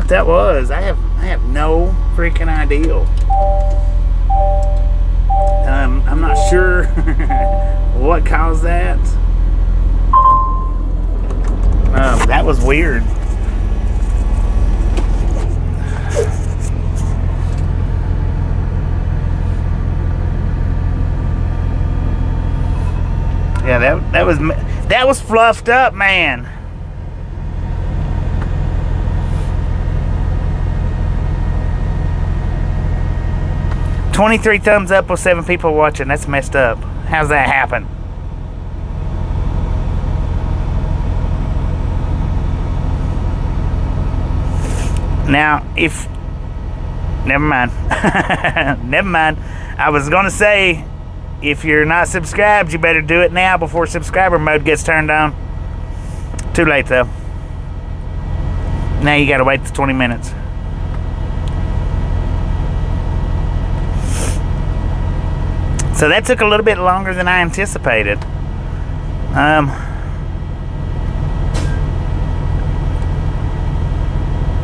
what that was. I have no freaking idea. I'm not sure what caused that. That was weird. Yeah, that was fluffed up, man. $23 thumbs up with 7 people watching. That's messed up. How's that happen? Now, if... Never mind. Never mind. I was going to say, if you're not subscribed, you better do it now before subscriber mode gets turned on. Too late, though. Now you got to wait the 20 minutes. So that took a little bit longer than I anticipated.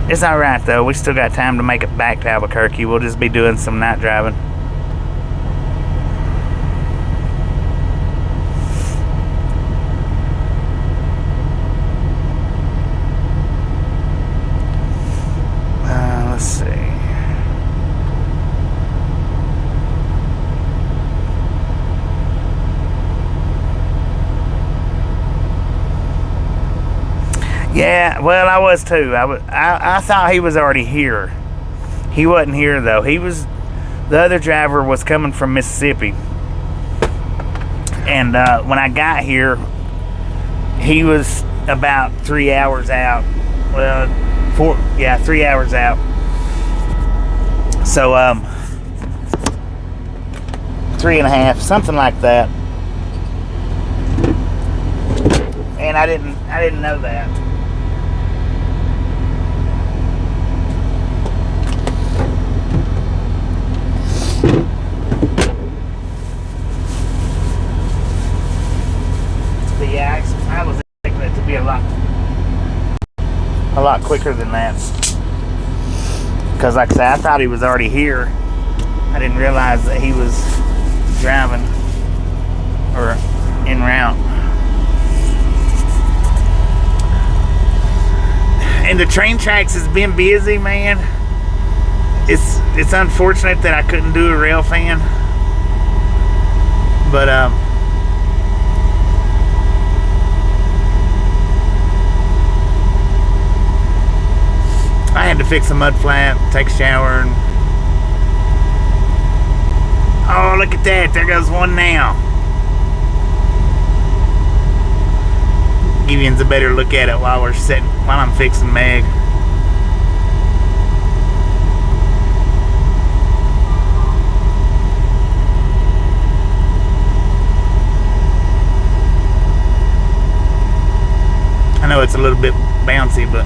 It's alright though. We still got time to make it back to Albuquerque. We'll just be doing some night driving. Let's see. Yeah, well, I was too. I thought he was already here. He wasn't here though. The other driver was coming from Mississippi, and when I got here, he was about 3 hours out. Well, 3 hours out. So 3.5, something like that. And I didn't know that. But yeah, I was expecting it to be a lot quicker than that. Because like I said, I thought he was already here. I didn't realize that he was driving or en route. And the train tracks has been busy, man. It's unfortunate that I couldn't do a rail fan, but I had to fix a mud flap, take a shower, and oh, look at that! There goes one now. Give you a better look at it while I'm fixing Meg. I know it's a little bit bouncy, but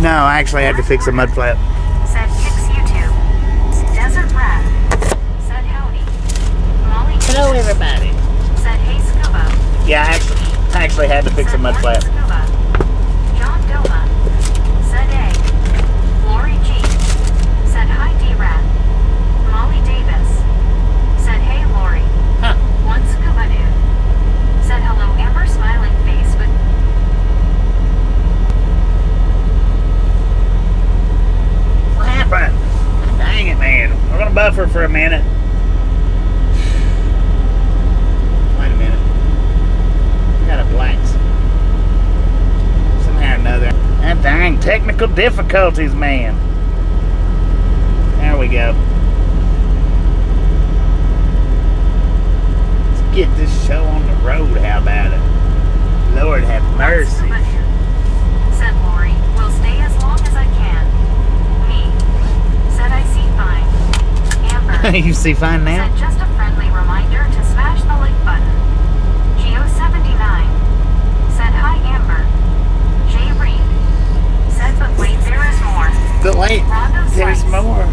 I actually had to fix a mud flap. Said fix YouTube. Desert Rat. Said howdy. Molly. Hello everybody. Said hey Scuba. Yeah, I actually had to fix a mud flap. Scuba. John Doma. Said A. Lori G. Said hi D-Rat. Molly Davis. Said hey Lori. Huh. One Scuba dude. Said hello Amber smiling face with Dang it, man. We're going to buffer for a minute. Wait a minute. We got a blacks. Somehow or another. That dang technical difficulties, man. There we go. You see fine now? Said just a friendly reminder to smash the like button. Geo79. Said hi Amber. J Reed. Said but wait there is more. But wait, Rondo there's Slice. more.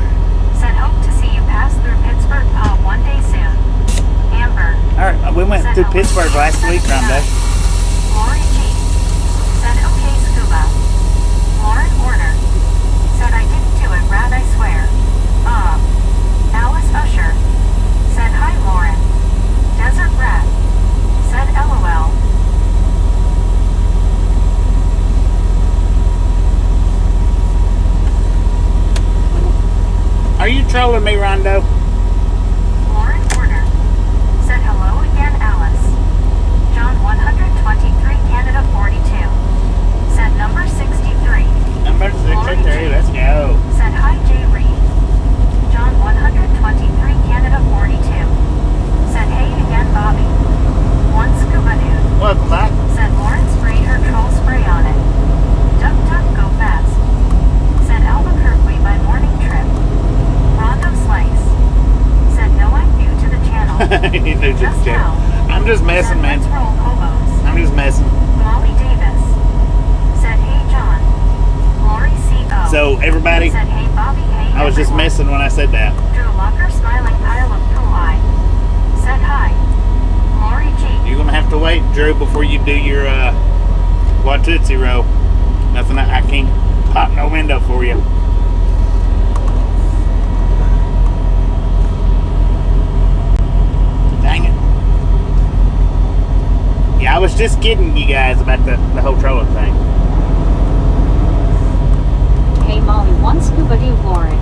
Said hope to see you pass through Pittsburgh one day soon. Amber. Alright, we went through Pittsburgh last week, Rondo. Lori G. Said okay Scuba. Lauren Order. Said I didn't do it Rad I swear. Alice Usher. Said hi Lauren. Desert Rat. Said LOL. Are you trolling me, Rondo? Lauren Order. Said hello again Alice. John 123 Canada 42. Said number 63. Number 63, let's go. Said hi J Reed. John 123 Canada 42. Said hey again Bobby. One scuba dude. Welcome back. Said Lauren sprayed her troll spray on it. Duck duck go fast. Said Albuquerque by morning trip. Rondo Slice. Said no I'm new to the channel. You knew Just just now. I'm just messing, Said man. let's roll hobos. I'm just messing. Molly Davis. Said hey John. Lori C.O. So, everybody, Said hey Bobby hey I was just everyone. messing when I said that. Drew Locker smiling pile of poo eye. Said hi. Lori G. You're gonna have to wait, Drew, before you do your Watootsie roll. Nothing, I can't pop no window for you. Dang it. Yeah, I was just kidding you guys about the whole trolling thing. Hey Molly, one scuba doo Lauren.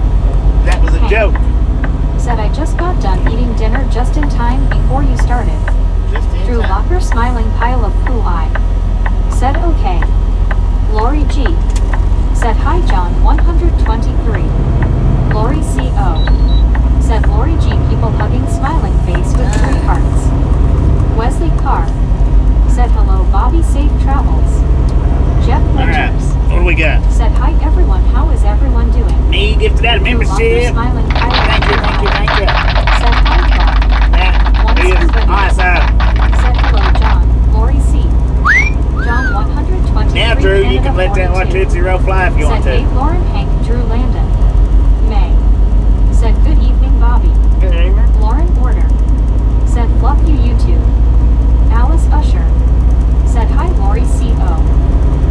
That was a joke. Said I just got done eating dinner just in time before you started. Just in Drew time. Locker smiling pile of poo eye. Said okay. Lori G. Said hi John 123. Lori C.O. Said Lori G people hugging smiling face with 3 hearts. Wesley Carr. Said hello Bobby safe travels. Jeff Alright, Winters. what do we got? Said hi everyone, how is everyone doing? Me gifted out a Drew Locker membership. smiling pile of Thank you, poo thank you, eye. thank you. Said hi Bob. That One is scuba doo. awesome. Said hello John. Lori C. John 123. Now, Drew, you Canada can let that 42. Watootsie roll fly if you Said want hey to. Lauren Hank Drew Landon. May. Said good evening Bobby. Good evening. Lauren Order. Said fluff you YouTube. Alice Usher. Said hi Lori C.O.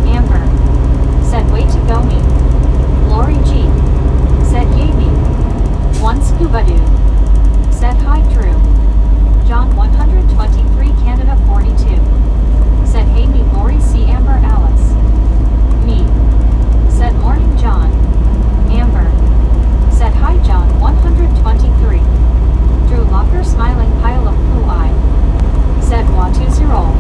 Amber. Said way to go me. Lori G. Said yay me. One scuba dude. Said hi Drew. John 123 Canada 42. Said hey me Lori C. Amber Alice. Me. Said morning John. Amber. Said hi John 123. Drew Locker smiling pile of poo eye. Said Watootsie roll.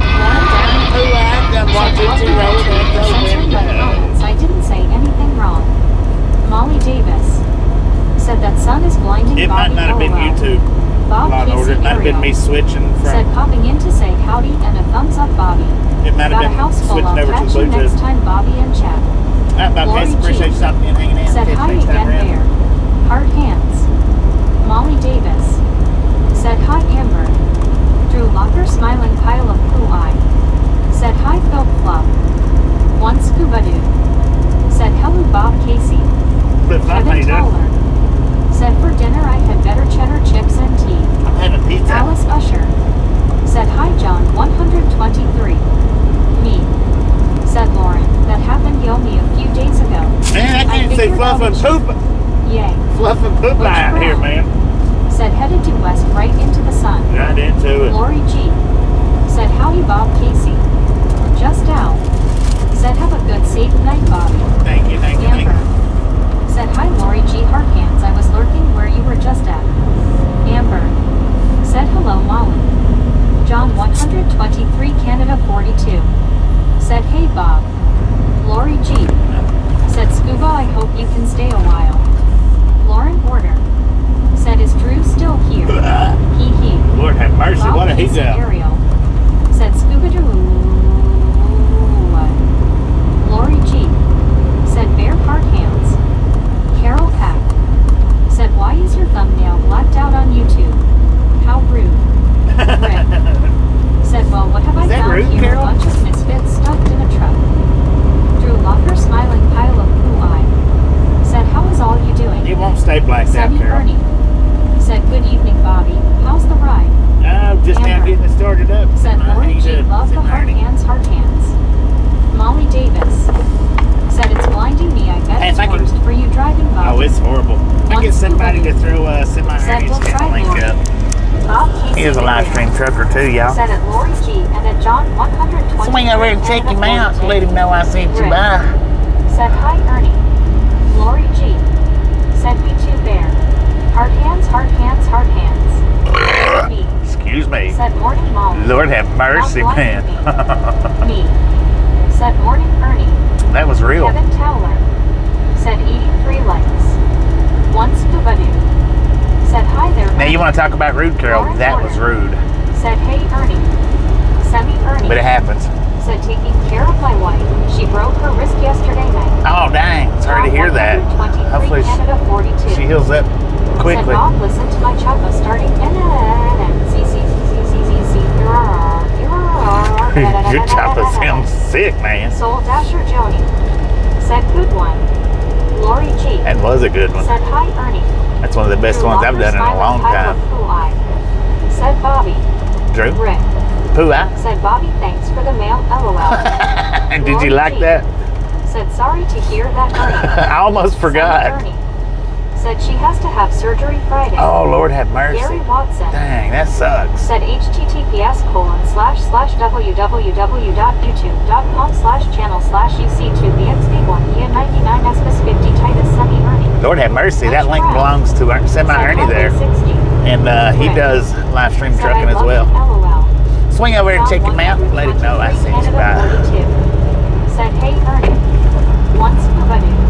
Lauren Down. Who I done Watootsie roll in the Censoring my window. comments, I didn't say anything wrong. Molly Davis. Said that sun is blinding It Bobby might not have been LOL. YouTube. Bob Law and Order. It Casey might have been Ariel. me switching Said from. popping in to say howdy and a thumbs up Bobby. It might Got a have house been full, switching I'll over to catch the you next Bluetooth. time Bobby and chat. Bob Lori Casey, G. appreciate you stopping in, hanging in. Said Catch hi next time again around. Bear. Heart hands. Molly Davis. Said hi Amber. Drew Locker smiling pile of poo eye. Said hi Phil Fluff. One scuba dude. Said hello Bob Casey. Flip flop, how you Kevin doing? Toller. Said for dinner I had better cheddar chips and tea. I'm having pizza. Alice Usher. Said hi John 123. Me. Said Lauren, that happened yo me a few days ago. Man, I can't see figured fluff out and a poop. Yay. Fluff and poop Which out here, brown? man. Said headed due west right into the sun. Right into it. Lori G. Said howdy Bob Casey. Just out. Said have a good safe night Bobby. Thank you, thank you, thank Amber. you. Said hi Lori G. Heart hands I was lurking where you were just at. Amber. Said hello Molly. John 123 Canada 42. Said hey Bob. Lori G. Said scuba I hope you can stay a while. Lauren Order. Said truck. Bob Casey He is a live stream trucker too, y'all. said at Lori G and at John 120. Swing over and check him out. Let him know I sent you Rick by. said hi Ernie. Lori G said me too bear. Hard hands, hard hands, hard hands. Me Excuse me. said morning mom. Lord have mercy, Not man. Me said morning Ernie. That was real. Kevin Towler said eating 3 legs. One scuba dude said hi there. Now you Ernie. want to talk about rude, Carol? Lauren That was Porter rude. said hey Ernie. Semi Ernie But it happens. said taking care of my wife. She broke her wrist yesterday night. Oh, dang. Sorry to hear that. Hopefully Canada 42. she heals up Said quickly. Bob, listen to my choppa starting Your chopper sounds sick, man. Soul Dasher Joni said good one. Lori G That was a good one. said hi Ernie. That's one of the best Drew ones I've done in a Locker long smiling pile time. of poo eye. Said Bobby. Drew? Rick Poo-eye? said Bobby thanks for the mail LOL. Did you like G that? Said sorry to hear that Ernie. I almost forgot. Ernie said she has to have surgery Friday. Oh, Lord have mercy. Gary Watson Dang, that sucks. said https://www.youtube.com/channel/UC2BXB1EN99 50 Titus Semi Ernie. Lord have mercy. That link belongs to our Semi-Ernie there. 60. And he Right. does live stream Said trucking I as love well. you, LOL. Swing over and check him out. Let him know I sent you by. Said hey Ernie. One scuba dude.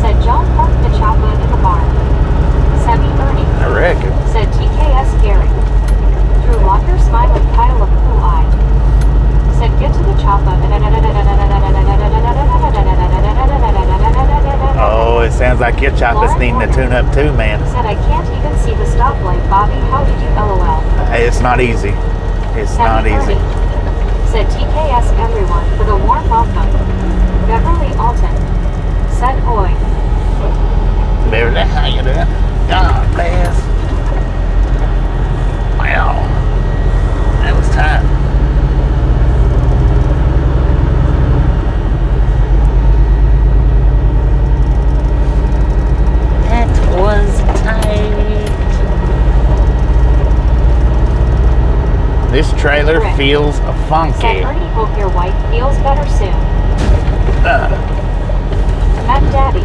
Said John parked the choppa in the barn. Semi Ernie. I reckon. Said TKS Gary. Drew Locker smiling pile of poo eye. Said get to the choppa. Oh, it sounds like your chopper's needing to tune up too, man. Said I can't even see the stoplight, Bobby. How did you LOL? Hey, it's not easy. It's not Semi easy. Ernie. Said TKS everyone for the warm welcome. Beverly Alton. Said oi. Beverly, how you doing? God bless. Wow. That was time. That was tight. This trailer Rick feels Said funky. Ernie, hope your wife feels better soon. Mac Daddy.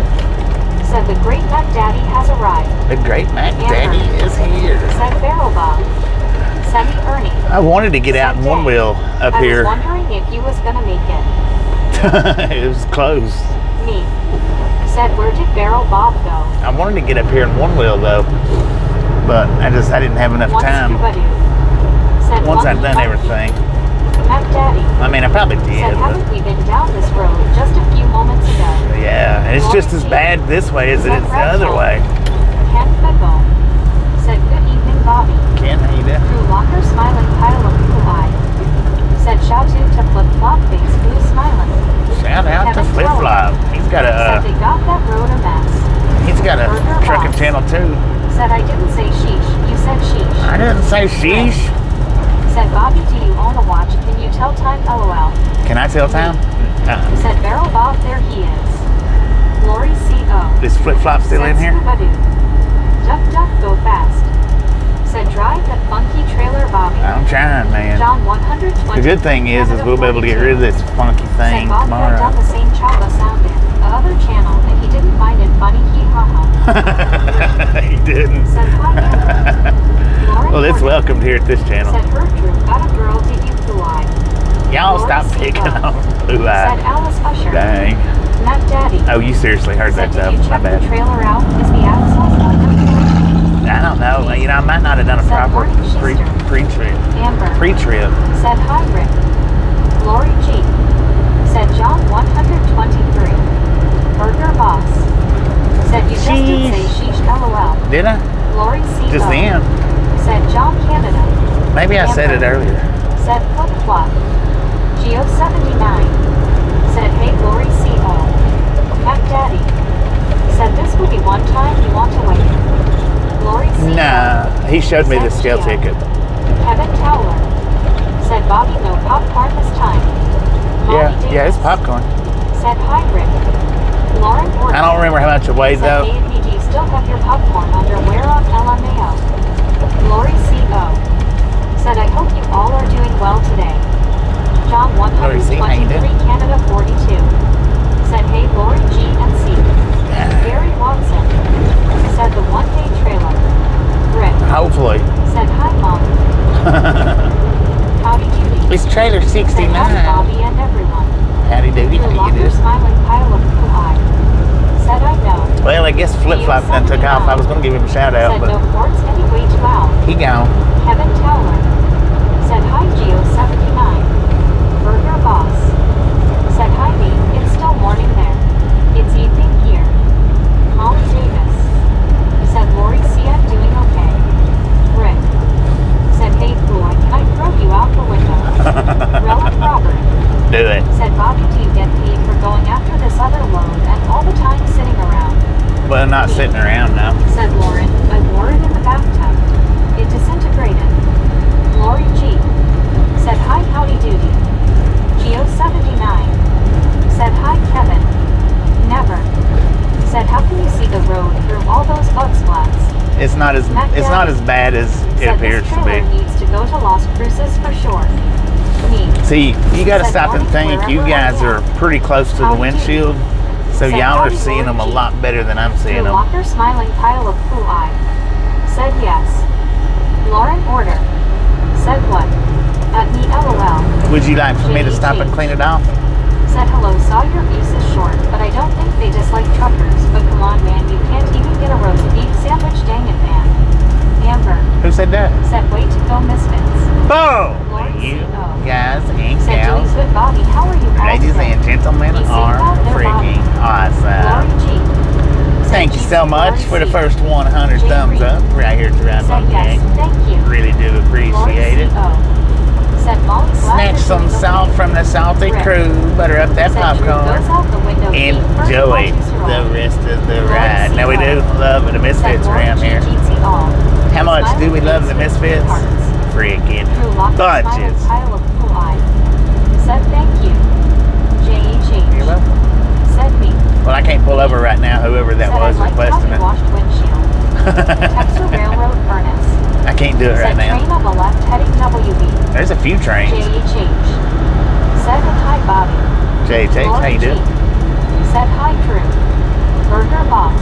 Said the great Mac Daddy has arrived. The great Mac Daddy is here. Said Barrel Bob. Semi Ernie. I wanted to get out in one wheel up I here. was wondering if you was gonna make it. It was close. Me. Said where did Barrel Bob go? I wanted to get up here in one wheel though, but I didn't have enough One time. scuba dude. Said Once I'd monkey, done monkey. everything. Mac Daddy. I mean, I probably did, Said but haven't we been down this road just a few moments ago? yeah, and it's just as bad this way as it is the other way. Ken Fickle. Said good evening Bobby. Ken, how you doing? Drew Locker smiling pile of poo eye. Said shout out to Flip Flop Face Blue smiling. Shout out to Kevin Flip Flop. He's got Said they got that road a mess. a Burger trucking Box. channel too. Said I didn't say sheesh, you said sheesh. I didn't say sheesh. Said Bobby, do you own a watch? Can you tell time? LOL. Can I tell time? Said Barrel Bob, there he is. Lori C.O. Is Flip Flop still Said in here? Scuba Dude. Duck Duck go fast. Said drive that funky trailer Bobby. I'm trying, man. John 120. The good thing is we'll be able to get rid of this funky thing Said Bob had done tomorrow. the same choppa sound in the other channel and he didn't find it funny. Hee ha ha. He didn't. Said hi Amber. Lauren Well, it's Porter. welcomed here at this channel. Said her Drew got a girl, did you poo eye? Y'all Lori stop C. picking O. on Blue Said Eye. Alice Usher. Dang. Mac Daddy. Oh, you seriously heard Said that though? did you My check the bad. trailer out? Is the axle on? I don't know. You know, I might not have done a Said proper morning Schuster. pre-trip. Amber. Pre-trip. Said hi Rick. Lori G. Said John 123. Burger Boss. Said you just did say sheesh LOL. Did I? Lori C. Just then. Said John Canada. Maybe I said it earlier. Said Flip Flop. Geo 79. Said hey Lori C.O. Mac Daddy. Said this will be one time you want to wait. Lori C.O. Nah, he showed me the Said scale Geo. ticket. Kevin Towler. Said Bobby no popcorn this time. Molly Yeah, it's Davis. popcorn. Said hi Rick. Lauren Porter. I don't remember how much it weighed Said though. hey, do you still have your popcorn underwear on LMAO? Hopefully. Said hi, Mom. Howdy doody. It's trailer Said 69. hi, Bobby and everyone. Howdy doody, Drew how you Locker doing? smiling pile of blue eye. Said I know. Well, I guess Flip Flop done took off. I was going to give him a shout out, Said no but ports any way too loud. he gone. Kevin Towler. Said hi, Geo79. Burger Boss. Said hi, me. It's still morning there. It's evening here. Molly Davis. Said Lori, see I'm doing okay. Rick. Said hey boy, can I throw you out the window? Relic Robert. Do it. Said Bobby, do you get paid for going after this other load and all the time sitting around? Well, not sitting around now. Said Lauren, I wore it in the bathtub. It disintegrated. Lori G. Said hi, howdy doody. Geo79. Said hi, Kevin. Never. Said how can you see the road through all those bug splats? It's not as bad as it Said appears this to trailer be. needs to go to Las Cruces for sure. Me. See, you got to stop and think. You guys are pretty close to the windshield, so y'all are seeing them a lot better than I'm seeing Drew them. Locker smiling pile of blue eye. Said yes. Lauren Order. Said what? At me LOL. Would you like for me to stop and clean it off? Said hello, saw your fuse is short, but I don't think they dislike truckers. But come on man, you can't even get a roast beef sandwich, dang it man. Amber. Who said that? Said way to go misfits. Oh, Lori you C.O. guys and Said doing gals, good Bobby, how are you all ladies today? and gentlemen, You seem are out there, freaking Lori awesome. G. Thank you so much for the first 100 Jay thumbs Reed. up right here to Ride Said Bug yes, Gang. thank you. Really do appreciate it. Said Molly, Snatch some salt from the salty crew, butter up that popcorn, enjoy the rest of the ride. Now we do love the Misfits around here. How much do we love the Misfits? Freaking bunches. Said thank you. J.H.H. You're welcome. Said me. Well, I can't pull over right now, whoever that Said was I liked how requesting you it. washed windshield. Texas Railroad Furnace. I can't do it right Said train now. on the left heading WB. There's a few trains. J.H.H. Said hi Bobby. JJ, how you doing? Said hi Drew. Burger Boss.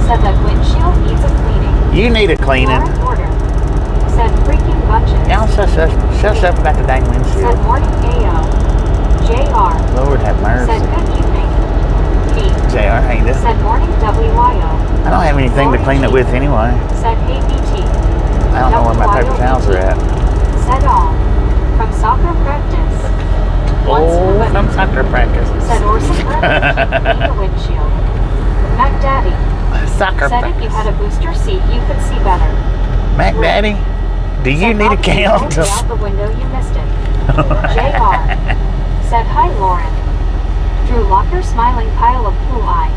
Said that windshield needs a cleaning. You need a cleaning. Lauren Order. Said freaking bunches. Y'all shush up about the dang Said windshield. morning AO. JR. Lord have Said mercy. good evening. Pete. JR, how you doing? Said morning WYO. I don't have anything to clean it with anyway. Said hey BT. I don't know where my paper towels are at. Said all. From soccer practice. Oh, from soccer practice. Said Orson clean the windshield. Mac Daddy. Soccer Said if you had practice. a booster seat, you could see better. Mac Daddy, do you Said need a Bobby, you count? rolled me out the window, you missed it. JR. Said hi Lauren. Drew Locker smiling pile of blue eye.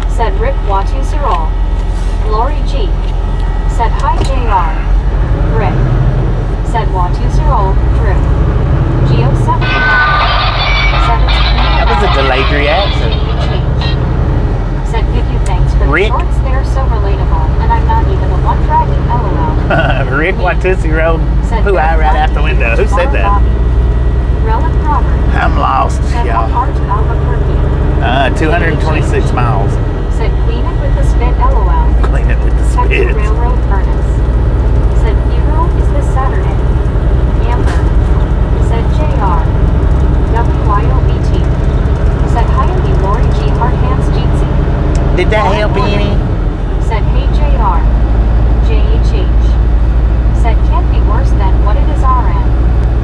Said Rick Watu-Sirol. Lori G. Said hi JR. Rick. Said Watu-Sirol. Drew. Geo79. Said it's That was a delayed reaction. Said give you thanks for the Rick. shorts, they're so relatable, and I'm not even the one driving LOL. Rick Watusi rolled who I right out the window. Who said that? Relic Robert. I'm lost, Said y'all. how far to Albuquerque? 226 miles. Said clean it with the spit LOL. Clean it with the Texas spit. Railroad Furnace. Said funeral is this Saturday. Amber. Said JR. WYOBT. Said hi to me Lori G. Hard Hands Jeetsy. Did that help any? Said hey JR. JHH. Said can't be worse than what it is RN.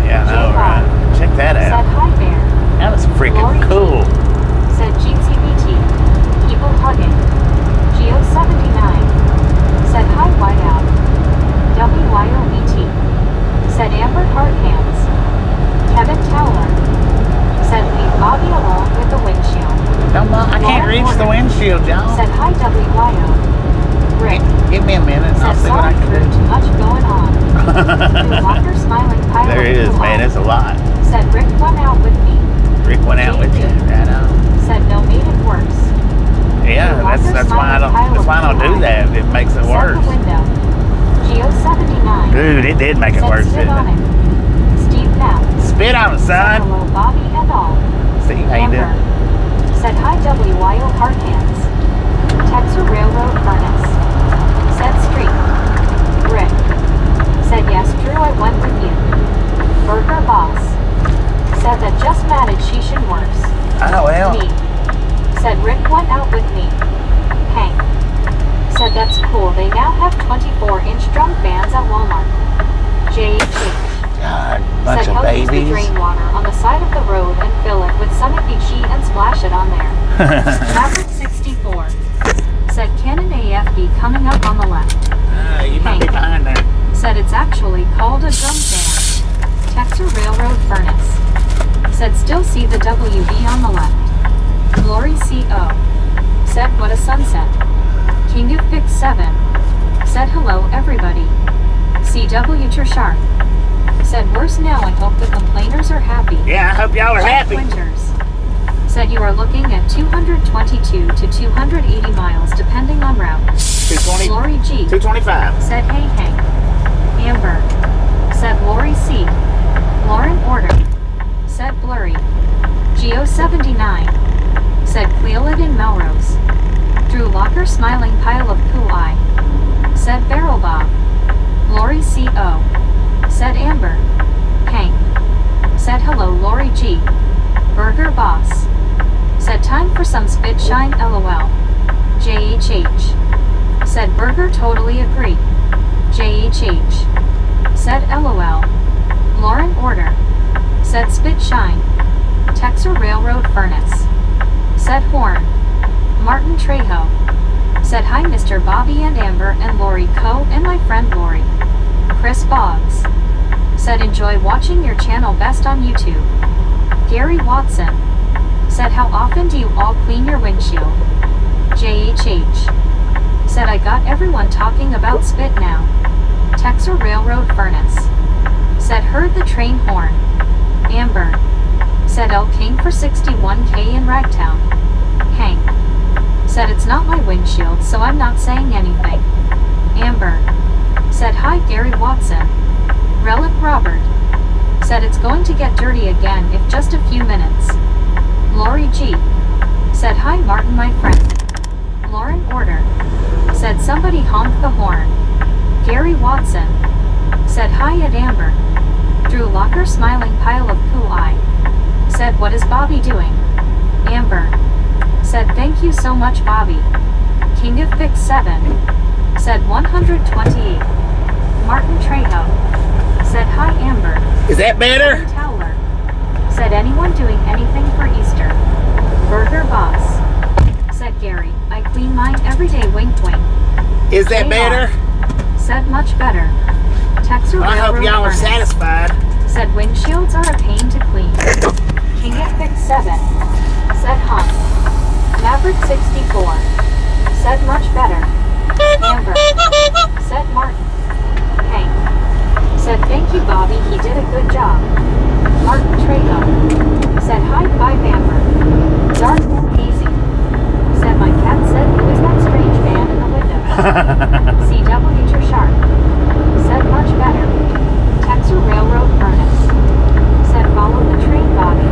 Yeah, I know, right? Check that Said out. hi Bear. That was freaking Lori G. cool. Said GTBT. People hugging. Geo79. Said hi Whiteout. WYOBT. Said Amber Hard Hands. Kevin Towler. Said leave Bobby alone with the windshield. I can't reach the windshield, y'all. Said hi WYO. Rick. Give me a minute. I'll Said see what I sorry can Drew, do. too much going on. Drew Locker smiling pile There of it is, blue man. eye. It's a lot. Said Rick went out with me. Rick went out with you. Right on. Said no made it worse. Yeah, that's why I don't do that. It makes it Said worse. the window. Geo79. Dude, it did make it Said worse, spit didn't on it? it. Steve Knapp. Spit on it, Said son. hello Bobby and all. See how you Amber. doing? Said hi WYO Hard Hands. Texas Railroad Furnace. Said street. Now use the babies. drain water on the side of the road and fill it with some Ichi and splash it on there. Maverick 64 said Canon AFB coming up on the left. You might be behind there. Said it's actually called a drum fan. Texas Railroad Furnace. Said still see the WV on the left. Glory CO. Said what a sunset. King of Pick 7. Said hello everybody. CW Sharp. Said worse now I hope the complainers are happy. Yeah, I hope y'all are happy. Winters. Said you are looking at 222 to 280 miles depending on route. 220. Lori G. 225. Said hey Hank. Amber. Said Lori C. Lauren Order. Said Blurry. Geo 79. Said Cleolid in Melrose. Drew Locker smiling pile of poo eye. Said Barrel Bob. Lori CO. Said Amber. Hank. Said hello Lori G. Burger Boss. Said time for some spit shine LOL. JHH. Said Burger totally agree. JHH. Said LOL. Lauren Order. Said spit shine. Texas Railroad Furnace. Said Horn. Martin Trejo. Said hi Mr. Bobby and Amber and Lori Co. and my friend Lori. Chris Boggs. Said enjoy watching your channel best on YouTube. Gary Watson. Said how often do you all clean your windshield? JHH. Said I got everyone talking about spit now. Texas Railroad Furnace. Said heard the train horn. Amber. Said El King for 61K in Ragtown. Hank. Said it's not my windshield so I'm not saying anything. Amber. Said hi Gary Watson. Relic Robert. Said it's going to get dirty again if just a few minutes. Lori G. Said hi Martin my friend. Lauren Order. Said somebody honk the horn. Gary Watson. Said hi at Amber. Drew Locker smiling pile of poo eye. Said what is Bobby doing? Amber. Said thank you so much Bobby. King of Pick 7. Said 128. Martin Trejo. Said hi Amber. Is that better? Towler. Said anyone doing anything for Easter? Burger Boss. Said Gary, I clean mine every day wink wink. Is that better? Said much better. Texas Well, I hope Railroad y'all are Furnace. satisfied. Said windshields are a pain to clean. King of Pick 7. Said Hunt. Maverick 64. Said much better. Amber. Said Martin. Hank. Said thank you Bobby, he did a good job. Martin Trejo. Said hi five Amber. Dark and hazy. Said my cat said who is that strange man in the window? CW Sharp. Said much better. Texas Railroad Furnace. Said follow the train Bobby.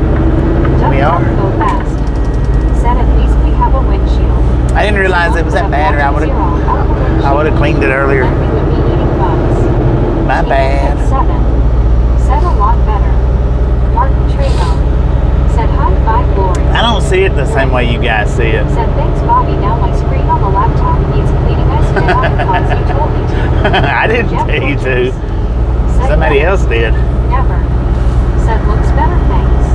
We are. Go fast. Said at least we have a windshield. I didn't realize it was that bad, or I would have cleaned it earlier. Then we would be eating bugs. My bad. 7. Said a lot better. Martin Trejo. Said hi five Glory. I don't see it the same way you guys see it. Said thanks Bobby, now my screen on the laptop needs cleaning. I spit out the cards you told me to. I didn't Jeff tell you to. Bridges. Said Somebody no. else did. Never. Said looks better, thanks.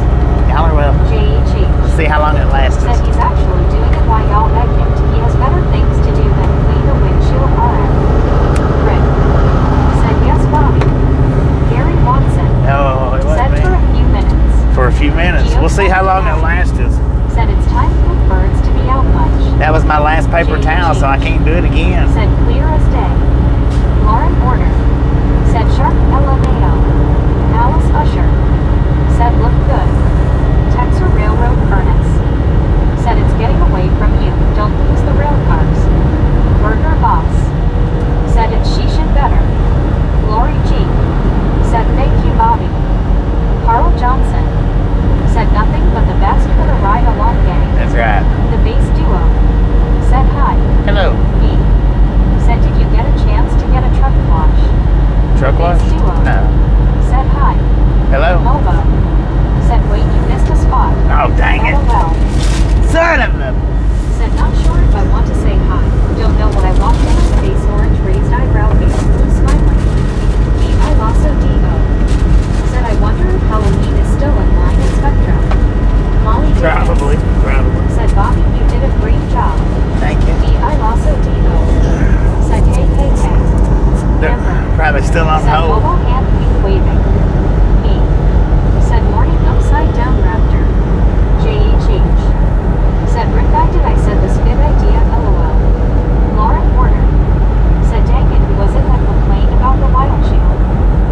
Y'all are welcome. JHH. Let's see how long it lasts. Said he's actually doing it while y'all begged him to. He has better things to do than clean the windshield RF. Rick. Said yes Bobby. Gary Watson. Oh, it Said wasn't for me. a few minutes. For a few minutes. We'll see how long it lasts. Said it's time for birds to be out much. That was my last paper towel, so I can't do it again. Said clear as day. Lauren Order. Said sharp LMAO. Alice Usher. Said look good. Texas Railroad Furnace. Said it's getting away from you. Don't lose the rail cars. Burger Boss. Said it's sheeshin better. Lori G. Said thank you Bobby. Carl Johnson. Said nothing but the best for the ride along gang. That's right. The bass duo. Said hi. Hello. Me. Said did you get a chance to get a truck wash? Truck wash? Bass duo. No. Said hi. Hello? Mobo. Said wait you missed a spot. Oh, dang it. LOL. Son of a... Said not sure if I want to say hi. Don't know what I want next. Face orange raised eyebrow face blue smiling. Me I also D.O. Said I wonder if was still on Said hold. mobile hand wing waving. Me. Said morning upside down raptor. JHH. Said Rick acted I said this good idea LOL. Lauren Warner. Said dang it, who was it that complained about the wild shield?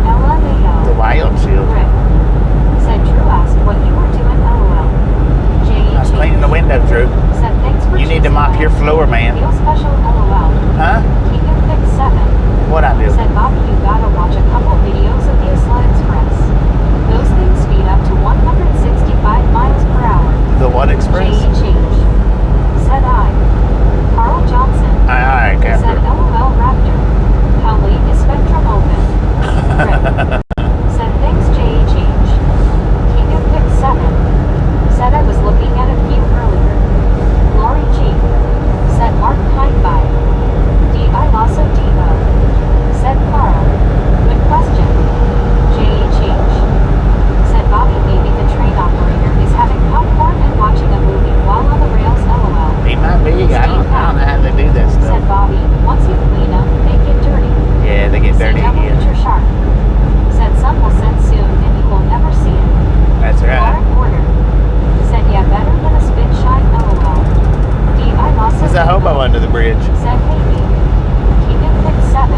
LMAO. The wild shield. Rick. Said Drew asked what you were doing LOL. I was cleaning the window, Drew. Said thanks for You need to choosing mop us. your floor, man. Feel special LOL. Huh? Keep it fixed 7. What I do? Said Bobby, you gotta watch a couple videos of the Isla Express. Those things speed up to 165 miles per hour. The what express? Change. Said I. Carl Johnson. Alright, Said Captain. LOL Raptor. How late is Spectrum open? Rick. Said thanks JHH. Keep it fixed 7. Said I was looking at a few earlier. Lori G. Said Mark Pine by. D.I. Lasso Divo. Said Carl. Good question. JHH. Said Bobby, maybe the train operator is having popcorn and watching a movie while on the rails LOL. He might be. I don't know how they do that Said stuff. Bobby, once you clean them, they get dirty. Yeah, they get dirty Said again. Temperature sharp. Said sun will set soon and you will never see it. That's right. Lauren Porter. Said yeah, better than a spit shine LOL. D.I. Lasso. There's a hobo under the bridge. Said maybe. Keep it fixed 7.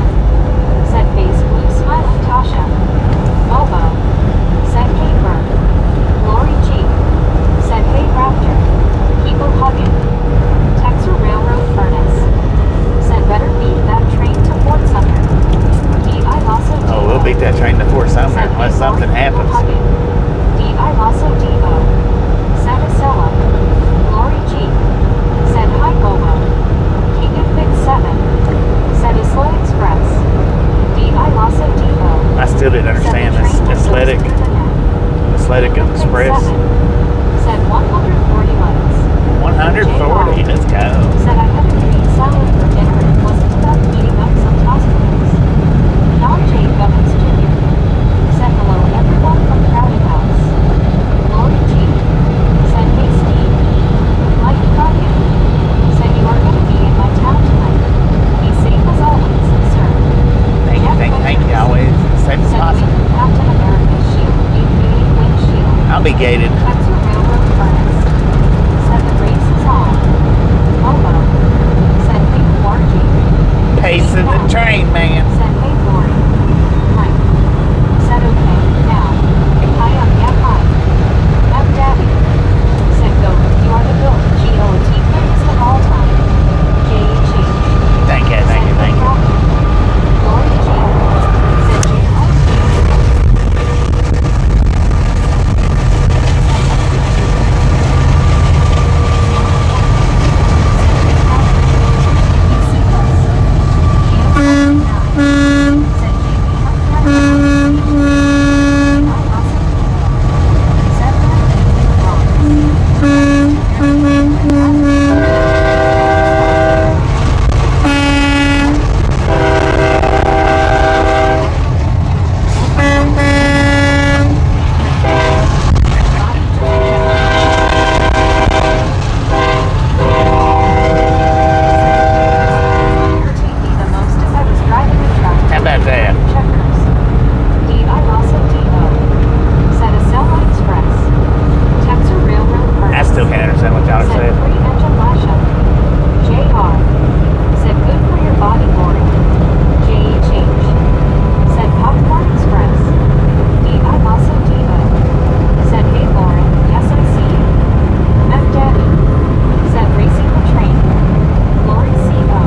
Said face blue smiling Tasha. Mobo. Said Caper. Lori G. Said hey Raptor. People hugging. Texas Railroad Furnace. Said better beat that train to Fort Sumner. D.I. Lasso. Oh, we'll beat that train to Fort Sumner Said unless hey, something Lori, people happens. hugging. D.I. Lasso D.O. Said Acela. Lori G. Said hi Mobo. Keep it fixed 7. Said Isla Express. D.I. Lasso D.O. I still didn't understand this athletic express. Said 140 lights. 140, let's go. Said I had a green salad for dinner and wasn't about heating up some tossed wings. Don J. Gummins Jr. Said hello everyone from Crowded House. Lori G. Said hey Steve. Mike Crockett. Said you are going to be in my town tonight. Be safe as always, sir. Thank you, always. Safe as Said possible. we Captain America's shield, aka windshield. I'll be gated. Texas Railroad Furnace. Said the race is on. Mobo. Said hey Margie. Pacing the train, man. Said hey Lori. Mike. Said okay, now. Hi up, yeah hi. Up daddy. Said go, you are the GOAT. G-O-T greatest of all time. J-H-H. Thank you. Lori G. Said How about that? Checkers. D.I. Lasso D.O. Said Acela Express. Texas Railroad Furnace. I still can't understand what y'all are Said saying. free engine lash up. J.R. Said good for your body, Lori. J.H.H. Said Popcorn Express. D.I. Lasso D.O. Said hey, Lauren. Yes, I see you. M. Daddy. Said racing the train. Lori C.O.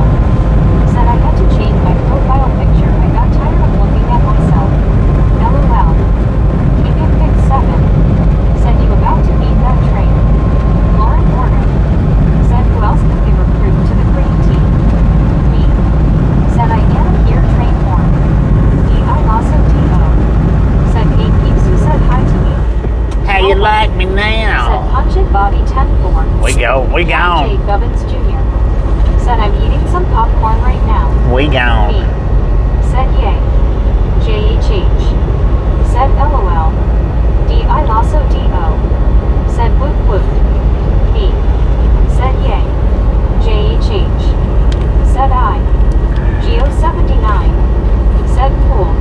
Said I had to change my profile picture. I got tired of looking at myself. LOL. Keep it fixed 7. Said you about to beat that train. Lauren Warner. Said who else could we recruit to the green team? Me. Said I am here train form. D.I. Lasso D.O. Said Kate Peeps who said hi to me. How you like me Said now? Punch It Bobby 10 form. We J. gone. Gubbins Jr. Said I'm eating some popcorn right now. We Me. gone. Said yay. J.H.H. Said LOL. D.I. Lasso D.O. Said whoop whoop. Me. Said yay. J.H.H. Said I. Geo79. Said cool.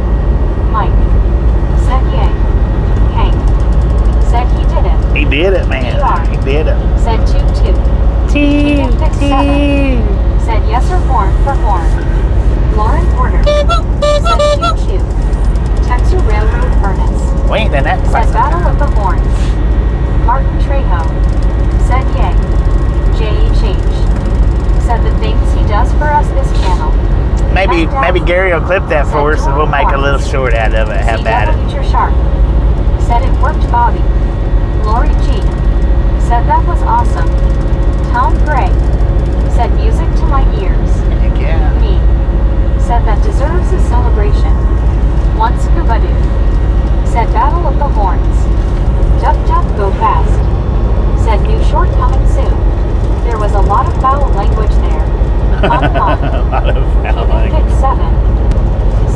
Clip that for us and we'll make a little short out of it. How about it? Teacher Sharp said it worked, Bobby. Lori G said that was awesome. Tom Gray said music to my ears. Heck yeah. Me said that deserves a celebration. One Scuba Dude said Battle of the Horns. Duck Duck Go Fast said new short coming soon. There was a lot of foul language there. On and on. A lot of foul Pick language. 7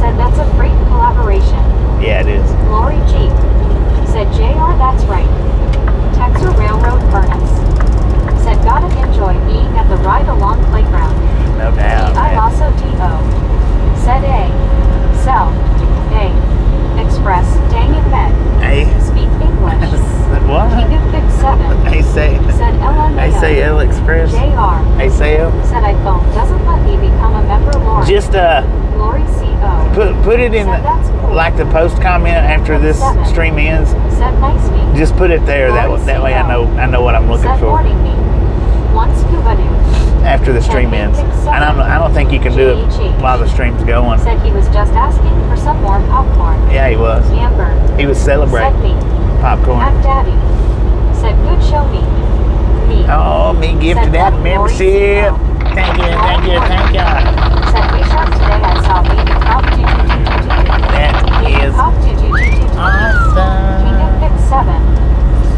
said that's a great collaboration. Yeah, it is. Lori G said JR, that's right. Texas Railroad Furnace said gotta enjoy being at the ride along playground. No doubt. I man. also DO said A Sell A Express dang it Meg Hey. speak English. What? King of Big 7 Hey, say. said LMAO. Hey, say L Express. JR Hey, say L. said iPhone doesn't let me become a member. Lauren Just Lori CO put it in said that's cool. like the post comment after this stream ends. Said nice me. Just put it there. That way I know what I'm looking Said for morning me. One Scuba Dude after the stream ends. And I don't think you can do it while the stream's going. said he was just asking for some more popcorn. Yeah, he was. Amber He was said celebrating me. popcorn. Mac Daddy said good show me. Me Oh, me gifted that membership. Thank you, thank you, thank you. said we sharp today. I saw baby pop do. That is Pop do. King awesome. of Big 7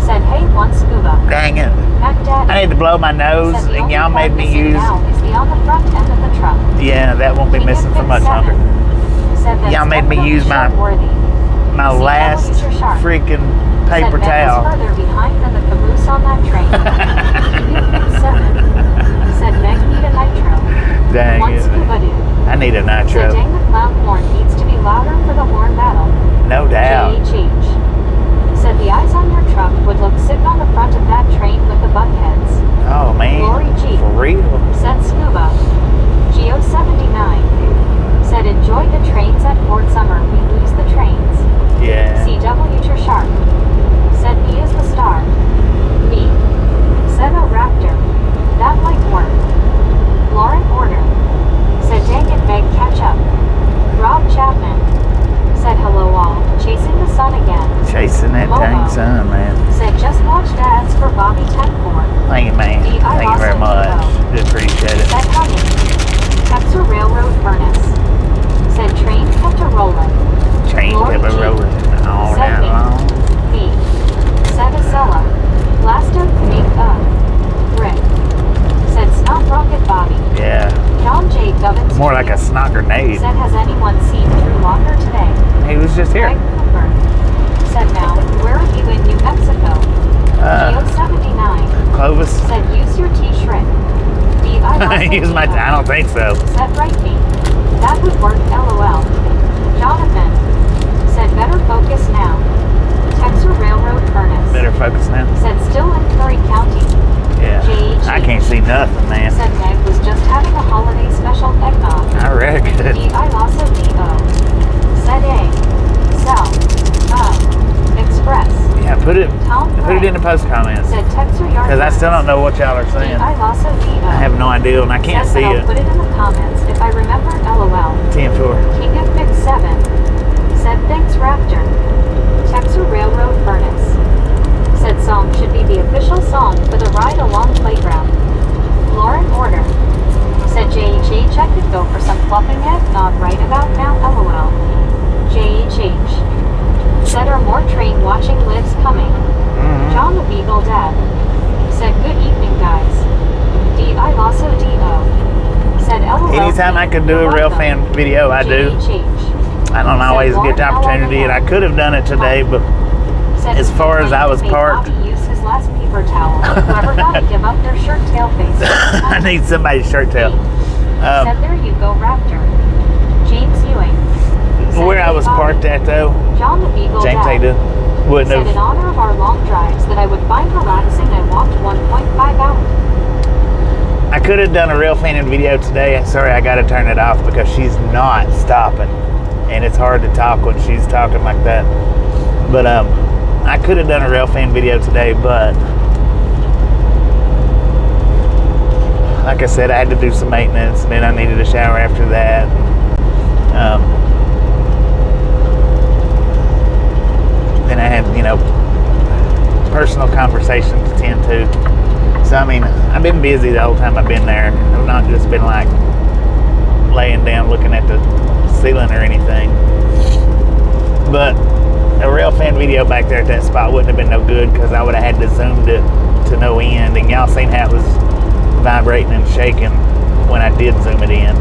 said hey one Scuba. Dang it. Mac Daddy I need to blow my nose, said the and only y'all made part me missing use. now is the on the front end of the truck. Yeah, that won't be King of missing for Big much 7 longer. said that's Y'all made me definitely use my short-worthy. My See, last Teacher Sharp freaking said paper Meg was towel. further behind than the caboose on that train. King of Big 7 said Meg need a nitro. Dang One it. Scuba Dude I need a said nitro. dang the clown horn needs to be louder for the horn battle. No doubt. JHH said the eyes on your truck would look sick on the front of that train with the butt heads. Oh man. Lori G For real. said Scuba. Geo 79 said enjoy the trains at Fort Summer. We lose the trains. Yeah. CW Sharp said B is the star. B said a raptor. That might work. Lauren Order said dang it Meg catch up. Rob Chapman said hello all. Chasing the sun again. Chasing that Momo dang sun, man. said just watch ads for Bobby 10-4. Thank you, man. Thank you very much. Do appreciate it. Said honey. Texas Railroad Furnace said train kept a rolling. Train Lori kept a G rolling all said night me. long. B said Acela. Last of make up. Rick said snot rocket Bobby. Yeah. John J. Govins More like a Jr. snot grenade. said has anyone seen Drew Walker today? He was just here. Greg Cooper said now where are you in New Mexico? Geo 79 Clovis. said use your T-Shrimp. D I Use my. I don't think so. said right me. That would work LOL. Jonathan said better focus now. Texas Railroad Furnace Better focus now. said still in Curry County. Yeah. JHG I can't see nothing, man. said Meg was just having a holiday special eggnog. I reckon. D I also DO said A Sell Express. Yeah, put it Tom in the post comments. said Texas Yard Because I still don't know what y'all are saying. I also DO I have no idea and I can't said see that I'll it. put it in the comments if I remember LOL. 10-4. King of Big 7 said thanks Raptor. Texas Railroad Furnace said song should be the official song for the ride along playground. Lauren Order said JHH I could go for some fluffing eggnog right about now LOL. JHH said are more train watching lives coming. John the Beagle Dad said good evening guys. D I also DO said LOL. Anytime I can do a real fan video, I do. I don't always get the opportunity, and I could have done it today, but as far as I was parked, use his last paper towel. Whoever got to give up their shirt tail face. I need somebody's shirt tail. Said there you go, Raptor. James Ewing. Said, Where I "Hey, was Bobby." parked at, though, John the Beagle James Dad Hayden wouldn't said in have. honor of our long drives that I would find relaxing I walked 1.5 hours. I could have done a real fan video today. Sorry, I got to turn it off because she's not stopping, and it's hard to talk when she's talking like that. But I could have done a real fan video today, but like I said, I had to do some maintenance, and then I needed a shower after that. Then I had, personal conversations to tend to. So, I mean, I've been busy the whole time I've been there. I've not just been like laying down looking at the ceiling or anything. But a real fan video back there at that spot wouldn't have been no good because I would have had to zoom to no end. And y'all seen how it was vibrating and shaking when I did zoom it in.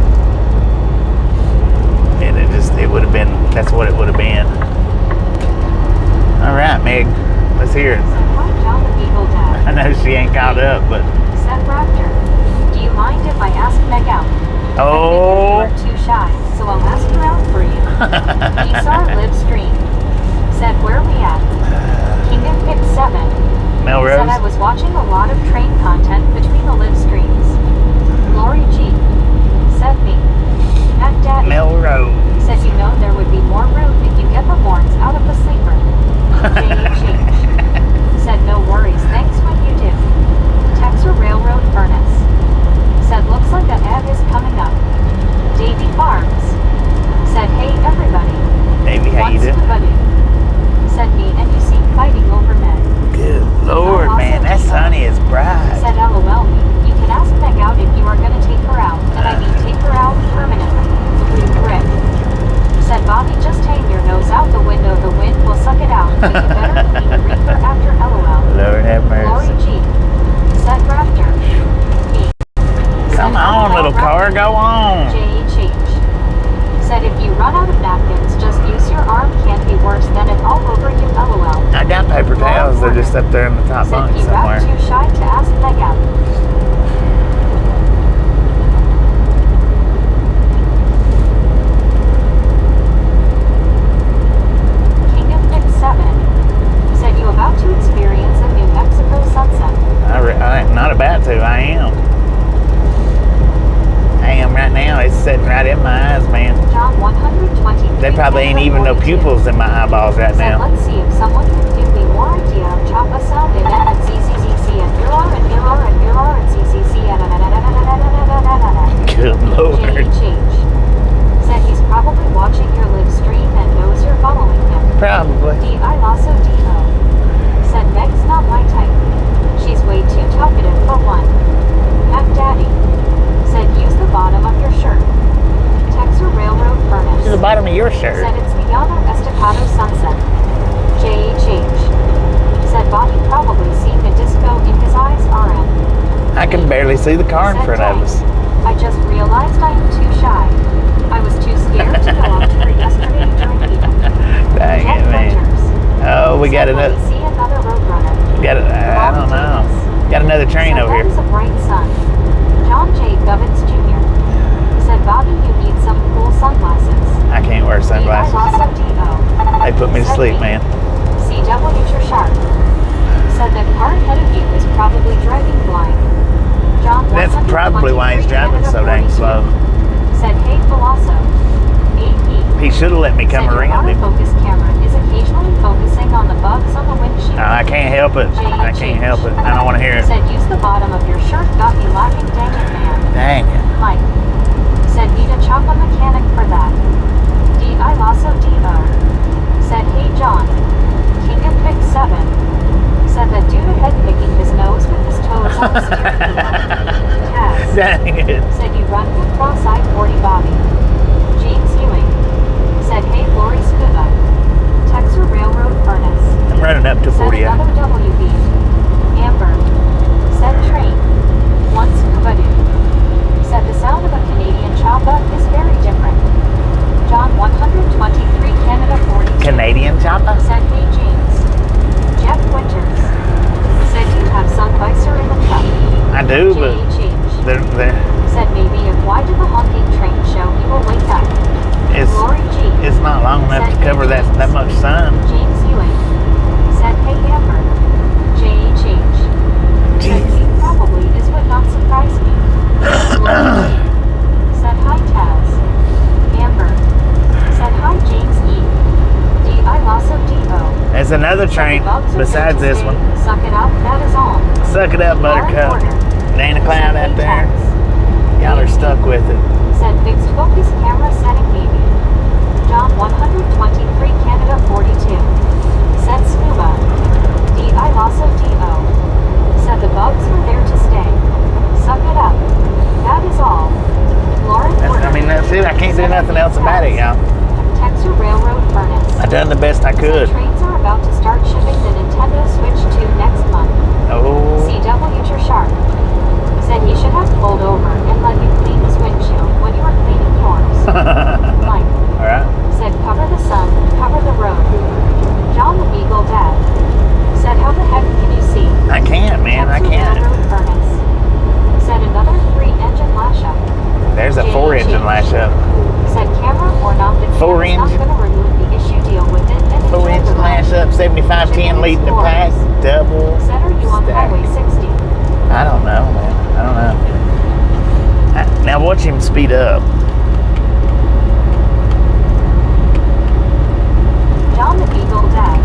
And it would have been, that's what it would have been. All right, Meg, let's hear it. Hi, John the Beagle Dad. I know she ain't caught up, but... Said Raptor, do you mind if I ask Meg out? Oh. I figured you are too shy, so I'll ask her out for you. He saw Livestream. Said, where we at? Kingdom Pick 7. Melrose. Said I was watching a lot of train content between the live streams. Lori G. Said me. At Daddy. Melrose. Said you know there would be more room if you get the horns out of the sleeper. Change. Said no worries, thanks when you do. Texas Railroad Furnace. Said looks like an ad is coming up. Davy Farms. Said hey everybody. Davey, how you doing? Said me and you seem fighting over men. Good Lord, man, that sun is bright. Said LOL me. You can ask Meg out if you are gonna take her out, and I mean take her out permanently. Rip. Said Bobby, just hang your nose out the window, the wind will suck it out, but you better be a reefer after LOL. Lord have Lori mercy. G. Said Raptor. Me. Come on, little car, go on. J.H. Said if you run out of napkins, just use your arm, can't be worse than it all over you, LOL. I got paper towels, they're just up there in the top Said bunk you somewhere. rap too shy to ask Meg out. Kingdom Pick 7. Said you about to experience a New Mexico sunset. I'm not about to, I am. I am right now, it's sitting right in my eyes, man. John 120. They probably ain't even no pupils in my eyeballs right Said, now. let's see if someone can give me more idea of Choppa sound and ZZZZ and Mirror and Mirror and Mirror and ZZZ and Good Lord. Change. Said he's probably watching your live stream and knows you're following him. Probably. D.I. Lasso D.O. Said Meg's not my type. She's way too talkative for one. F Daddy. Said use the bottom of your shirt. Texas Railroad Furnace. To the bottom of your shirt. Said it's beyond our estacado sunset. J.H. Said Bobby probably seen the disco in his eyes RN. I can barely see the car in Said front of Dang. us. I just realized I am too shy. I was too scared to go out to her yesterday during evening. Dang Jet it, man. Winters. Oh, we got Said, another. "Will we see another roadrunner?" I don't know. Got another train Said, over that here. is a bright sun. John J. Govins Jr. Said Bobby, you need some cool sunglasses. I can't wear sunglasses. D.I. D.O. They put me to Said sleep, me. man. CW, you're sharp. Said the car ahead of you is probably driving blind. John That's probably why he's driving so dang slow. Said, hey, Colosso. AP. He should have let me come Said around your him. autofocus camera is occasionally focusing on the bugs on the windshield. I can't help it. I can't help it. I don't want to hear it. Said use the bottom of your shirt, got me laughing, dang it, man. Dang it. Mike. Said need a choppa mechanic for that. D.I. Lasso D.O. Said, hey, John. Kingdom Pick 7. Said the dude ahead picking his nose with his toes on the steering wheel. Taz. Dang it. Said you run the cross I-40 Bobby. James Ewing. Said, hey, Lori Scuba. Texas Railroad Furnace. I'm running up to Said 40. another WB. Amber. Said train. One scuba dude. Said the sound of a Canadian choppa is very different. John 123 Canada 42. Canadian chopper? Said hey James. Jeff Winters. Said you have sun visor in the truck. I do, but J.H. they're Said maybe if why did the honking train show you will wake up. Lori G. it's not long enough to cover that much sun. James Ewing. Said hey Amber. J.H. Said he probably is what not surprised me. Lori G. Said hi Taz. Amber. Said hi James E. D.I. Lasso D.O. There's another train besides this one. Suck it up, that is all. Suck it up, Buttercup. There ain't a cloud out there. Y'all are stuck with it. Said fixed focus camera setting maybe. John 123 Canada 42. Said Scuba. D.I. Losso D.O. Said the bugs were there to stay. Suck it up. That is all. Lauren Porter. I mean, that's it. I can't do nothing else about it, y'all. Texas Railroad Furnace. I done the best I could. Said trains are about to start shipping the Nintendo Switch 2 next month. Oh. CW Sharp. Said he should have pulled over and let you clean his windshield when you were cleaning yours. Mike. Alright. Said cover the sun, cover the road. John the Beagle Dad. Said how the heck can you see? I can't, man. I Texas can't. Railroad Furnace. Said another 3-engine lash up. There's a 4-engine lash up. Said camera or not, the Four camera's not engine. going to remove the issue, deal with it, and enjoy 4-engine the ride. lash up, 7510 leading the pack, double Said are you on stack. Highway 60? I don't know, man. I don't know. Now watch him speed up. John the Beagle Dad.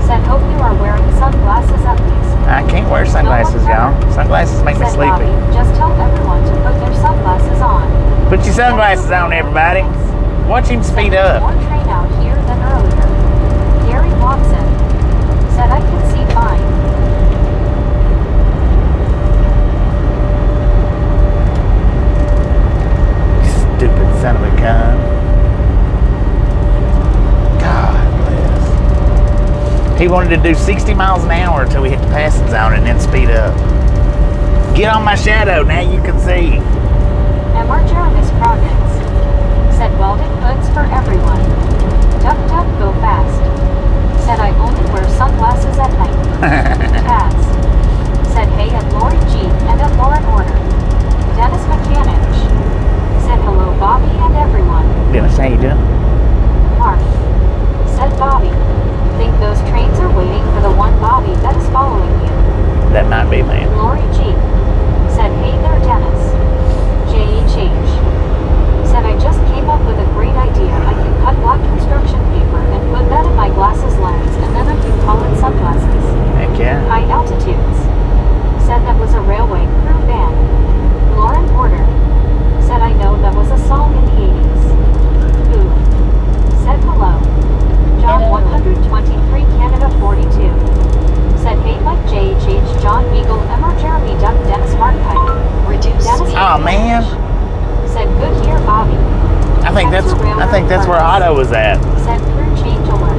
Said hope you are wearing sunglasses at least. I can't wear sunglasses, y'all. Sunglasses make me Said sleepy. Bobby, just tell everyone to put their sunglasses on. Put your sunglasses on, everybody. Watch him speed Said there's up. more train out here than earlier. Gary Watson. Said I can see fine. Stupid son of a gun. God bless. He wanted to do 60 miles an hour until we hit the passing zone and then speed up. Get on my shadow, now you can see. Emmer Jeremy's Progress. Said welding hoods for everyone. Duck duck go fast. Said I only wear sunglasses at night. Taz. Said hey at Lori G and at Lauren Order. Dennis Mechanic. Said hello Bobby and everyone. Dennis, how you doing? Mark. Said Bobby. Think those trains are waiting for the one Bobby that is following you. That might be, man. Lori G. Said hey there Dennis. J.H.H. Said I just came up with a great idea. I can cut black construction paper and put that in my glasses lens and then I can call it sunglasses. Heck yeah. High altitudes. Said that was a railway crew band. Lauren Porter. Said I know that was a song in the 80s. Ooh. Said hello. John 123 Canada 42. Said hey Mike J.H.H. John Beagle Emmer Jeremy Duck Dennis Mark Pike. Reduce Dennis Oh, man. Said good here Bobby. I think that's where Otto was at. Said crew change alert.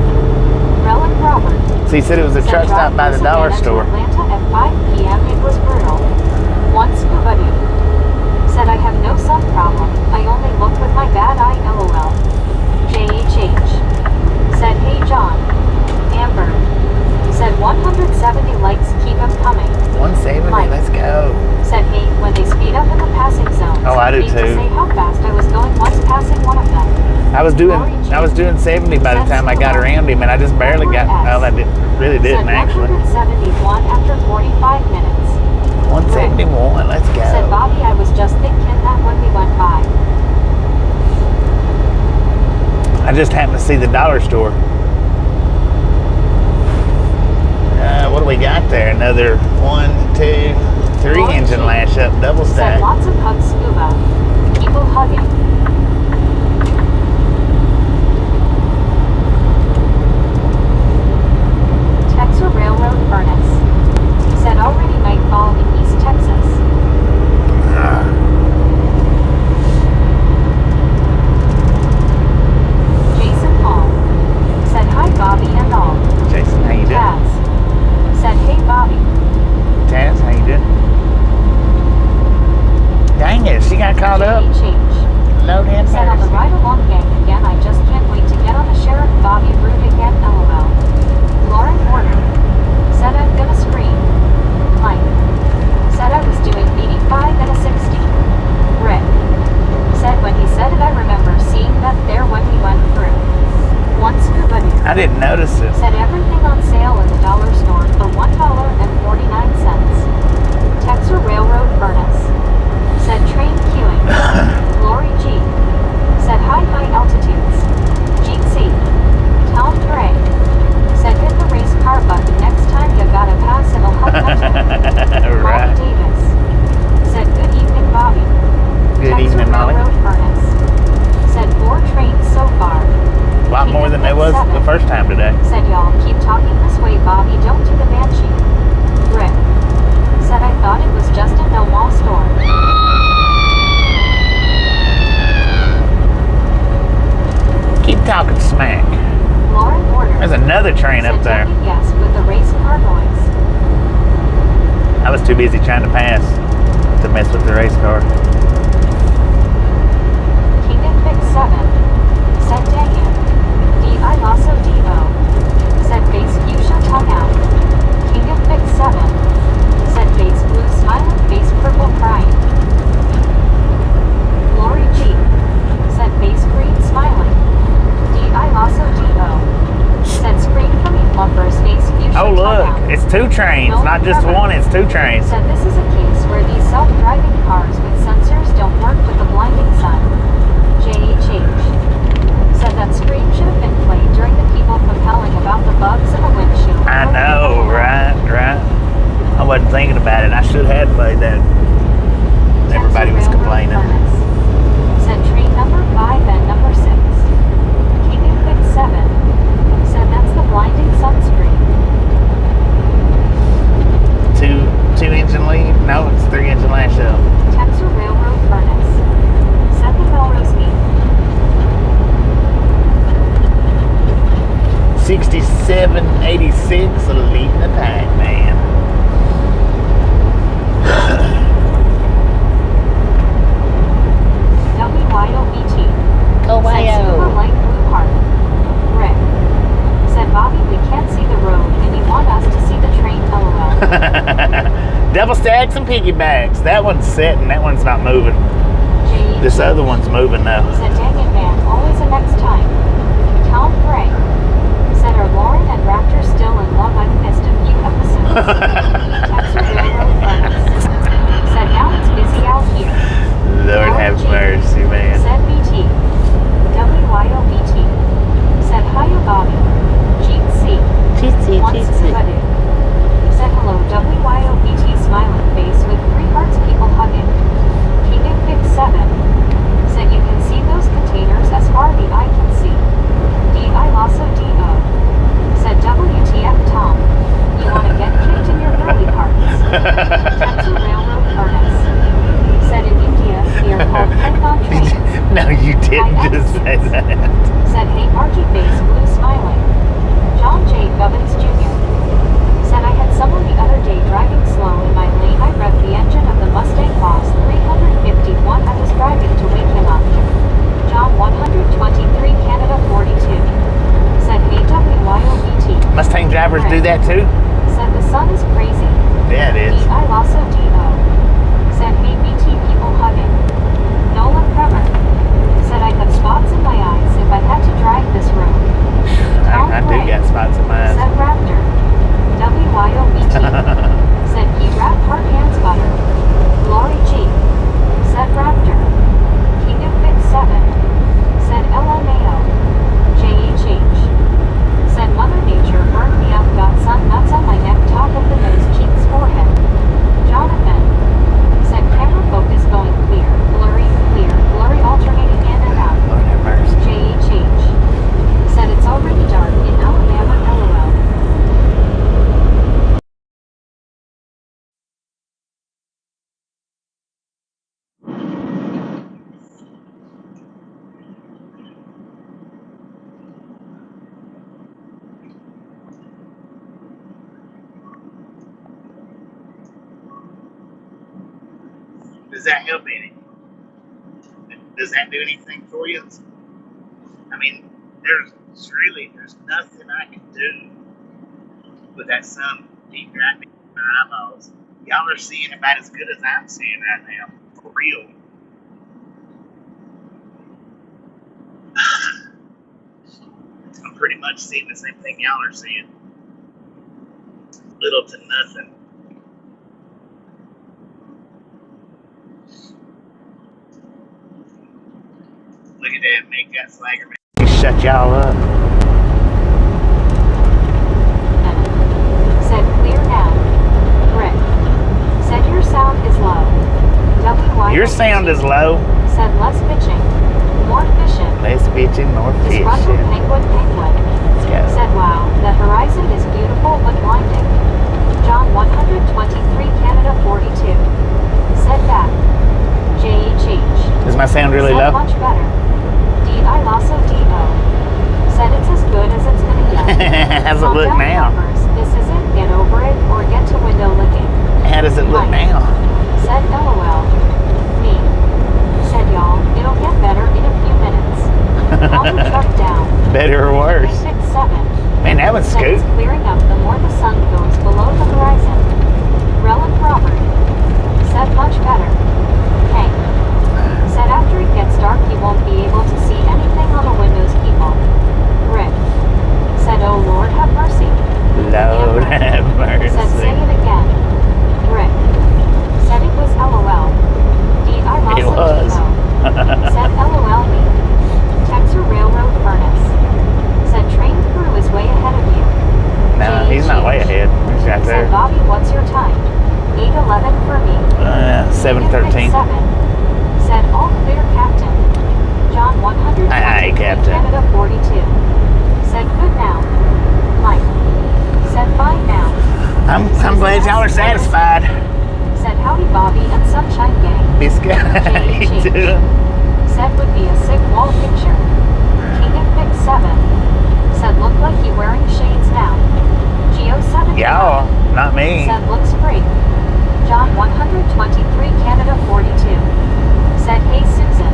Relic Robert. So he said it was a truck stop by the dollar store. Atlanta at 5 p.m. It was brutal. One scuba dude. Said I have no sun problem. I only look with my bad eye LOL. JHH. Said hey John. Amber. Said 170 likes keep them coming. 170, Mike. let's go. Said hey when they speed up in the passing zones. Oh, I do need too. To say how fast I was going once passing one of them. I was doing 70 by the time I got around him, and I just barely got. Well, I really didn't Said actually. 171 after 45 minutes. 171, let's go. Said Bobby, I was just thinking that when we went by. I just happened to see the dollar store. What do we got there? Another 1, 2, 3 engine lash up, double Said stack. lots of hugs scuba. People hugging. Texas Railroad Furnace. Said already nightfall in East Texas. Jason Hall. Said hi Bobby and all. Jason, how you doing? Taz. Said hey Bobby. Taz, how you doing? Dang it, she got caught up. Change. No damn Said on the ride along gang again, I just can't wait to get on the Sheriff Bobby route again, LOL. Lauren Porter. Said I'm gonna scream. Mike. Said I was doing 85 and a 60. Rick. Said when he said it I remember seeing that there when we went through. One scuba dude. I didn't notice it. Said everything on sale in the dollar store for $1.49. Texas Railroad Furnace. Said train queuing. Lori G. Said high altitudes. GC. Tom Dre. Said hit the race car button next time you gotta pass it'll help mental. Right. Molly Davis. Said good evening Bobby. Good Texas evening, Molly. Railroad Furnace. Said 4 trains so far. lot more than there was the first time today. Said y'all keep talking this way, Bobby. Don't do the banshee. Rick said I thought it was just a no-mall store. Keep talking smack. Lauren ordered. There's another train up there. Said yes with the race car boys. I was too busy trying to pass to mess with the race car. King and Vic 7 said dang it. D.I. Lasso D.O. said face fuchsia tongue out. King and Vic 7 said face blue smiling, face purple crying. Lori G said face green smiling. D.I. Lasso D.O. said scream for me lumbers face fuchsia Oh tongue look, out. it's two trains, not just one, it's two trains. Said this is a case where these self-driving cars with sensors don't work with the blinding sun. J.H.H. said that scream should have been played during the people compelling about the bugs in the windshield. I know, right. I wasn't thinking about it. I should have played that. Everybody was complaining. Said train number 5 and number 6. King and Vic 7 said that's the blinding sunscreen. Two engine lead? No, it's 3 engine last show. Texas Railroad furnace. Said the Melrose meet. 6786 leading the pack, man. WYOBT. Go Said super light blue heart. Rick said Bobby, we can't see the road and you want us to see the train, LOL. Double stacks and piggybacks. That one's sitting, that one's not moving. J. This other one's moving though. Said dang it man, always a next time. Tom Gray said are Lauren and Raptor still in love? I've missed a few episodes. Texas Railroad furnace. Said now it's busy out here. Lord have mercy, man. Said BT. WYOBT. Said hiya Bobby. Jeep C. Once Scuba-Doo. Said hello WYOBT smiling face with 3 hearts people hugging. King and Vic 7 said you can see those containers as far the eye can see. D.I. Lasso D.O. said WTF Tom. You want to get kicked in your early parts. Texas Railroad furnace. Said in India they are called Python trains. No, you didn't just say that. Said hey Margie face blue smiling. John J. Gubbins Jr. said I had someone the other day driving slow in my lane. I revved the engine of the Mustang Boss 351. I was driving to wake him up. John 123 Canada 42 said hey WYOBT. Mustang drivers do that too? Said the sun is crazy. Yeah, it is. D.I. Lasso D.O. said hey BT people hugging. Nolan Kremer said I have spots in my eyes if I had to drive this road. I do got spots in my eyes. Said Raptor. WYOBT. Said he wrapped hard hands butter. Lori G. Said Raptor. King of Vic 7. Said LMAO. JHH. Said Mother Nature burned me up, got sun nuts on my neck, top of the nose, cheeks, forehead. Jonathan. Said camera focus going clear, blurry alternating in and out. Lord have mercy. JHH. Said it's already dark in Alabama, LOL. Does that help any? Does that do anything for you? I mean, there's nothing I can do with that sun deep right in my eyeballs. Y'all are seeing about as good as I'm seeing right now. For real. I'm pretty much seeing the same thing y'all are seeing. Little to nothing. Look at that, make that slagger man. Shut y'all up. Said clear now. Rick. Said your sound is low. WYOBT. Your sound is low. Said less bitching. More fishing. Less bitching, more Disgruntled fishing. penguin How's it Calm look down, now? lovers. This isn't get over it or get to window licking. How does it look Mike. now? Said LOL. Me. Said y'all, it'll get better in a few minutes. Calm the truck down. Better or worse? 6-7. Man, that one's Said scoot. it's clearing up the more the sun goes below the horizon. Relic Robert. Said much better. Hank. Said after it gets dark he won't be able to see anything on the windows people. Rick. Said oh Lord have mercy. Lord have Said say mercy. it again. Rick. Said it was LOL. It was. Said LOL me. Texas Railroad Furnace. Said train crew is way ahead of you. No, he's not way ahead. He's right Said there. Bobby, what's your time? 8:11 for me. 7:13. 7. Said all clear, Captain. John 100. Aye, Captain. Canada 42. Said good now. Mike. Said fine now. I'm glad y'all are satisfied. Said howdy Bobby and Sunshine Gang. Biscuit. How you doing? Said would be a sick wall picture. King of Pick 7. Said look like you wearing shades now. Geo 7. Y'all, not me. Said looks great. John 123 Canada 42. Said hey Susan.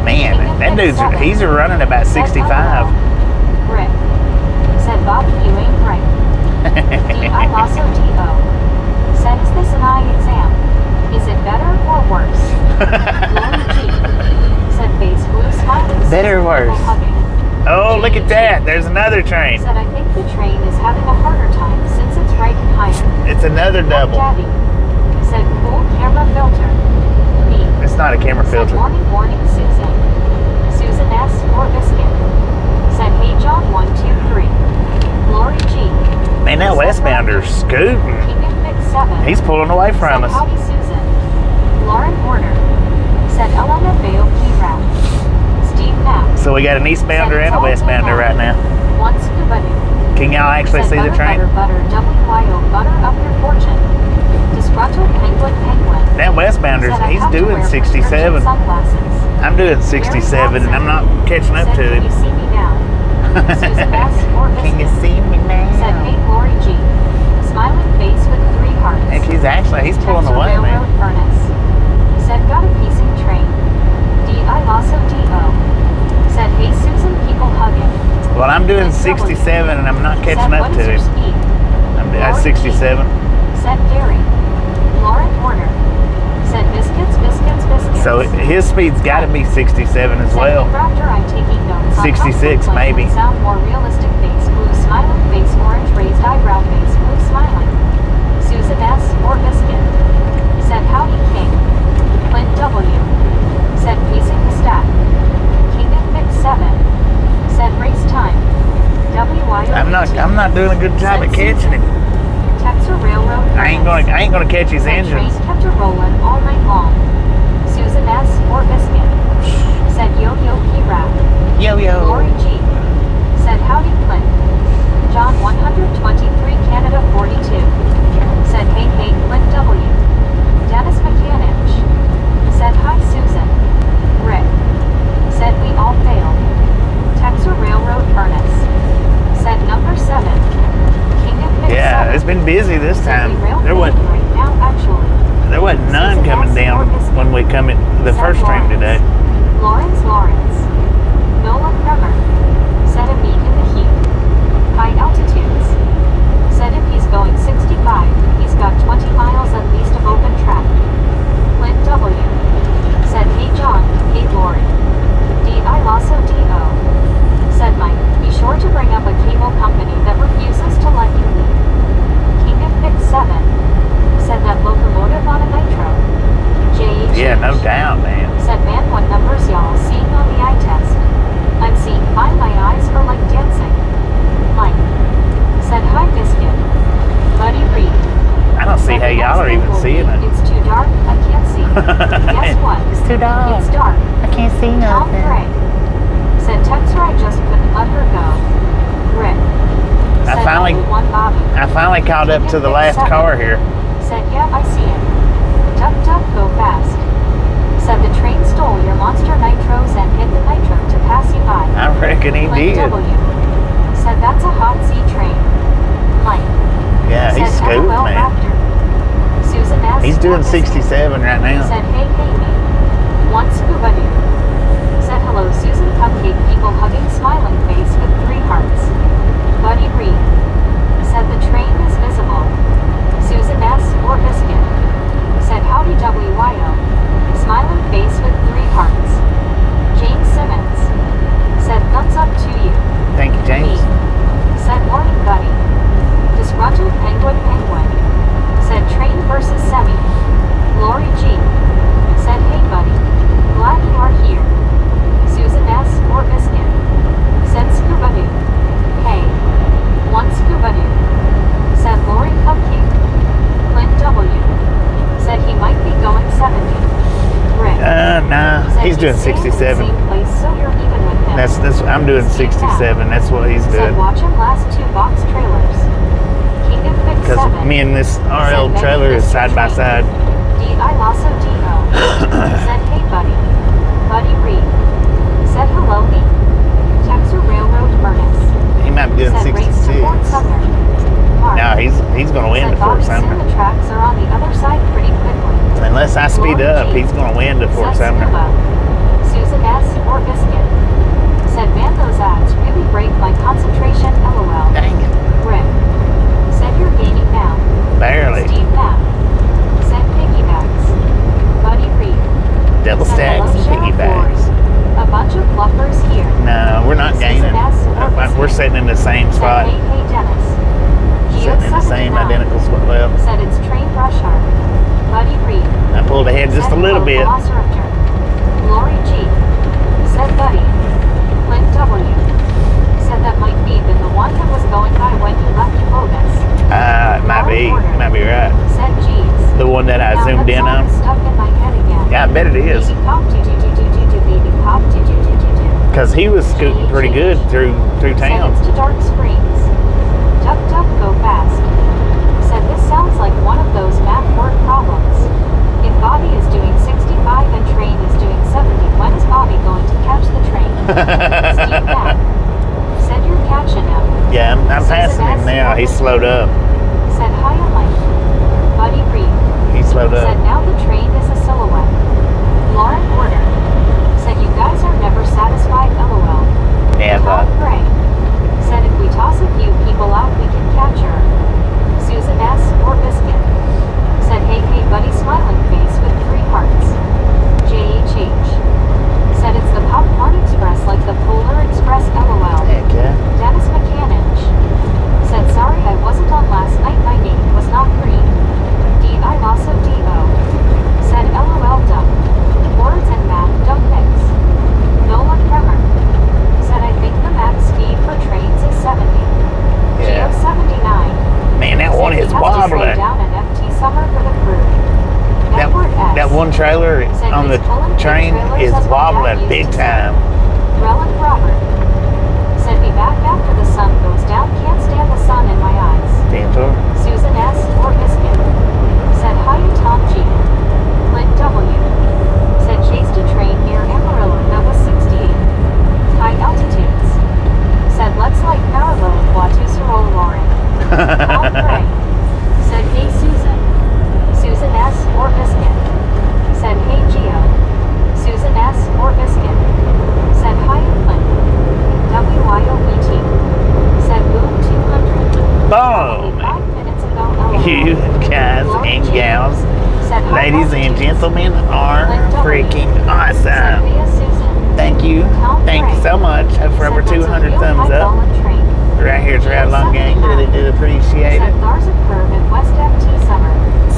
Man, that dude's, he's running about 65. Rick. Said Bobby you ain't right. D.I. Lasso D.O. Said is this an eye exam? Is it better or worse? Lori G. Said face blue smiling. Better or worse? Hugging. Oh, look at that. There's another train. Said I think the train is having a harder time since it's ranking higher. It's another double. Daddy. Said cool camera filter. Me. It's not a camera Said filter. morning, morning, Susan. Susan S. or Biscuit. Said hey John 1, 2, 3. Lori G. Man, that westbounder's scooting. King of Pick 7. He's pulling away from Said us. howdy Susan. Lauren Horner. Said LMFAO Rap. Steve Knapp. So we got an eastbounder and a westbounder right now. One scuba dude. Can y'all actually Said see the butter, train? Butter, WYO, butter up your fortune. Disgruntled penguin, penguin. That westbounder, Said I he's have to doing wear 67. prescription sunglasses. I'm doing 67 and I'm not catching up Said, to can him. you see me now? Susan S. or Can you Biscuit. see me Said hey now? Lori G. Smiling face with 3 hearts. Heck, he's pulling Texas away, Railroad man. Furnace. Said got a piecing train. D.I. Lasso D.O. Said hey Susan people hugging. Well, I'm doing 67 and I'm not catching Said up what to is your him. speed? I'm at 67. Said Gary. Lauren Horner. Said biscuits, biscuits, biscuits. So his speed's got to be 67 as Said well. Raptor, I'm taking notes. on 66 how to maybe. Sound more realistic. Face blue smiling face orange raised eyebrow face blue smiling. Susan S. or Biscuit. Said howdy King. Clint W. Said pacing the stack. King of Pick 7. Said race time. WYO. I'm not doing a good job at catching him. Texas Railroad. I ain't gonna catch his Said train engines. kept her rolling all night long. Susan S. or Biscuit. Said yo yo P-Rap. Yo Lori yo. G. Said howdy Clint. John 123 Canada 42. Said hey hey Clint W. Dennis McCanich. Said hi Susan. Rick. Said we all failed. Texas Railroad Furnace. Said number 7. King of Pick 7. Yeah, it's been busy this Said time. we railed There wasn't right now actually. none coming down when we come in the first stream today. Lawrence. Nola Kremer. Said a meet in the heat. High altitudes. Said if he's going 65, he's got 20 miles at least of open track. Clint W. Said hey John, hey Lori. D.I. Lasso D.O. Said Mike, be sure to bring up a cable company that refuses to let you leave. King of Pick 7. Said that locomotive on a nitro. J.H. Yeah, no doubt, man. Said man, what numbers y'all seeing on the eye test? I'm seeing fine, my eyes are like dancing. Mike. Said hi Biscuit. Buddy Reed. I don't see Said how the y'all are next even thing will seeing be, it. It's too dark, I can't see. Guess what? It's too dark. It's dark. I can't see Tom Gray. Said Texra, I just couldn't let her go. Rick. I Said finally- only one Bobby. I finally caught up to the last car here. Said yeah, I see it. Duck, duck, go fast. Said the train stole your monster nitros and hit the nitro to pass you by. I reckon he Clint did. W. Said that's a hot seat 67 right now. Said hey me. One scuba dude. Said hello Susan Cupcake people hugging smiling face with 3 hearts. Buddy Reed. Said the train is visible. Susan S. or Biscuit. Said howdy WYO. Smiling face with 3 hearts. James Simmons. Said thumbs up to you. Thank you, James. Me. Said morning buddy. Disgruntled penguin. Said train versus semi. Lori G. Said hey buddy. Glad you are here. Susan S. or Biscuit. Said scuba dude. Hey. One scuba dude. Said Lori Cupcake. Clint W. Said he might be going 70. Rick. Nah, Said he's doing staying in the 67. same place, so you're even with him. That's I'm doing 67. That's what he's Said doing. watch him last 2 box trailers. King of Fix Because 7. me and this RL trailer is side by side. D.I. Lasso D.O. Said hey buddy. Buddy Reed. Said hello me. Texas Railroad Furnace. He might be doing Said race to 66. Fort Sumner. Mark. No, he's going to win Said to Fort Bobby soon Sumner. the tracks are on the other side pretty quickly. Unless I speed up, he's going to win to Fort Said Sumner. Scuba. Susan S. or Biscuit. Said man those ads really break my concentration LOL. Dang it. Rick. Said you're gaining now. Barely. Steve Knapp. Said piggybacks. Buddy Reed. Double Said stacks hello, and Sheriff piggybacks. Lori. A bunch of bluffers here. No, we're not Susan gaining. S. or Biscuit. We're sitting in the same Said spot. hey Dennis. Geo Sitting in the same 79. identical spot. Well, Said it's train rush hour. Buddy Reed. I pulled ahead just a Said little hello, bit. Velociraptor. Lori G. Said Buddy. Clint W. Said that might be been the one that was going by when you left Clovis. It might be. You might be right. Said G's. The one that I Now zoomed that in song on. is stuck in my head again. Yeah, I bet it is. Baby cop do baby cop do. Because he was scooting pretty good through town. Said it's to Dark Springs. Duck go fast. Said this sounds like one of those math word problems. If Bobby is doing 65 and train is doing 70, when is Bobby going to catch the train? Steve Knapp. Said you're catching him. Yeah, I'm Susan passing him S. now. He's slowed up. Said hi on Mike. Buddy Reed. He's slowed Said up. now the train is a silhouette. Lauren Porter. Said you guys are never satisfied LOL. Never. Tom Gray. Said if we toss a few people out we can catch her. Susan S. or Biscuit. Said hey buddy smiling face with 3 hearts. JHH. Said it's the Popcorn Express like the Polar Express LOL. Heck yeah. Dennis McCannage. Said sorry I wasn't on last night, my name was not green. D.I. Lasso D.O. Said LOL dumb. Words and math don't mix. Nola Kremer. Said I think the max speed for trains is 70. Yeah. Geo 79. Man, that one Said is he has to slow wobbling. down an FT summer for the crew. Edward S. That one trailer Said on the he's pulling big train trailers is as my dad wobbling used big to say. time. Relic Robert. Said be back after the sun goes down, can't stand the sun in my eyes. Damn tour. Susan S. or Biscuit. Said hi to Tom G. Clint W. Said chased a train near Amarillo that was 68. High altitudes. Said let's like parallel Watuserol Lauren. Tom Gray. Said hey Susan. Susan S. or Biscuit. Said hey Geo. Susan S. or Biscuit. Said hi Clint. WYOBT. Said boom 200. Boom! 5 minutes ago LOL. You guys and gals, Said hi ladies and altitudes. gentlemen, are freaking Said awesome. via Susan. Thank you. Thank you so much. For over 200 thumbs up. Right here at Ride Along Gang. Really do appreciate Said it. Garza Curve in West FT Summer.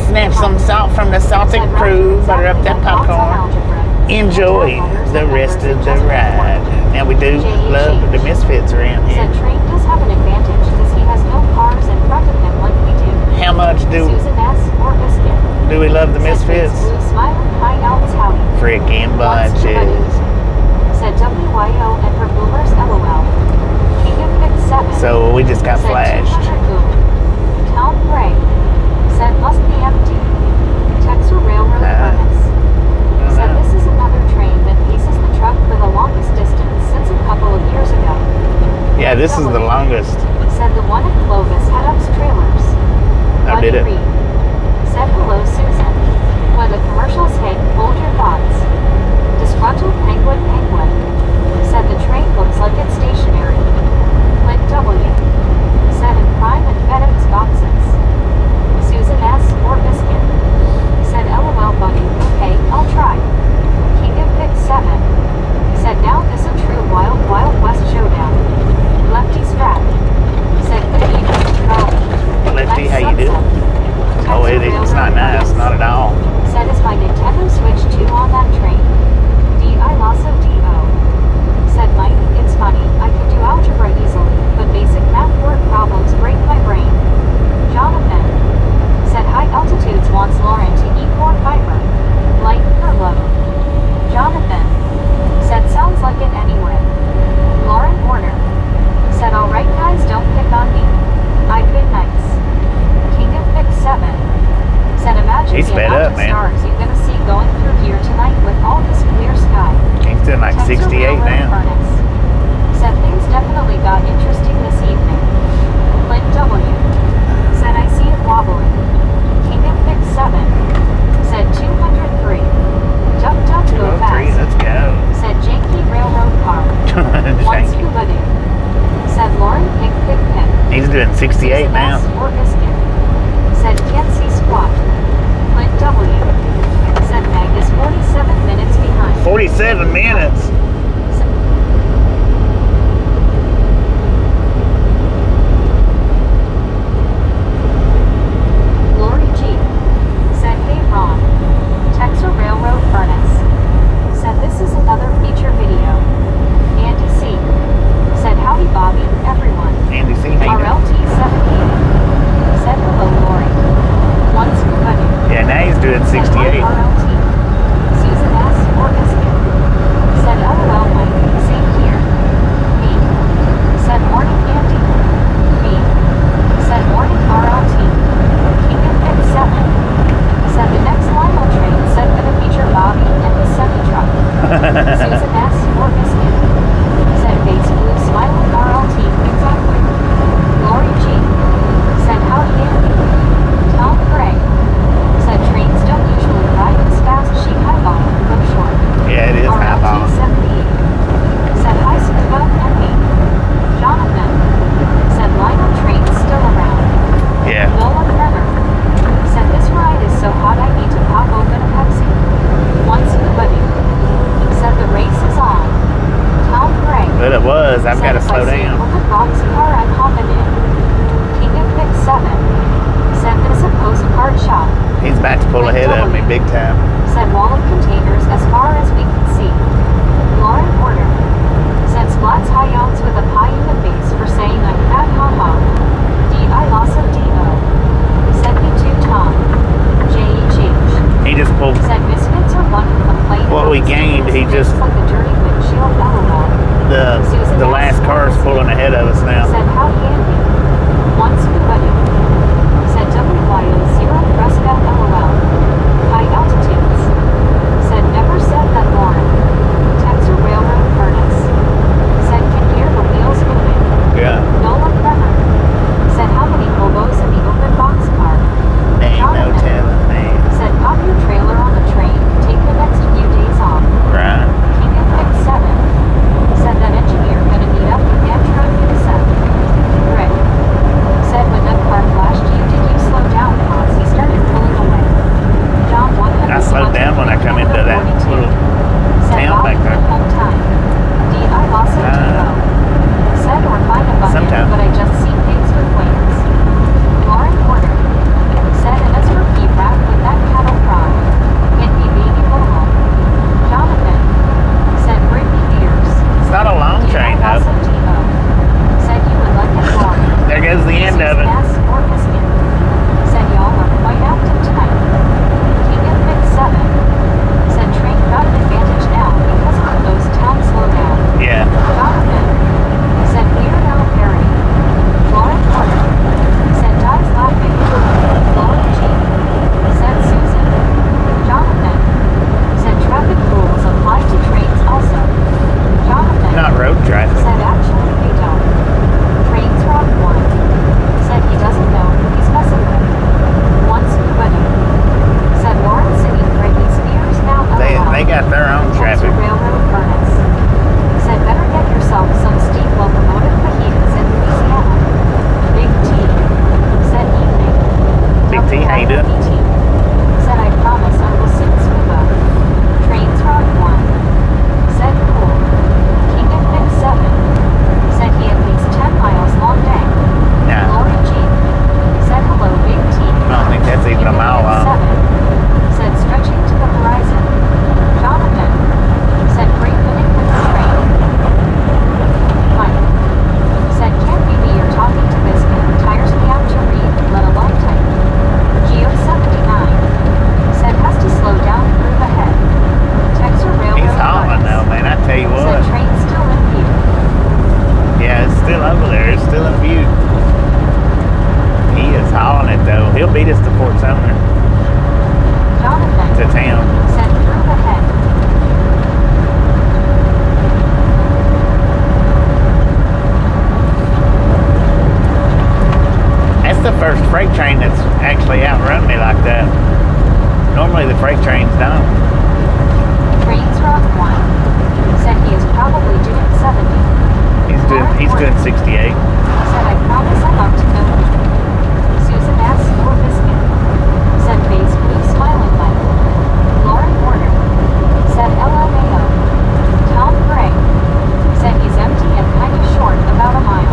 Snatch some salt from the salted Said crew. Roger Butter up exactly that what thoughts on popcorn. algebra. Enjoy the rest of the ride. Now we do love the misfits around Said here. Train does have an advantage because he has no cars in front of him like we do. How much do Susan S. or Biscuit. we love the Said misfits? Big Blue smiling high Alps howdy. Freaking bunches. Said WYO and her boomers LOL. King of Fix 7. So we just got Said flashed. 200 boom. Tom Gray. Said must be empty. Texas Railroad Furnace. Said this is another train that paces the truck for the longest distance since a couple of years ago. Yeah, this is the longest. Said the one at Clovis had ups trailers. I did it. Buddy Reed. Said hello Susan. When the commercials hit, hold your thoughts. Disgruntled penguin. Said the train looks like it's stationary. Clint W. Said in prime and FedEx boxes. Susan S. or biscuit. Said LOL buddy, okay, I'll try. King of Pick 7. Said now this a true wild west showdown. Lefty Strap. Said good evening, Clovis. Lefty, Nice how you doing? sunset. Oh, Texas it's not Railroad nice, Furnace. not at all. Said is my Nintendo Switch 2 on that train? D.I. Lasso D.O. Said Mike, it's funny, I could do algebra easily, but basic math word problems break my brain. Jonathan. Said high altitudes wants Lauren to eat more fiber. Light or low? Jonathan. Said sounds like it anyway. Lauren Warner. Said alright guys, don't pick on me. I've been nice. King of Pick 7. Said imagine He's the fed amount up, of man. stars you're gonna see going through here tonight with all this clear sky. King's doing like Texas 68 Railroad now. Furnace. Said things definitely got interesting this evening. Clint W. Said I see it wobbling. King of Pick 7. Said 203. Duck go 203, fast. let's go. Said janky railroad car. One Thank you. scuba dude. Said Lauren Pick. He's doing 68 Susan now. S. or biscuit. Said can't see squat. Clint W. Said Meg is 47 minutes behind. 47 minutes. Lori G. Said hey Ron. Texas Railroad Furnace. Said this is another feature video. Andy C. Said howdy Bobby, everyone. Andy C. how you doing? RLT 78. Said hello Lori. One scuba dude. Yeah, now he's doing Said 68. hi RLT. Susan S. or biscuit. Said LOL Mike, same here. Me. Said morning Andy. Me. Said morning RLT. King of Pick 7. Said the next Limo train said gonna feature Bobby and his semi-truck. Susan S. or biscuit. Said face blue smiling RLT, exactly. Lori G. Said howdy Andy. Tom Gray. Said trains don't usually ride this fast, she highball, go short. Yeah, it is high ball. RLT 78. Said hi scuba and me. Jonathan. Said Lino train's still around. Yeah. Nolan Renner. Said this ride is so hot I need to pop open a Pepsi. One scuba dude. Said the race is on. Tom Gray. But it was. I've got to Said, slow if I see down. open boxcar, I'm hopping in. King of Pick 7. Said this a postcard shot. He's about to pull ahead of me big time. Said wall of containers as far as we can see. Lauren Porter. Said splats high yawns with a pie in the face for saying I'm fat haha. D.I. Lasso D.O. Said me too Tom. J.H. He just pulled. Said misfits are one who complain What about we the gained, he stupid just- things like the dirty windshield LOL. The last car is pulling ahead of us now. Said howdy Andy. One scuba dude. Said WYO0 Fresca LOL. High altitudes. Said never said that Lauren. Texas Railroad Furnace. Said can hear the wheels moving. Yeah. Nolan Bremer. Said how many hobos in the open boxcar? Ain't no Jonathan. telling, man. Said pop your trailer on the train. Take the next few days off. Right. King of Pick 7. Said that engineer gonna meet up with Amtrak himself. Rick. Said when that car flashed you, did you slow down because he started pulling away? John 100. I slowed down when I come into that 42. little Said town Bobby back there. home time. D.I. Lasso T.O. Said or find a bucket, sometime. but I just see pigs with wings. Lauren Porter. Said and as for feedback with that cattle prod. It be baby Momo. Jonathan. Said bring me beers. It's not a long train, D.I. Lasso though. T.O. Said you would like it more. There goes the end of it. Susan S. or biscuit. Said y'all are quite active tonight. King of Pick 7. Said train got an advantage now because of those town slowdown. Yeah. Jonathan. Said Weird Al Perry. Lauren Porter. Said dies laughing. Lauren G. Said Susan. Jonathan. Said traffic rules apply to trains also. Jonathan. Not road traffic. Said actually they don't. Trains rock one. Said the first freight train that's actually outrun me like that. Normally the freight trains don't. Trains Rock 1 said he is probably doing 70. He's doing 68. Said I promise I'm up to no good. Susan asked for biscuit. Said face blue smiling light. Lauren Warner said LMAO. Tom Gray said he's empty and kinda short, about a mile.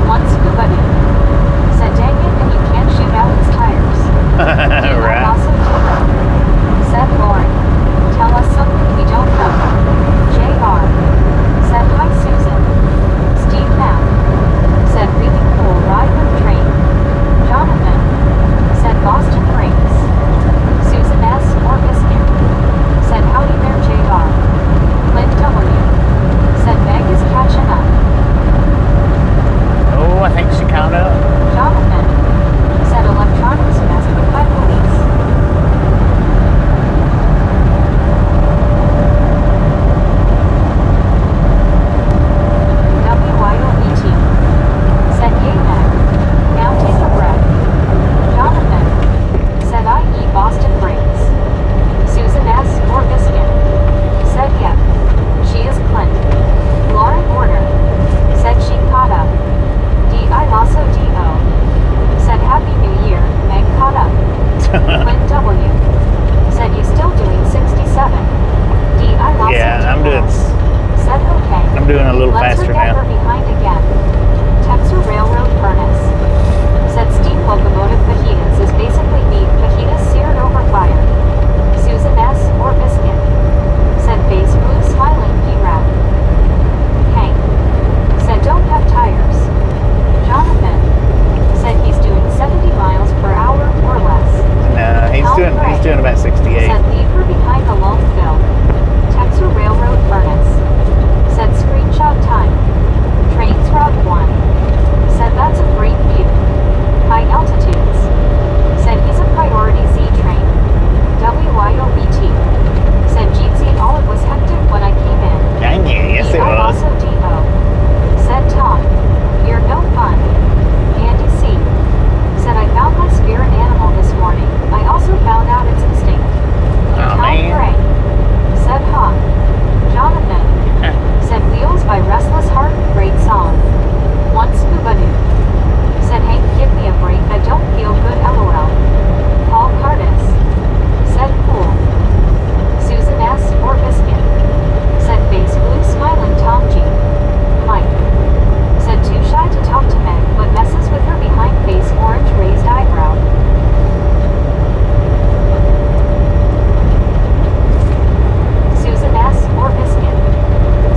One scuba dude said dang it and you can't shoot out its tires. Right. Awesome said Lauren. Tell us something we don't know. JR said hi Susan. Steve Knapp said really cool ride with train. Jonathan said Boston Rings. Susan S. or Biscuit said howdy there JR. Clint W said Meg is catching up. Oh, I think she caught up. Jonathan said electronics messed with by police. WYOET said yay Meg. Now take a breath. Jonathan said I.e. Boston Brains. Susan S. or Biscuit said yep. She is Clint. Lauren Warner said she caught up. D.I. Lasso D.O. said Happy New Year, Meg caught up. Clint W. said you still doing 67. D.I. Lasso Yeah, I'm D.O. doing. said okay. I'm doing a little Let's faster forget now. her behind again. Texas Railroad Furnace said steam locomotive fajitas is basically beef fajitas seared over fire. Susan S. or Biscuit said face blue smiling P-Rap. Hank said don't have tires. Jonathan said he's doing 70 miles per hour or less. No, he's doing about 68. Said leave her behind alone Phil. Texas Railroad Furnace said screenshot time. Trains Route 1 said that's a great view. High altitudes said he's a priority Z train. WYOBT said Jeezy all it was hectic when I came in. Dang yeah, yes it I was. also D.O. said Tom, you're no fun. Andy C. said I found my spirit animal this morning. I also found out it's extinct. Aw, Tom man. Gray said ha. Jonathan said Wheels by Restless Heart, great song. One scuba dude said Hank give me a break, I don't feel good LOL. Paul Cardis said cool. Susan S. or Biscuit said face blue smiling Tom G. Mike said too shy to talk to Meg but messes with her behind face orange raised eyebrow. Susan S. or Biscuit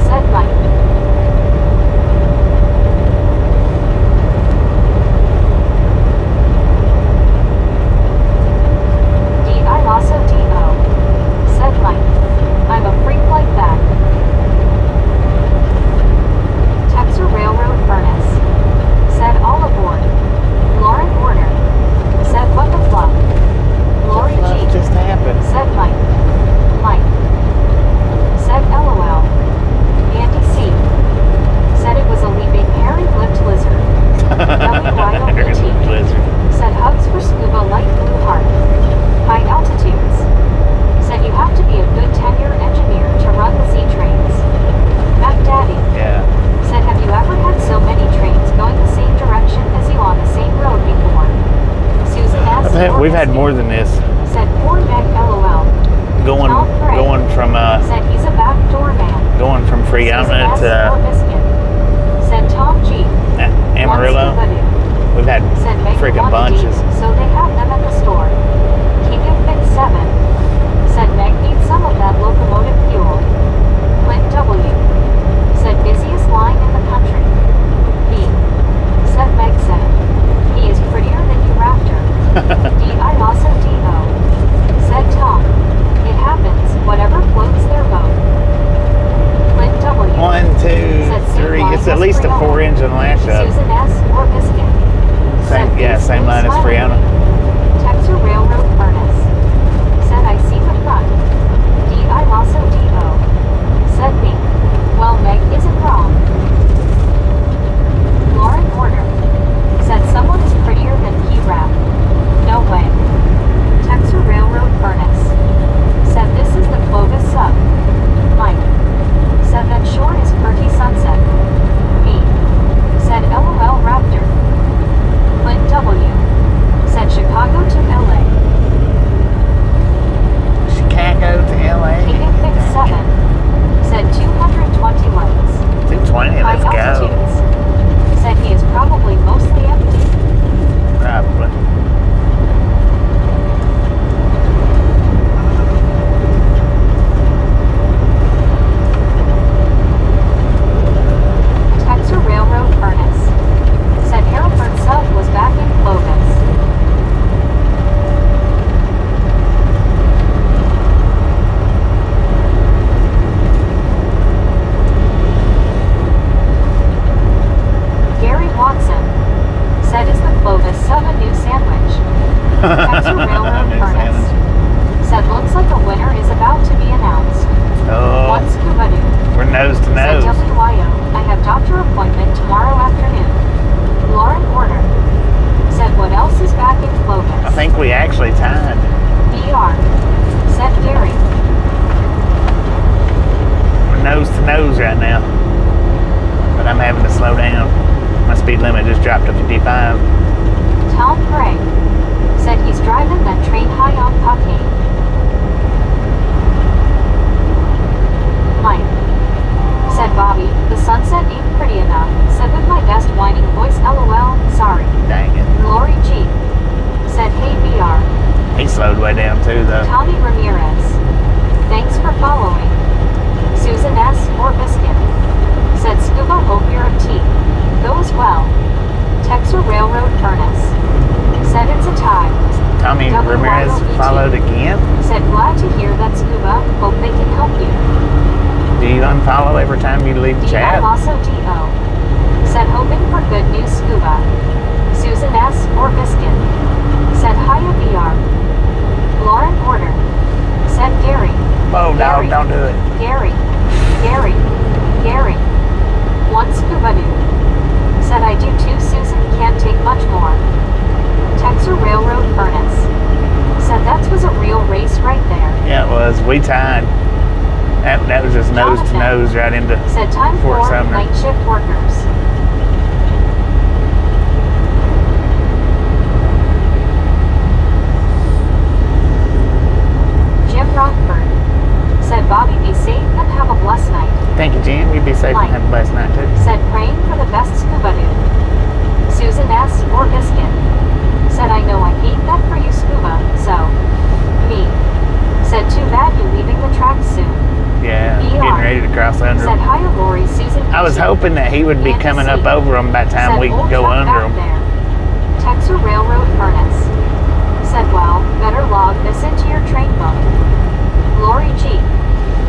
said Mike. D.I. Lasso D.O. said Mike. I'm a freak like that. Texas Railroad Furnace said all aboard. Lauren Warner said what the fluff. Lori What G. just happened? said Mike. Mike said LOL. Andy C. said it was a leaping hairy-lipped lizard. WYOBT Blizzard. said hugs for scuba light blue heart. High altitudes said you have to be a good tenure engineer to run the Z trains. Mac Daddy Yeah. said have you ever had so many trains going the same direction as you on the same road before? Susan S. We've had more than this. said poor Meg LOL. Going from Said he's a backdoor man. going from Freona Susan S. to or Biscuit said Tom G. Amarillo. One scuba dude We've had said make freaking quantities, bunches. so they have them at the store. King of Fit 7 said Meg needs some of that locomotive fuel. Clint W. said busiest line in the country. B. said Meg said he is prettier than you Raptor. D.I. Lasso D.O. said Tom. It happens, whatever floats their boat. Clint W. 1, 2, said 3. same It's line at as least a Freona. 4-engine lash up. Susan S. or Biscuit said Same line as Freona. Texas Railroad Furnace said I see the front. D.I. Lasso D.O. said me. Well, Meg isn't wrong. Lauren Warner said someone is prettier than drop to 55. Tom Gray said he's driving that train high on cocaine. Mike said Bobby, the sunset ain't pretty enough. Said with my best whining voice, LOL, sorry. Dang it. Lori G said, hey VR. He slowed way down too, though. Tommy Ramirez, thanks for following. Susan S. or Biscuit said, Scuba, hope your tea goes well. Texas Railroad Furnace said it's a tie. Tommy Ramirez followed again. Said, glad to hear that, Scuba. Hope they can help you. Do you unfollow every time you leave the chat? Also D.O. said, hoping for good news, Scuba. Susan S. or Biscuit said, hiya VR. Lauren Porter said, Gary. Oh, no, don't do it. Gary. One Scuba dude said, I do too, Susan, can't take much more. Texas Railroad Furnace said, that was a real race right there. Yeah, it was. We tied. That was just nose to nose right into said, time Fort for Sumner. night shift workers. Jim Rockford said, Bobby, be safe and have a blessed night. Thank you, Jim. You be safe Mike and have a blessed night, too. said, praying for the best Scuba dude. Susan S. or Biscuit said, I know I hate that for you, Scuba, so. Me said, too bad you're leaving the track soon. Yeah, VR getting ready to cross under said, him. hiya, Lori, Susan. I was hoping that he would be Andy coming C. up over him by the time said, we old could go truck under back him. there. Texas Railroad Furnace said, well, better log this into your train book. Lori G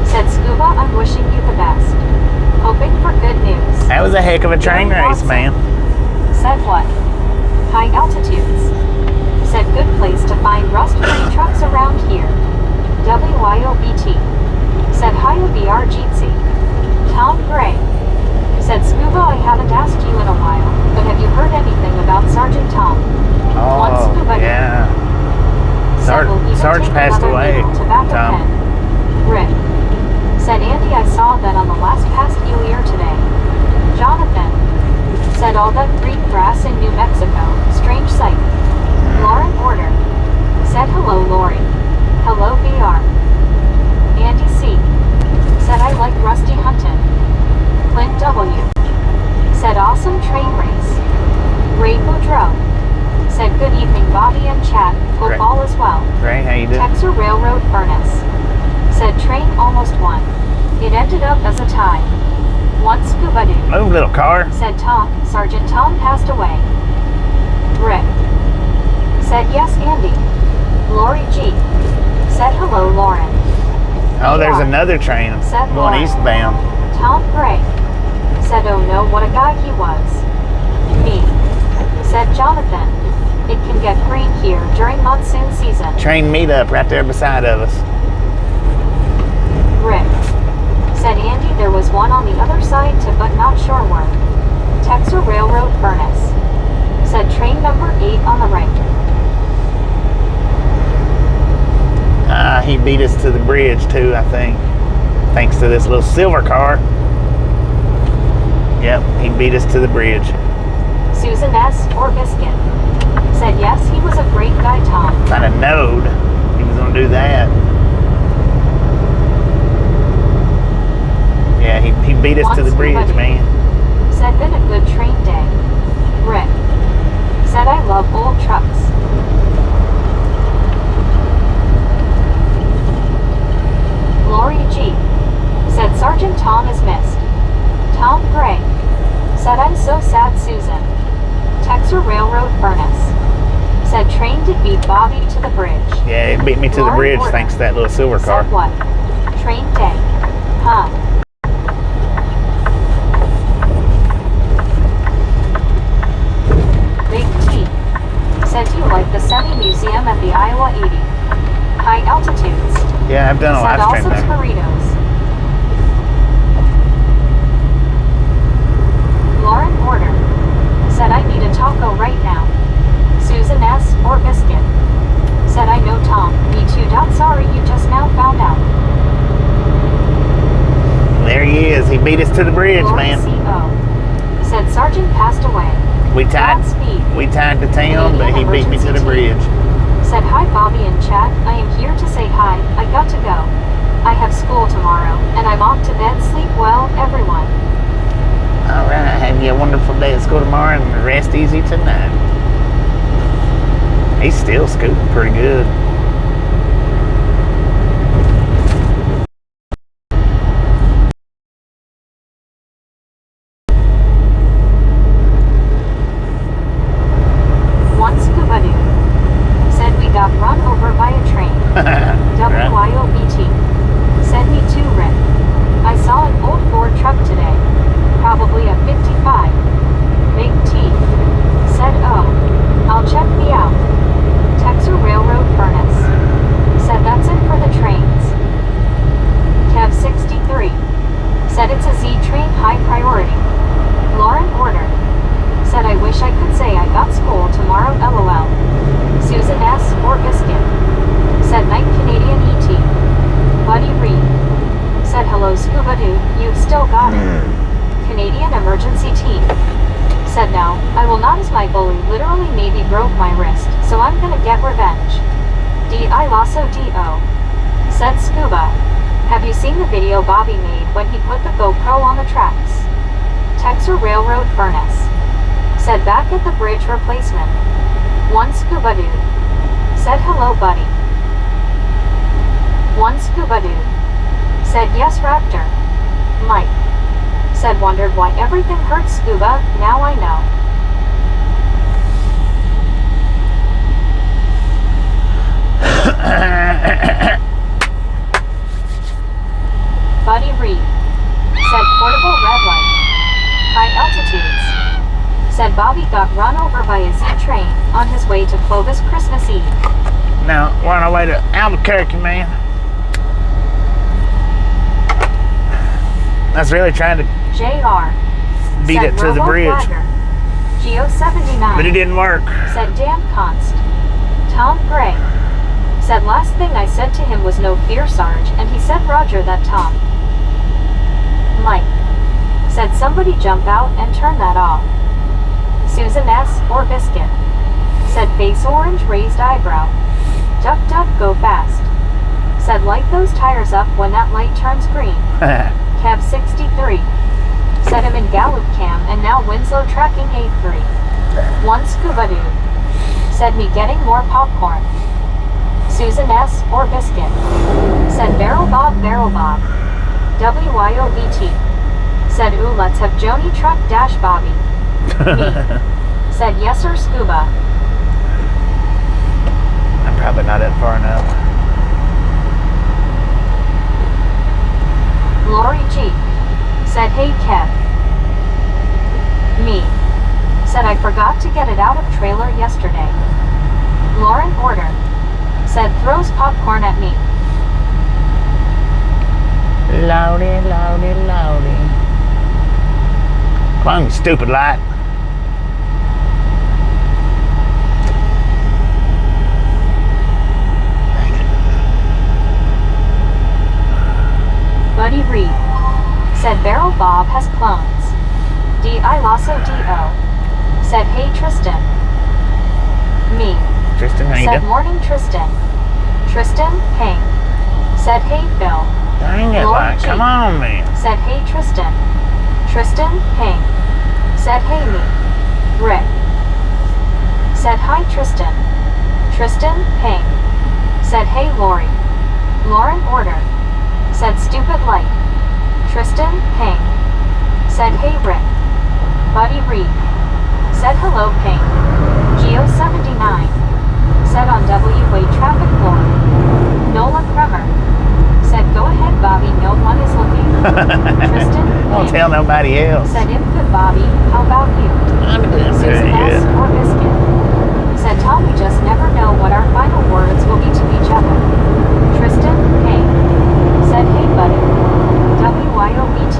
said, Scuba, I'm wishing you the best. Hoping for good news. That was a heck of a train Gary race, Watson man. said what? High altitudes. Said good place to find rust-free trucks around here. WYOBT. Said hiya VR Jeetsy. Tom Gray said, Scuba, I haven't asked you in a while, but have you heard anything about Sergeant Tom? One Oh, Scuba dude yeah. said, we'll even Sarge take passed another away, little tobacco Tom. pen. Rick said, Andy, I saw that on the last past year today. Jonathan said, all that green grass in New Mexico, strange sight. Lauren Order said, hello, Lori. Hello, VR. Andy C said, I like Rusty Hunton. Clint W said, awesome train race. Ray Boudreaux said, good evening, Bobby and chat. Hope Great. all is well. Ray, how you doing? Texas Railroad Furnace said, train almost won. It ended up as a tie. One Scuba dude Move, little car. said, Tom, Sergeant Tom passed away. Rick said, yes, Andy. Lori G said, hello, Lauren. Oh, there's VR another train said, going Lauren. eastbound. Tom Gray said, oh no, what a guy he was. Me said, Jonathan. It can get green here during monsoon season. Train meetup right there beside of us. Rick said, Andy, there was one on the other side to but not sure where. Texas Railroad Furnace said, train number 8 on the right. He beat us to the bridge too, I think. Thanks to this little silver car. Yep, he beat us to the bridge. Susan S. or Biscuit said, yes, he was a great guy, Tom. Kind of knowed he was going to do that. Yeah, he beat us to the bridge, man. Said, been a good train day. Rick said, I love old trucks. Lori G said, Sergeant Tom is missed. Tom Gray said, I'm so sad, Susan. Texas Railroad Furnace said, train did beat Bobby to the bridge. Yeah, it beat me to the Lauren bridge Porter thanks to that little silver car. said what? Train day. Huh. Big T said, do you like the semi-museum at the Iowa 80? High altitudes. Yeah, I've done a Said live stream also there. burritos. Lauren Porter said, I need a taco right now. Susan S. or Biscuit said, I know Tom. Me too. Sorry, you just now found out. There he is. He beat us to the bridge, Lori man. C.O. said, Sergeant passed away. We tied to town, but he beat me to the bridge. Said hi Bobby in chat. I am here to say hi. I got to go. I have school tomorrow, and I'm off to bed. Sleep well, everyone. All right, have you a wonderful day at school tomorrow and rest easy tonight. He's still scooting pretty good. One scuba dude said we got run over by a train. WYOBT said me too, Rick. I saw an old Ford truck today. Probably a 55. Big T. Said, oh, I'll check me out. Texas Railroad Furnace. Said that's it for the trains. Kev 63. Said it's a Z train high priority. Lauren Order. Said I wish I could say I got school tomorrow, LOL. Susan S. or Biscuit. Said night Canadian ET. Buddy Reed. Said hello scuba dude, you've still got it. Canadian emergency team. Said no, I will not as my bully literally maybe broke my wrist, so I'm gonna get revenge. D.I. Lasso D.O. Said scuba. Have you seen the video Bobby made when he put the GoPro on the tracks? Texas Railroad Furnace. Said back at the bridge replacement. One scuba dude. Said hello buddy. One scuba dude. Said yes Raptor. Mike. Said wondered why everything hurts scuba, now I know. Buddy Reed. Said portable red light. High altitudes. Said Bobby got run over by a Z train on his way to Clovis Christmas Eve. Now, we're on our way to Albuquerque, man. I was really trying to JR. beat it to the bridge, Geo 79. but it didn't work. Said damn const. Tom Gray. Said last thing I said to him was no fear Sarge, and he said roger that Tom. Mike. Said somebody jump out and turn that off. Susan S. or Biscuit. Said face orange raised eyebrow. Duck duck go fast. Said light those tires up when that light turns green. Kev 63. Said him in Gallup Cam and now Winslow tracking A3. One scuba dude. Said me getting more popcorn. Susan S. or Biscuit. Said Barrel Bob. WYOBT. Said ooh let's have Joni truck dash Bobby. Me. Said yes sir scuba. I'm probably not that far enough. Lori G. Said hey Kev. Me. Said I forgot to get it out of trailer yesterday. Lauren Order. Said throws popcorn at me. Loudy. Come on, you stupid light. Buddy Reed. Said Barrel Bob has clones. D.I. Lasso D.O. Said hey Tristan. Me. Tristan, how you Said doing? morning Tristan. Tristan, hey. Said hey Phil. Dang it, Lord like, G. come on, man. Said hey Tristan. Tristan, hey. Said hey me. Rick. Said hi Tristan. Tristan, hey. Said hey Lori. Lauren Order. Said stupid light. Tristan, hey. Said hey Rick. Buddy Reed. Said hello Ping. Geo 79. Said on W-Way traffic floor. Nola Kremer. Said go ahead Bobby, no one is looking. Tristan, Don't Ping. tell nobody else. Said if good Bobby, how about you? I'm doing Susan pretty S. good. or Biscuit. Said Tom we just never know what our final words will be to each other. Tristan, hey. Said hey buddy. WYOBT.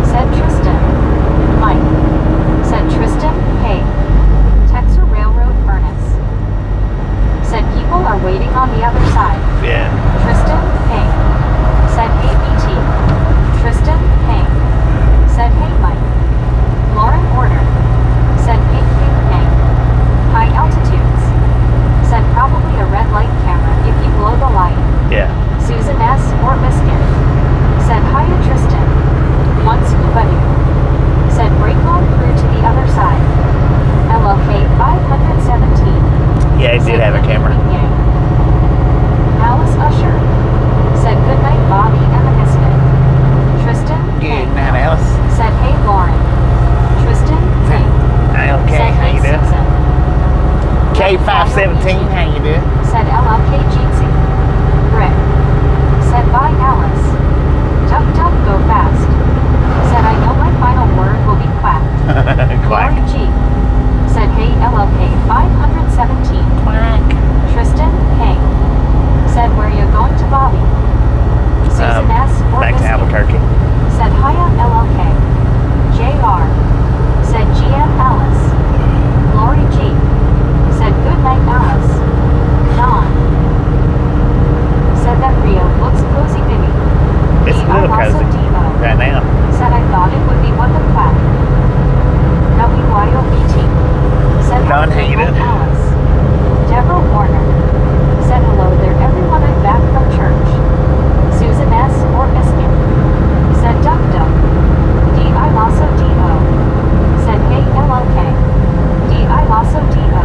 Said Tristan. Mike. Said Tristan, hey. Texas Railroad Furnace. Said people are waiting on the other side. Yeah. Tristan, hey. Said hey BT. Tristan, hey. Said hey Mike. Lauren Order. Said hey did have a camera. Yang. Alice Usher said good night, Bobby and the Misfit. Tristan Good Ping night, Alice. said hey, Lauren. Tristan Ping Okay, said how hey, you doing? Susan. K517, how you doing? Said LLK Jeezy. Rick said bye, Alice. Duck, duck, go fast. Said I know my final word will be quack. Quack. Lori G said hey, LLK 517. Quack. Tristan Ping said where you going to, Bobby? Susan S. or Back to Biscuit Albuquerque. said hiya, LLK. JR said GM Alice. Lori G said good night, Alice. Don said that Rio looks cozy, baby. It's a little cozy right now. Said I thought it would be what the quack. WYOBT said Don, hello, how you doing? Alice. Deborah Warner said hello there, everyone. I'm back from church. Susan S. or Biscuit said duck duck. D.I. Lasso D.O. said hey, LLK. D.I. Lasso D.O.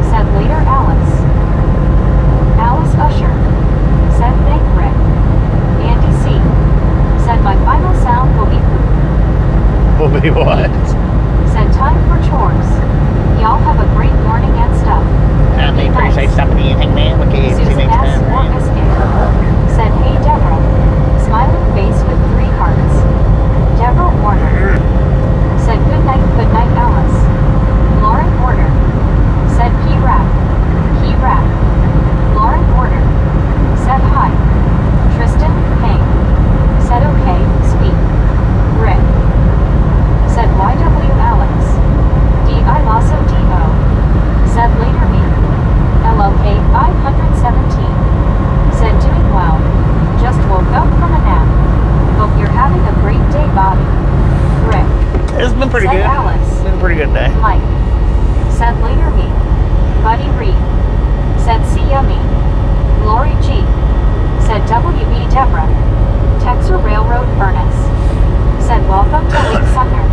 said later, Alice. Alice Usher said thank Rick. Andy C. said my final sound will be poop. Will be what? Said time for chores. Y'all have a great morning and stuff. They appreciate stopping anything, man. Look at you. See you Susan next S. time, or man. Biscuit said hey, Deborah. Smiling face with 3 hearts. Deborah Warner said good night, Alice. Lauren Warner said P-Rap. Lauren Warner said hi. Tristan Payne said okay, sweet. Rick said YW Alex. D.I. Lasso D.O. said later me. LLK 517 said doing well. Just woke up from a nap. Hope you're having a great day, Bobby. Rick It's been pretty said good. Alice. It's been a pretty good day. Mike said later me. Buddy Reed said see ya me. Lori G said WB Deborah. Texas Railroad Furnace said welcome to Lake Sumner.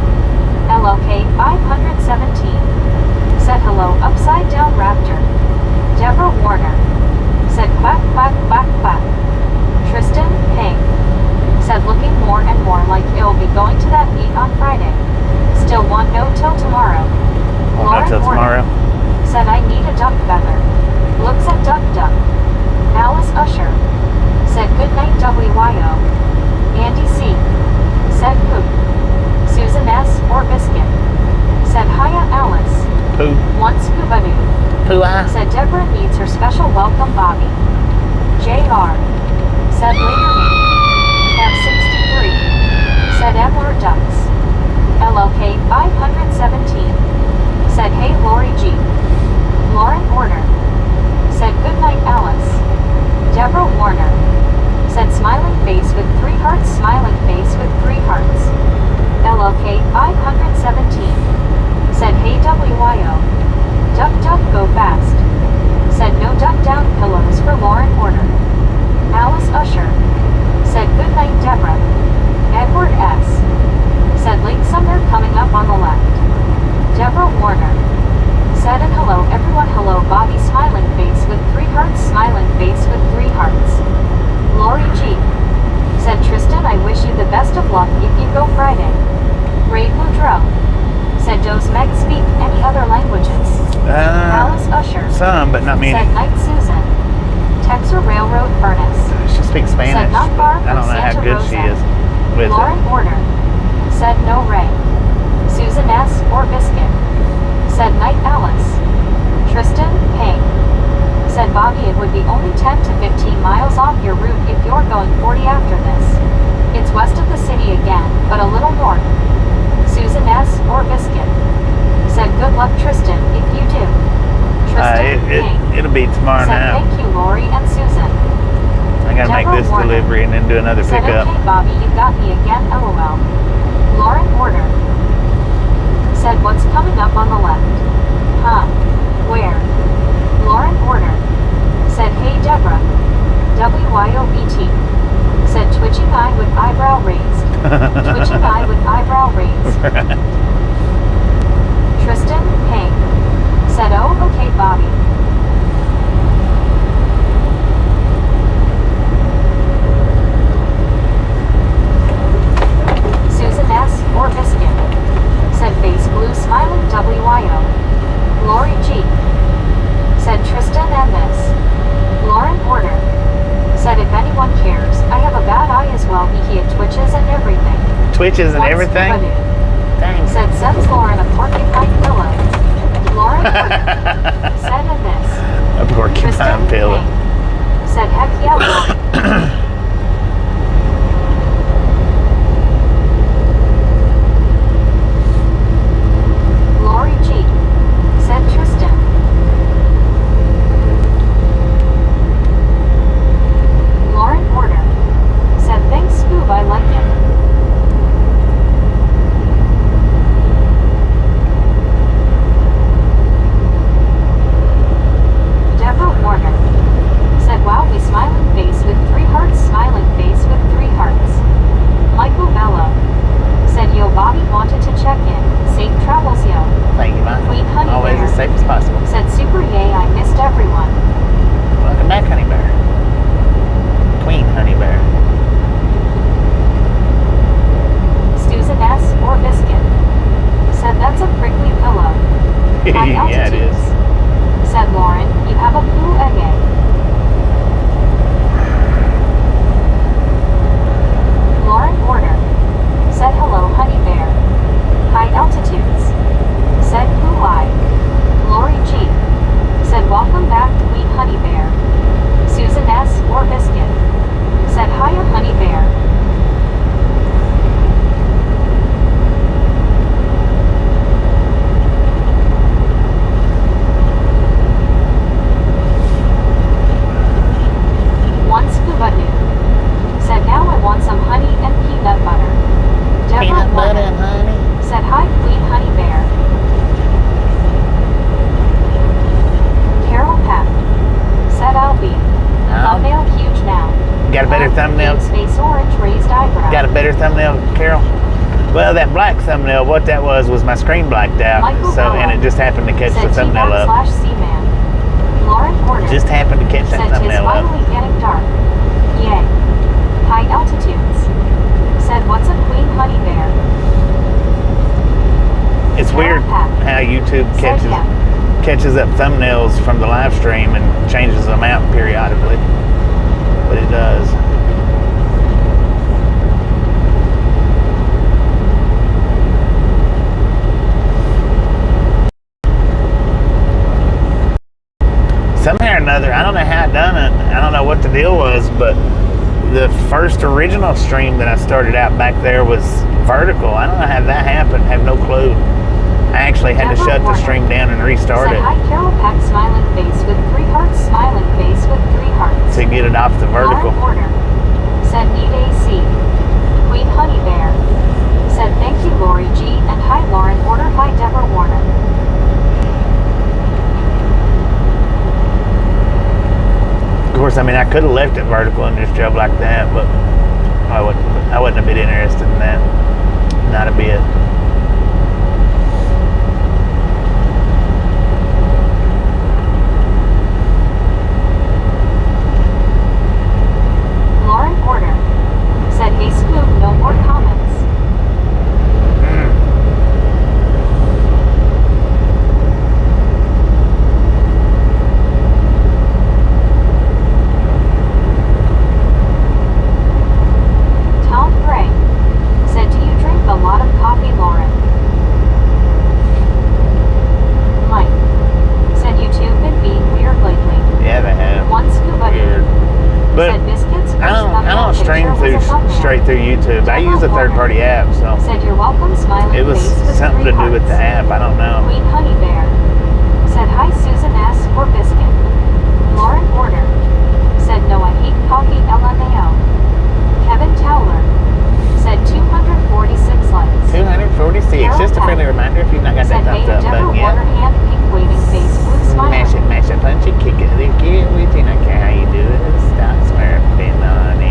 LLK 517 said hello, upside down raptor. Deborah Warner said quack, quack, quack, quack. Tristan Ping said looking more and more like it'll be going to that meet on Friday. Still want no till tomorrow. Well, Lauren not till Warner tomorrow. said I need a duck feather. Looks at duck duck. Alice Usher said good night, WYO. Andy C said poop. Susan S. or Biscuit said hiya, Alice. Poo. One scuba dude Poo-ah. said Deborah needs her special welcome, Bobby. JR said later me. F63 said M or ducks. LLK 517 said hey, Lori G. Lauren Warner said good night, Alice. Deborah Warner said smiling face with 3 hearts, smiling face with 3 hearts. LLK 517 said hey, WYO. Duck duck go fast. Said no duck down pillows for Lauren Warner. Alice Usher said good night, Deborah. Edward S said late summer coming up on the left. Deborah Warner said and hello, everyone. Hello, Bobby. Smiling face with 3 hearts, smiling face with 3 hearts. Lori G said Tristan, I wish you the best of luck if you go Friday. Ray Boudreaux said does Meg speak any other languages? Alice Usher Some, but not many. said night, Susan. Texas Railroad Furnace She speaks Spanish. said not far I from don't know how Santa good Rosa. she is with Lauren it. Warner said no Ray. Susan S. or Biscuit said night, Alice. Tristan Payne said Bobby, it would be only 10 to 15 miles off your route if you're going 40 after this. It's west of the city again, but a little north. Susan S. or Biscuit said good luck, Tristan, if you do. Tristan Payne It'll be tomorrow said now. thank you, Lori and Susan. I gotta make Deborah this Warner delivery and then do another said pickup. okay, Bobby, you got me again, LOL. Lauren Warner said what's coming up on the left? Huh? Where? Lauren Warner said hey, Deborah. WYOBT said twitching eye with eyebrow raised. Twitching eye with eyebrow raised. Tristan Payne said oh, okay, Bobby. twitches and Once everything. Scuba Dude Dang. said sends Lauren a porcupine pillow. Lauren said in this. A porcupine Tristan pillow. King said heck yeah, Lauren. Lori G said Tristan. Lauren Porter said thanks Scoob, I like it. Deborah Warner said wow we smiling face with 3 hearts, smiling face with 3 hearts. Michael Bello said yo Bobby wanted to check in. Safe travels yo. Thank you, man. Queen Honey Always Bear as safe as possible. said super yay I missed everyone. Welcome back, Honey Bear. Queen Honey Bear. Susan S. or Biscuit said that's a prickly pillow. High Yeah, it is. altitudes. Said Lauren, you have a blue egg. Lauren Porter said hello honey bear. High altitudes. Said who I. Lori G said welcome back Queen Honey Bear. Susan S. or Biscuit said hiya honey bear. One Scuba Dude said now I want some honey and peanut butter. Deborah Peanut butter Warner and honey. said hi Queen Honey Bear. Carol Pack said I'll be. Thumbnail huge now. Got a better thumbnail? Green Space orange raised eyebrow. Got a better thumbnail, Carol? Well, that black thumbnail, what that was my screen blacked out. Michael So, and Bello it just happened to catch said the thumbnail up. T-Mac/C-Man. Lauren Porter Just happened to catch that said tis thumbnail up. finally getting dark. Yay. High altitudes. Said what's a Queen Honey Bear? It's weird how YouTube Said yeah. catches up thumbnails from the live stream and changes them out periodically. But it does. Somehow or another, I don't know how I done it. I don't know what the deal was, but the first original stream that I started out back there was vertical. I don't know how that happened. I have no clue. I actually had to Deborah shut the Warner stream down and restart said it hi Carol Pack smiling face with 3 hearts, smiling face with 3 hearts. to get it off the vertical. Lauren Porter said need AC. Queen Honey Bear said thank you Lori G and hi Lauren Porter, hi Deborah Warner. Of course, I mean, I could have left it vertical and just drove like that, but I wouldn't have been interested in that. Not a bit. Lauren Porter said hey Scoop, no more comments. Tom Gray said do you drink a lot of coffee Lauren? Mike said YouTube been being weird lately. Yeah, they have. One Scuba Weird. Dude But said biscuits I don't stream straight through YouTube. I use a third-party app, so said you're welcome smiling it was face with something 3 to do with the hearts. app. I don't know. Queen Honey Bear said hi Susan S. or Biscuit. Lauren Porter said no I hate coffee LMAO. Kevin Towler said 246 likes. 246. Just a friendly reminder, if you've not got that Said hey thumbs up Deborah button Warner yet, hand pink waving face blue smile. mash it, punch it, kick it, then get with it. I don't care how you do it. Stop swerving on it.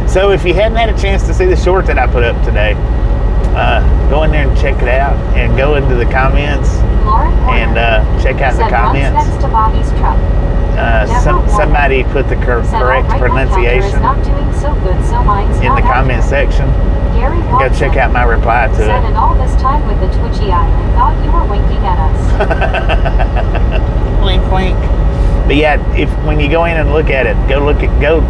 So if you hadn't had a chance to see the short that I put up today, go in there and check it out, and go into the comments Lauren Porter and check out the said runs comments. next to Bobby's truck. Deborah Warner somebody put the correct Said, "Alright, my calendar is pronunciation not doing so good, so mine's in not the comment accurate." section, Gary go Watson check out my reply to said, "And all this time with the twitchy eye, I thought you were winking at us." it. Wink, wink. But yeah, if when you go in and look at it, go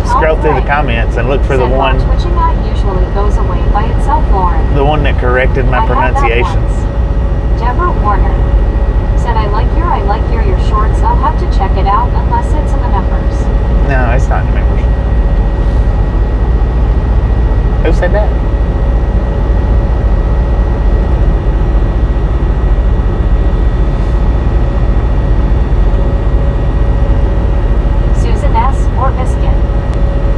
scroll through the comments and look for the Said, one, "My twitching eye usually goes away by itself, Lauren." the one that corrected my I had that pronunciation. once. Deborah Warner said, I like your shorts. I'll have to check it out unless it's in the members." No, it's not in the members. Who said that? Susan S. or Biscuit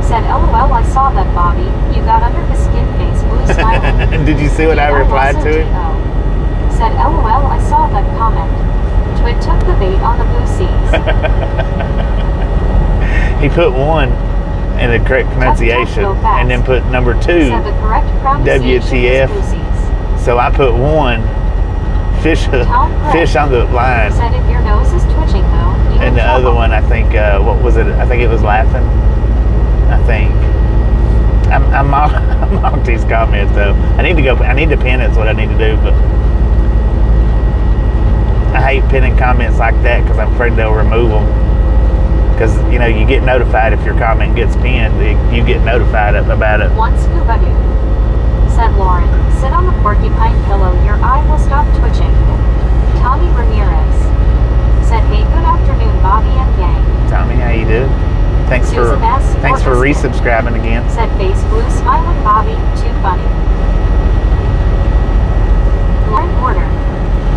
said, "LOL, I saw that, Bobby. You got under his skin face, blue smiling." Did you see what I replied to it? Said, "LOL, I saw that comment. Twit took the bait on the blue seas." He put one in the correct pronunciation and then put number 2, Said the correct pronunciation WTF. is blue seas. So I put 1, fish on the line. Said, "If your nose is twitching though, you And the other one, I think, what was it? I think it was laughing. I think. I mocked these comments though. I need to pin it. Is what I need to do. But I hate pinning comments like that because I'm afraid they'll remove them. Because you get notified if your comment gets pinned. You get notified about it. One scuba doo. Said Lauren, "Sit on the porcupine pillow. Your eye will stop twitching." Tommy Ramirez said, "Hey, good afternoon, Bobby and gang." Tommy, how you do? Thanks for Susan S. resubscribing again. Said, "Face blue, smiling Bobby, too funny." Lauren Porter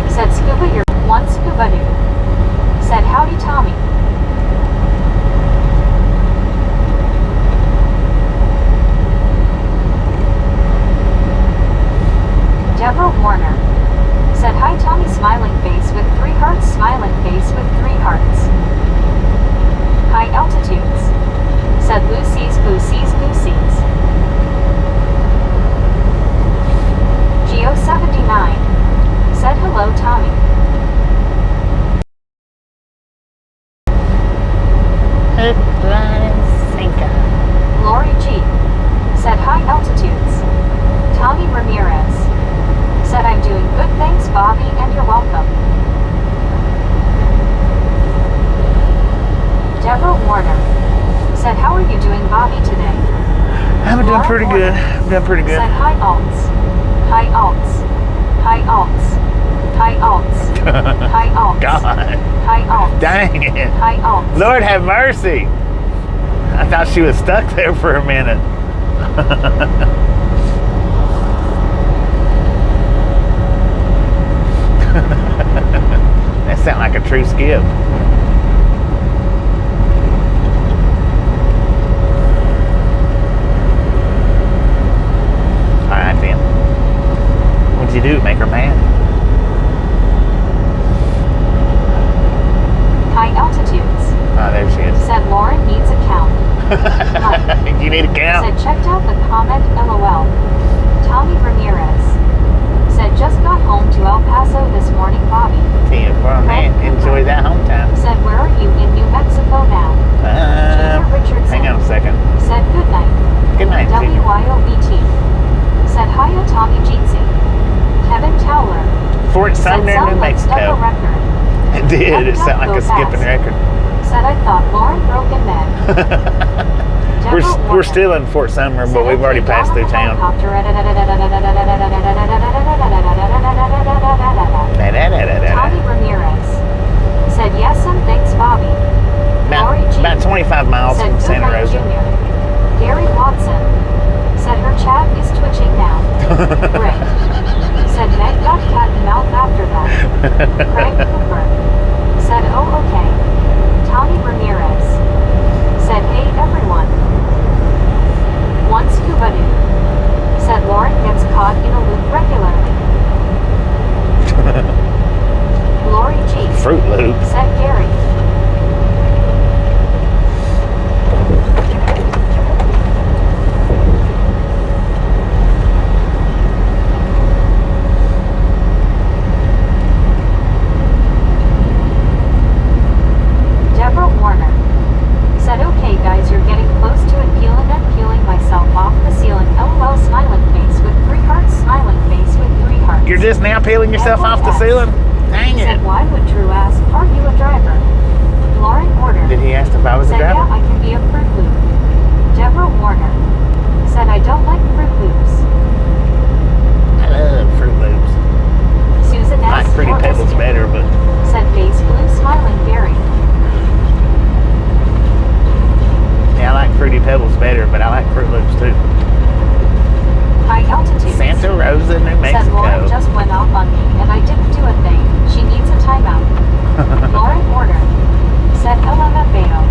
said, "Scuba, your one scuba doo." Said, "Howdy, Tommy." Deborah Warner said, "Hi, Tommy, smiling face with 3 hearts, smiling face with 3 hearts." High altitudes said, "Lucy's, Goosey's, Goosey's." Geo79 said, "Hello, Tommy." Lori G said, "High altitudes." Tommy Ramirez said, "I'm doing good, thanks, Bobby, and you're welcome." Deborah Warner said, "How are you doing, Bobby, today?" I'm doing Laura pretty Warner good. I'm doing pretty good. Said, "Hi, alts. Hi, alts. Hi, alts. Hi, alts. Hi, alts. God. Hi, alts. Dang it. Hi, alts." Lord have mercy. I thought she was stuck there for a minute. That sounds like a true skip. Alright then. What'd you do? Make her mad? High altitudes Oh, there she is. said, "Lauren needs a count." Mike You need a count? said, "Checked out the comment, LOL." Tommy Ramirez said, "Just got home to El Paso this morning, Bobby." Well, man, enjoy that hometown. Said, "Where are you in New Mexico now?" Junior Richardson Hang on a second. said, "Good night." Good night, Junior. WYOBT said, "Hiya, Tommy Jeetsy." Kevin Towler Fort said, Sumner, "Sound New like stuck a Mexico. record." It did. It sounded like a skipping record. Said, "I thought Lauren broke in bed." We're still in Fort Summer, but we've already passed through town. Tommy Ramirez said, "Yes, and thanks, Bobby." Lori G About 25 miles said, from "Good Santa night, Rosa. Junior." Gary Watson said, "Her chat is twitching now." Rick said, "Meg got cat and mouth after that." Craig Cooper said, "Oh, okay." Tommy Ramirez said, "Hey, everyone." One scuba doo said, "Lauren gets caught in a loop regularly." Lori G Fruit Loop. said, "Gary." Deborah Warner yourself Edward off the S. ceiling? Dang Said, it. why would Drew ask, are you a driver? Lauren ordered. Did he ask if I was a Said, yeah, driver? I can be a Fruit Loop. Deborah Warner. Said, I don't like Fruit Loops. I love Fruit Loops. Susan I S. like Fruity Pebbles Orbison. better, but Said, face blue smiling Gary. yeah, I like Fruity Pebbles better, but I like Fruit Loops too. High altitude. Santa Rosa, New Said, Lauren Mexico. just went off on me and I didn't do a thing. She needs a timeout. Lauren ordered. Said, LMFAO.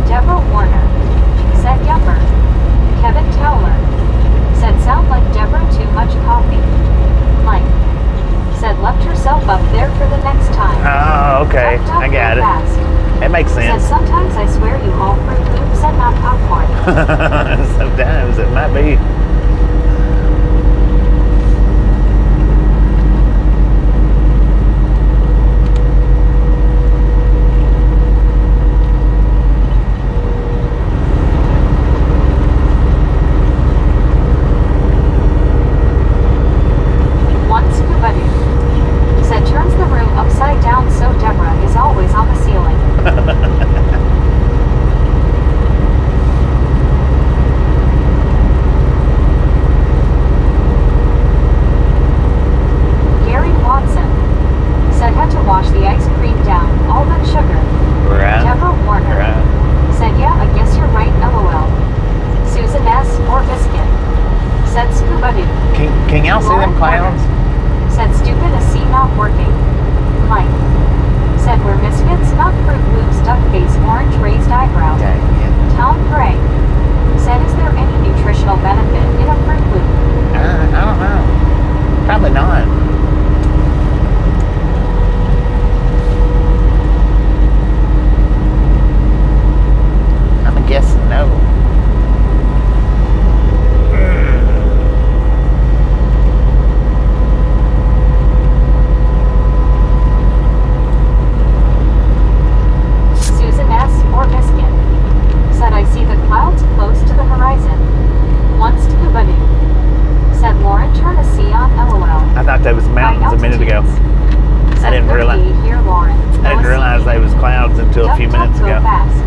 Deborah Warner. Said, Yummer. Kevin Towler. Said, sound like Deborah too much coffee. Mike. Said, left herself up there for the next time. Oh, okay. Jumped up I got real it. fast. That makes Said, sense. sometimes I swear you haul Fruit Loops and not popcorn. Sometimes it might be. One scuba dude. Said, turns the room upside down so Deborah is always on the ceiling. Gary Watson. Said, had to wash the ice cream down, all that sugar. Right. Deborah Warner. Right. Said, yeah, I guess you're right, LOL. Susan S. or Biscuit. Said, scuba dude. Can y'all see them clouds? Said, stupid a C not working. Mike. Said, we're misfits, not Fruit Loops, duck face, orange raised eyebrow. Dang it. Tom Gray. Said, is there any nutritional benefit in a Fruit Loop? I don't know. Probably not. I'm guessing no. Susan S. or Biscuit. Said, I see the clouds close to the horizon. One scuba dude. Said, Lauren, turn a C on LOL. I thought that was mountains a minute ago. Said, didn't realize- 38 here, Lauren. I didn't realize they was clouds until a few Duck, minutes duck, ago. go fast.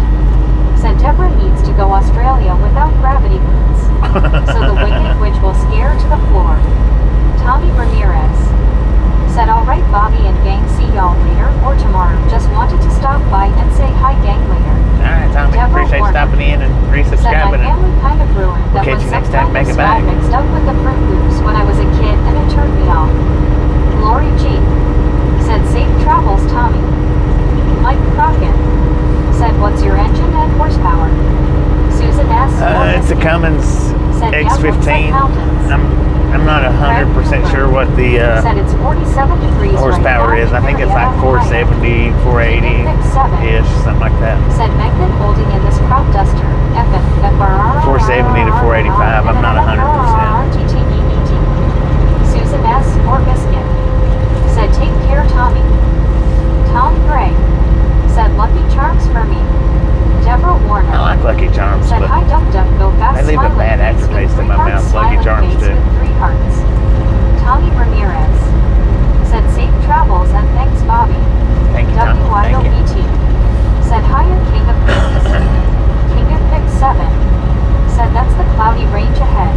Said, Deborah needs to go Australia without gravity boots. So the wicked witch will scare to the floor. Tommy Ramirez. Said, alright Bobby and gang, see y'all later or tomorrow. Just wanted to stop by and say hi gang later. Alright, Tommy, Deborah appreciate you Warner. stopping in and Said, my resubscribing. family kind of ruined We'll that catch when you next some time. kind Make of it swag back. mixed up with the Fruit Loops when I was a kid and it turned me off. Lori G. Said, safe travels, Tommy. Mike Crockett. Said, what's your engine and horsepower? Susan S. It's a Cummins Said, yeah, looks like X15. mountains. I'm not 100% sure what the Said it's 47 degrees horsepower right now is. I think in it's like Marietta, 470, 480-ish, something like that. Said Meghan holding in this crop duster. 470 to 485, I'm not 100%. Susan S. or Biscuit. Said, take care, Tommy. Tom Gray. Said, Lucky Charms for me. Deborah Warner. I like Lucky Charms, Said, but hi, Duck Duck, go fast. they leave a smiling bad face with aftertaste in three my hearts, mouth. Lucky smiling Charms face do. with 3 hearts. Tommy Ramirez. Said, safe travels and thanks, Bobby. thank you, Tom. Thank you. WYOBT. Said, hiya, King of Pigs. King of Pigs 7. Said, that's the cloudy range ahead.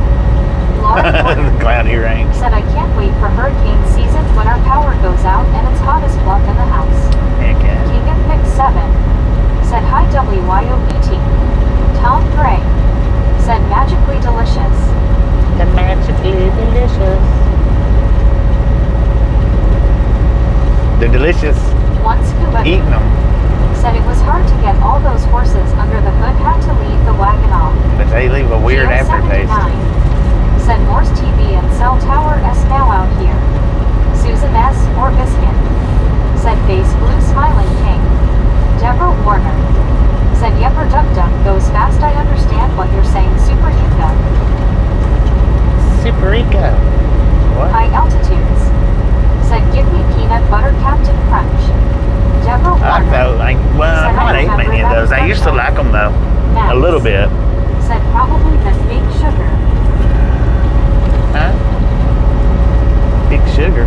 Lauren Porter. The cloudy range. Said, I can't wait for hurricane season when our power goes out and it's hot as fuck in the house. Heck yeah. King of Pigs 7. Said, hi, WYOBT. Tom Gray. Said, magically delicious. The magically delicious. They're delicious. One scuba. Eating them. Said it was hard to get all those horses under the hood, had to leave the wagon off. But they leave a weird Geo aftertaste. 79. Said Morse TV and Cell Tower S now out here. Susan S. or Biscuit. Said face blue smiling king. Deborah Warner. Said Yepper Duck Duck goes fast, I understand what you're saying, Super Inca. Superica. What? High altitudes. Said give me peanut butter Captain Crunch. Deborah I like Warner. those. Well, I've not ate many of those. I used to like them though. A little bit. Said probably the fake sugar. Huh? Big sugar.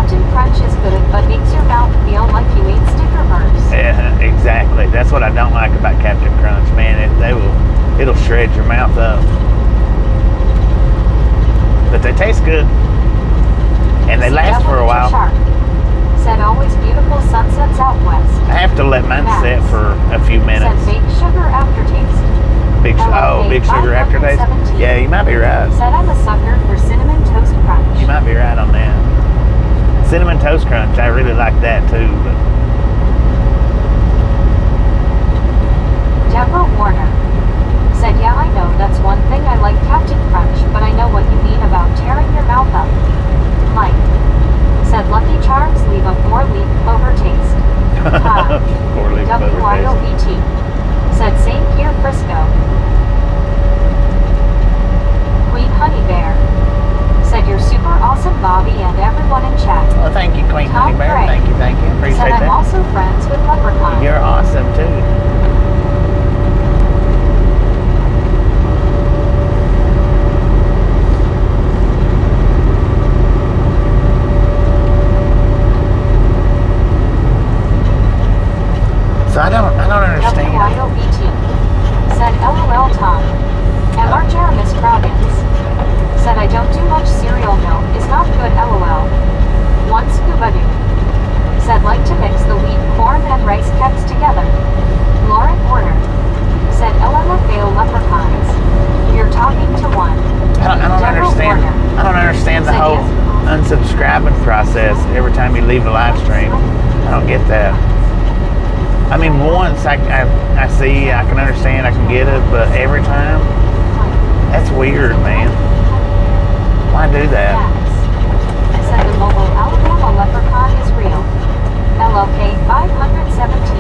Captain Crunch is good, but makes your mouth feel like you ate sticker burrs. Yeah, exactly. That's what I don't like about Captain Crunch, man. It'll shred your mouth up. But they taste good. And they last for a while. Shark said always beautiful sunsets out west. I have to let mine set for a few minutes. Said baked sugar aftertaste. Big sugar aftertaste? Yeah, you might be right. Said I'm a sucker for cinnamon toast crunch. You might be right on that. Cinnamon toast crunch, I really like that too. But Deborah Warner said, yeah, I know, that's one thing I like Captain Crunch, but I know what you mean about tearing your mouth up. Mike said, Lucky Charms leave a four-leaf clover taste. Four-leaf clover taste. WYOBT said, same here, Frisco. Queen Honey Bear said, you're super awesome, Bobby, and everyone in chat. Well, thank you, Queen Honey Bear. Thank you. Appreciate said, that. I'm also friends with Leprechaun. You're awesome, too. So I don't understand. WYOBT said, LOL Tom. MR Jeremis Crowdins said, I don't do much cereal milk, is not good, LOL. One Scuba Doo said, like to mix the wheat, corn, and rice kept together. Lauren Porter said, LMFAO leprechauns. You're talking to one. I don't understand. I don't understand the whole unsubscribing process every time you leave a live stream. I don't get that. I mean, once I see, I can understand, I can get it, but every time, that's weird, man. Why do that? Said the mobile Alabama leprechaun is real. LLK 517.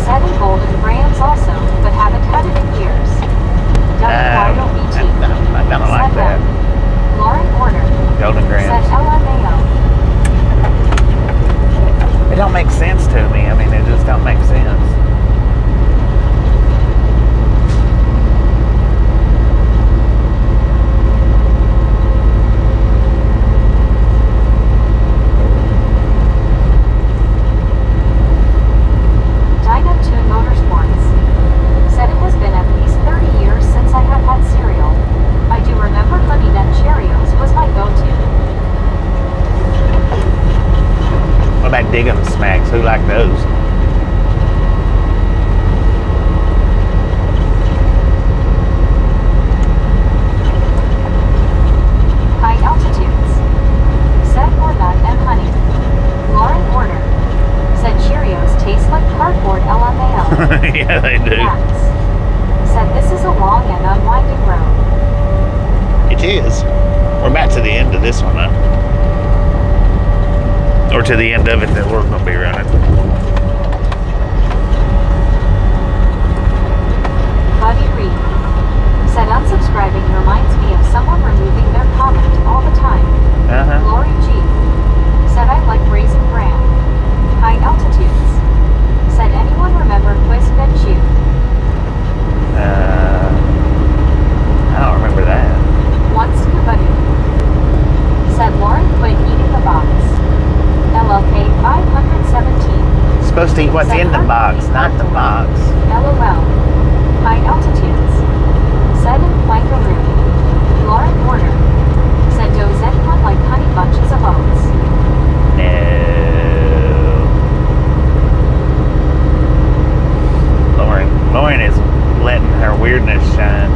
7 golden grams also, but haven't had it in years. WYOBT. I don't like that. Lauren Porter. Golden grams. Said LMAO. It don't make sense to me. I mean, it just don't make sense. Dino-Tune Motorsports said it has been at least 30 years since I have had cereal. I do remember Honey Nut Cheerios was my go-to. What about Diggum Smacks? Who like those? High altitudes said more nut and honey. Lauren Porter said Cheerios taste like cardboard, LMAO. Yeah, they do. Max said this is a long and unwinding road. It is. We're about to the end of this one, huh? Or to the end of it that we're going to be running. Buddy Reed said unsubscribing reminds me of someone removing their comment all the time. Lori G said I like Raisin Bran. High altitudes said anyone remember Quiz Ben Chew? I don't remember that. One Scuba Doo said Lauren quit eating the box. LLK 517. Supposed to eat what's in the box, not the box. LOL. High altitudes said in Plankaroo. Lauren Warner said does anyone like honey bunches of oats? No. Lauren is letting her weirdness shine.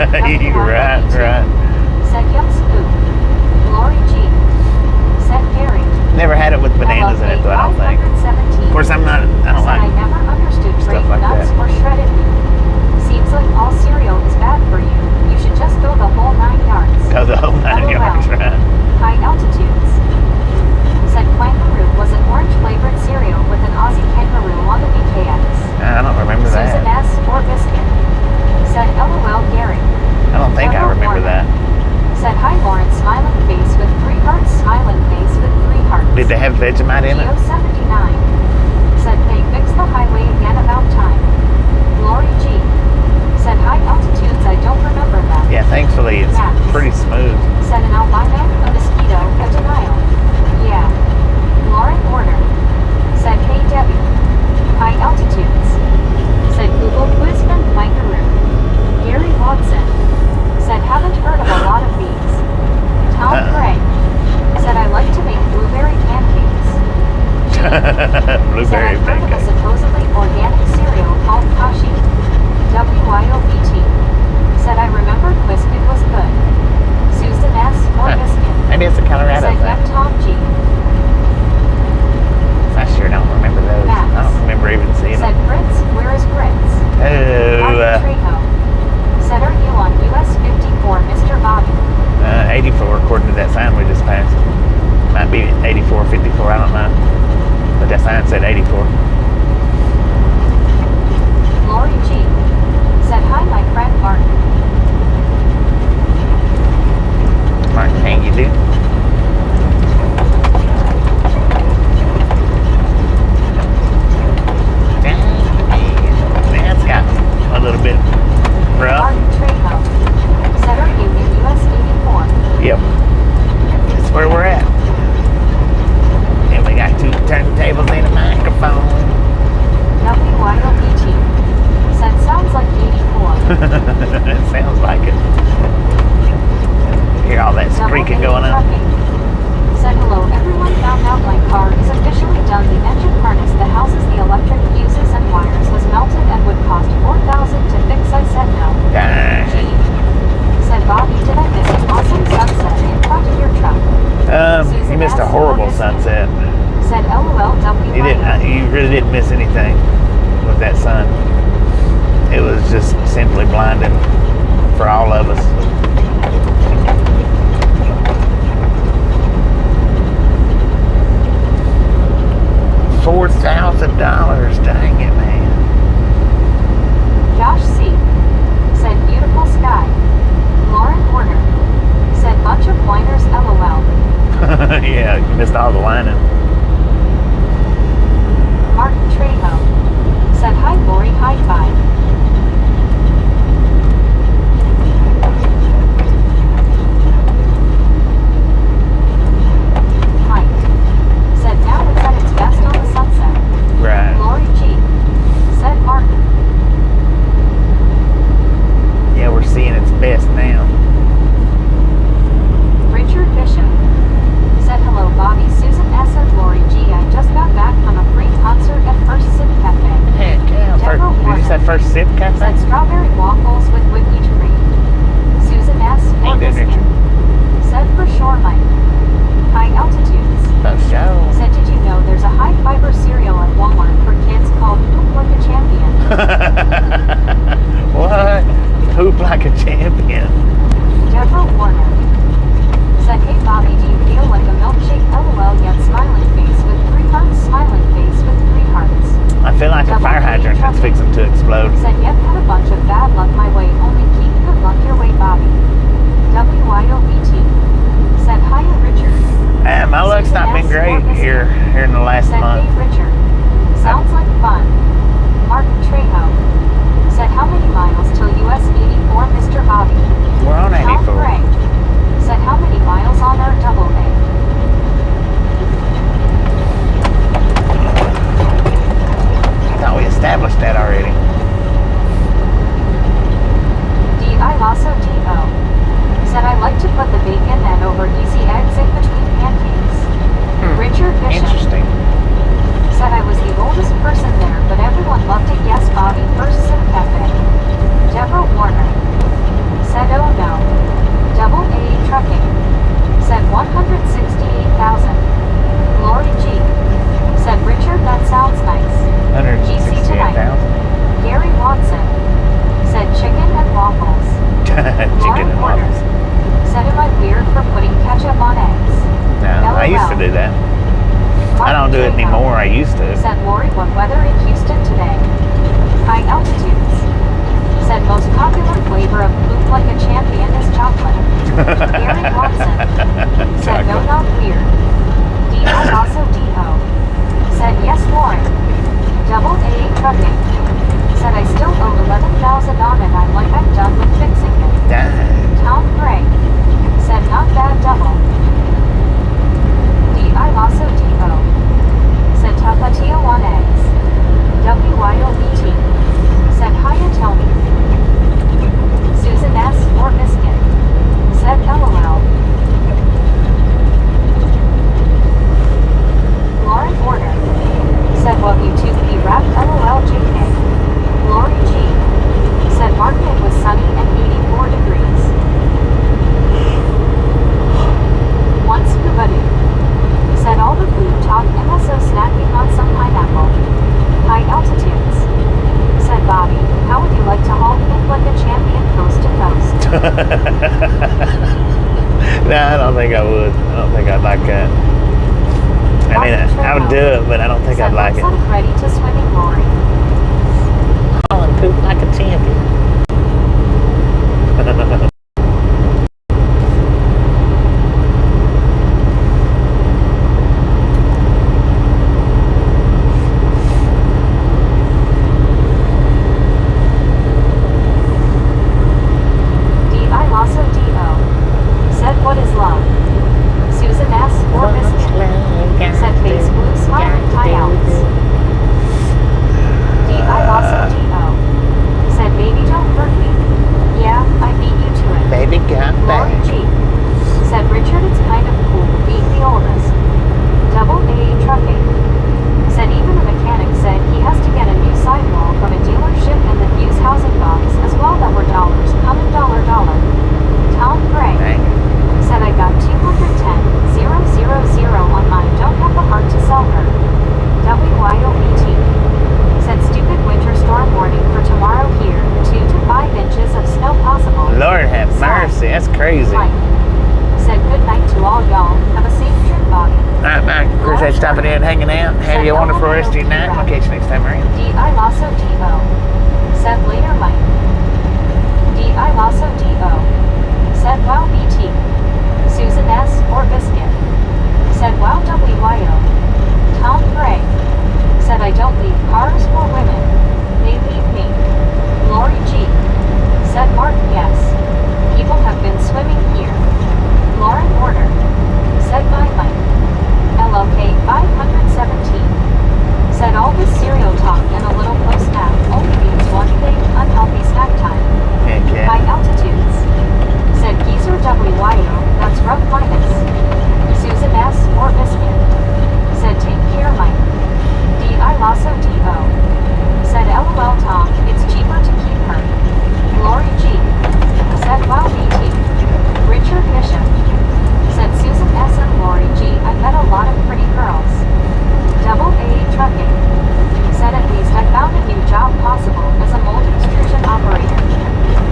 Right. Said Yum Scoop. Lori G. Said Gary. Never had it with bananas in it, though, I don't think. Of course, I don't Said like I never understood stuff grape like nuts that. or shredded wheat. Seems like all cereal is bad for you. You should just go the whole 9 yards. Go the whole 9 yards, LOL. right? High altitudes. Said Kangaroo was an orange flavored cereal with an Aussie kangaroo on the BKX. I don't remember Susan that. S. or Biscuit. Said LOL Gary. I don't think I remember that. Said hi Lauren smiling face with 3 hearts smiling face with 3 hearts. Did they have Vegemite in it? Geo 79. Said they fixed the highway again about time. Lori G. Said high altitudes I don't remember that. Yeah, thankfully it's Max. pretty smooth. Said an albino, a mosquito, a denial. Yeah. Lauren Order. Said hey Debbie. High altitudes. Said Google quiz from Kangaroo. Gary Watson. Said haven't heard of a lot of these. Tom Gray. Said I like to make blueberry pancakes. Blueberry Said I've heard of a pancake. supposedly organic cereal called Kashi. WYOBT. Said I remember Quizkid was good. Susan S. or Biscuit. Maybe it's a Colorado Said thing. yep Tom G. I sure don't remember those. Max. I don't remember even seeing Said them. Fritz, where is Fritz? Martin Trejo. Said are you on US 54, Mr. Bobby? 84 according to that sign we just passed. Might be 84, 54, I don't know. But that sign said 84. Lori G. Said hi my friend Martin. Martin, how you do? That's got a little bit rough. Martin Trejo. Said are you in US 84? Yep. That's where we're at. And we got 2 turntables and a microphone. WYOBT. Said sounds like 84. It sounds like it. Hear all that squeaking going on. Said hello everyone found out my car is officially done. The engine harness that houses the electric fuses and wires has melted and would cost $4,000 to fix. I said no. Gosh. Said Bobby, did I miss an awesome sunset in front of your truck? You missed a horrible sunset. Said LOLW. You really didn't miss anything with that sun. It was just simply blinding for all of us. $4,000, dang it, man. Josh C. Said beautiful sky. Lauren Warner. Said bunch of whiners LOL. Yeah, you missed all the lining. Martin Trejo. Said hi Lori, high five. Mike. Said now it's at its best on the sunset. Right. Lori G. Said Martin. Yeah, we're seeing its best now. Richard Bishop. Said hello Bobby, Susan S. and Lori G. I just got back from a free concert at First Sip Cafe. Heck yeah. Deborah Did you say Warner. First Sip Cafe? Said strawberry waffles with whipped cream. Susan S. How you doing, Biscuit. Richard? Said for sure Mike. High altitudes. Oh, show. Said did you know there's a high fiber cereal at Walmart for kids called Poop Like a Champion? What? Poop like a champion. Deborah Warner. Said hey Bobby, do you feel like a milkshake LOL yet smiling face with 3 hearts smiling face with 3 hearts? I feel like a fire hydrant that's fixing to explode. Said yep had a bunch of bad luck my way, only keep good luck your way Bobby. WYOBT. Said hiya Richard. My luck's not been great here in the last Said month. hey Richard. Sounds like fun. Martin Trejo. Said how many miles till US 84 Mr. Bobby? We're on Tom 84. Gray. Said how many miles on our double A? I thought we established that already. D.I. Lasso D.O. Said I like to put the bacon and over easy eggs in between pancakes. Richard Bishop. Interesting. Said cereal talk and a little post-nap only means one thing, unhealthy snack time. Heck yeah. High altitudes. Said Geezer WYO, that's rough minus. Susan S. or Biscuit. Said take care Mike. D.I. Lasso D.O. Said LOL Tom, it's cheaper to keep her. Lori G. Said wow BT. Richard Bishop. Said Susan S. and Lori G. I met a lot of pretty girls. Double A Trucking. Said at least I found a new job possible as a mold extrusion operator.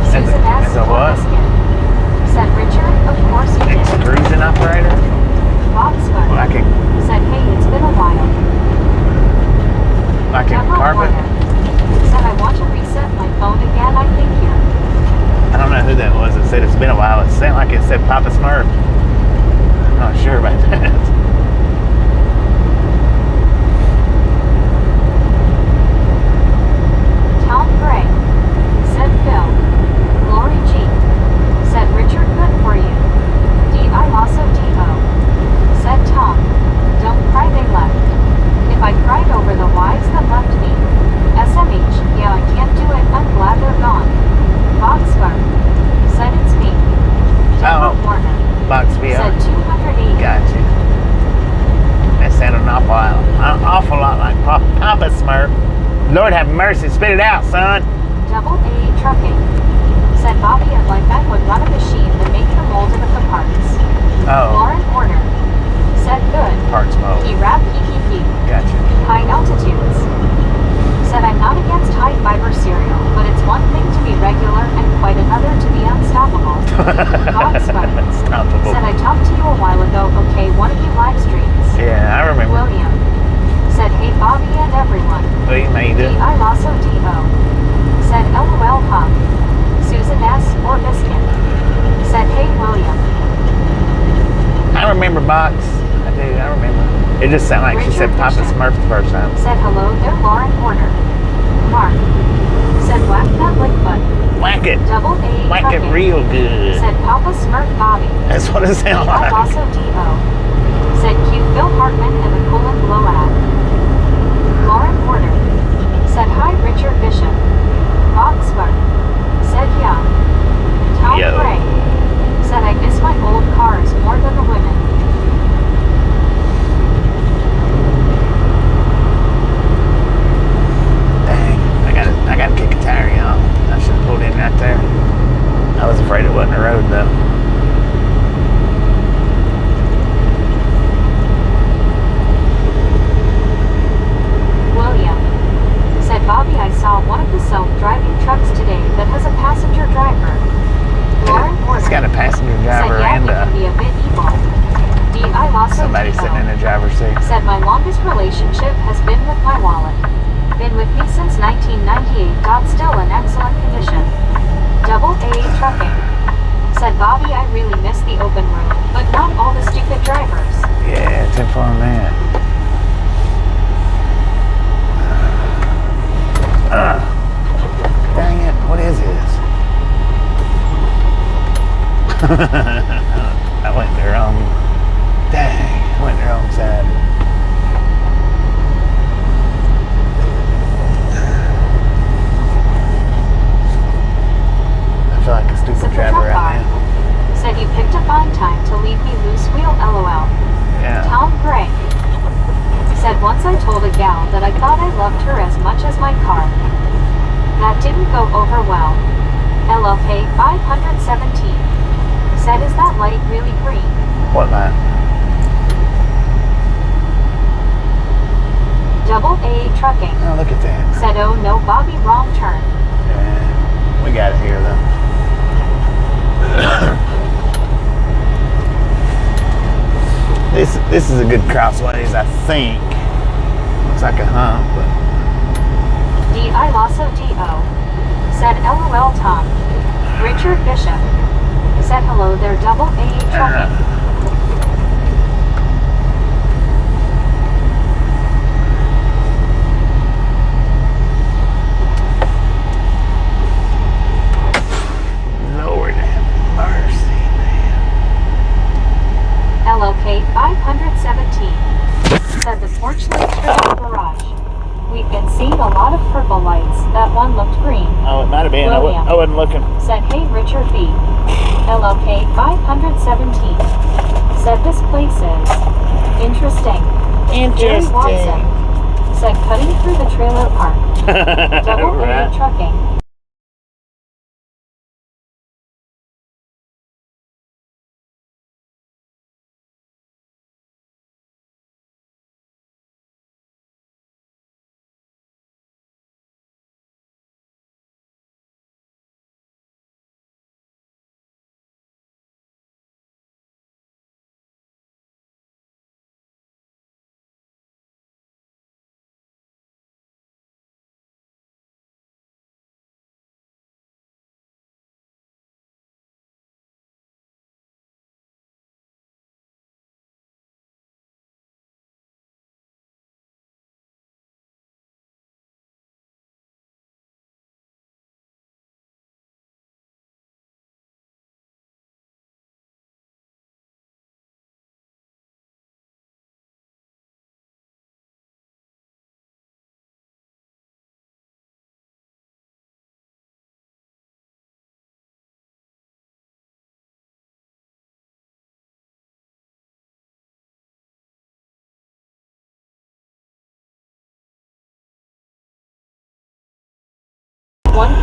Susan S. As a what? Biscuit. Said Richard, of course you did. Extrusion operator? Boxcar. Like a, Said hey, it's been a while. like a Deborah carpet? Warner. Said I want to reset my phone again, I think you. I don't know who that was that said it's been a while. It sounded like it said Papa Smurf. I'm not sure about that. Tom Gray. Said Phil. Lori G. Said Richard, good for you. D.I. Lasso D.O. Said Tom. Don't cry, they left. If I cried over the wives that left me. SMH, yeah, I can't do it, I'm glad they're gone. Boxcar. Said it's me. Deborah Oh. Warner. Box VR. Said 280. Gotcha. That sounded an awful lot like Papa Smurf. Lord have mercy, spit it out, son. Double A Trucking. Said Bobby, I'd like I would run a machine that make the molded of the parts. Oh, Lauren Horner. Said good. parts mode. He rap hee. Gotcha. High altitudes. Said I'm not against high fiber cereal, but it's one thing to be regular and quite another to be unstoppable. Boxcar. Unstoppable. Said I talked to you a while ago, okay, one of you live streams. Yeah, I remember. William. Said hey Bobby and everyone. William, how you doing? D.I. Lasso D.O. Said LOL huh. Susan S. or Biscuit. Said hey William. I remember Box. I do, I remember. It just sounded like she said Richard Papa Bishop. Smurf the first time. Said hello there Lauren Horner. Mark. Said whack that lick butt. Whack it. Double A Whack it Trucking. real good. Said Papa Smurf Bobby. That's what it sounded D.I. like. Lasso D.O. Said Q Phil Hartman and the colon blow ad. Lauren Horner. Said hi Richard Bishop. Boxcar. Said yeah. Tom Yo. Gray. Said I miss my old cars more than the women. Dang, I gotta kick a tire, y'all. I should have pulled in right there. I was afraid it wasn't a road though. William. Said Bobby, I saw one of the self-driving trucks today that has a passenger driver. Lauren Horner. It's got a passenger driver said, yeah, and he can be a bit evil. D.I. Lasso somebody D.O. sitting in the driver's seat. Said my longest relationship has been with my wallet. Been with me since 1998. Still in excellent condition. Double A Trucking. Said Bobby, I really miss the open road, but not all the stupid drivers. Yeah, 10 for a man. Dang it, what is this? I went the wrong. Dang, I went the wrong side. I feel like a stupid Super driver truck right bar. now. Said you picked a fine time to leave me loose wheel LOL. Yeah. Tom Gray. Said once I told a gal that I thought I loved her as much as my car. That didn't go over well. LLK 517. Said is that light really green? What light? Double A Trucking. Oh, look at that. Said oh no Bobby, wrong turn. Yeah, we got it here though. This is a good crossways, I think. Looks like a hump, but D.I. Lasso D.O. Said LOL Tom. Richard Bishop. Said hello there Double A Trucking. Lord have mercy, man. LLK 517. Said the porch lights for the garage. We've been seeing a lot of purple lights. That one looked green. Oh, it might have been. William. I wasn't looking. Said, hey, Richard B. LOK 517. Said, this place is interesting. Gary Watson. Said, cutting through the trailer park. Double Right. trucking. One.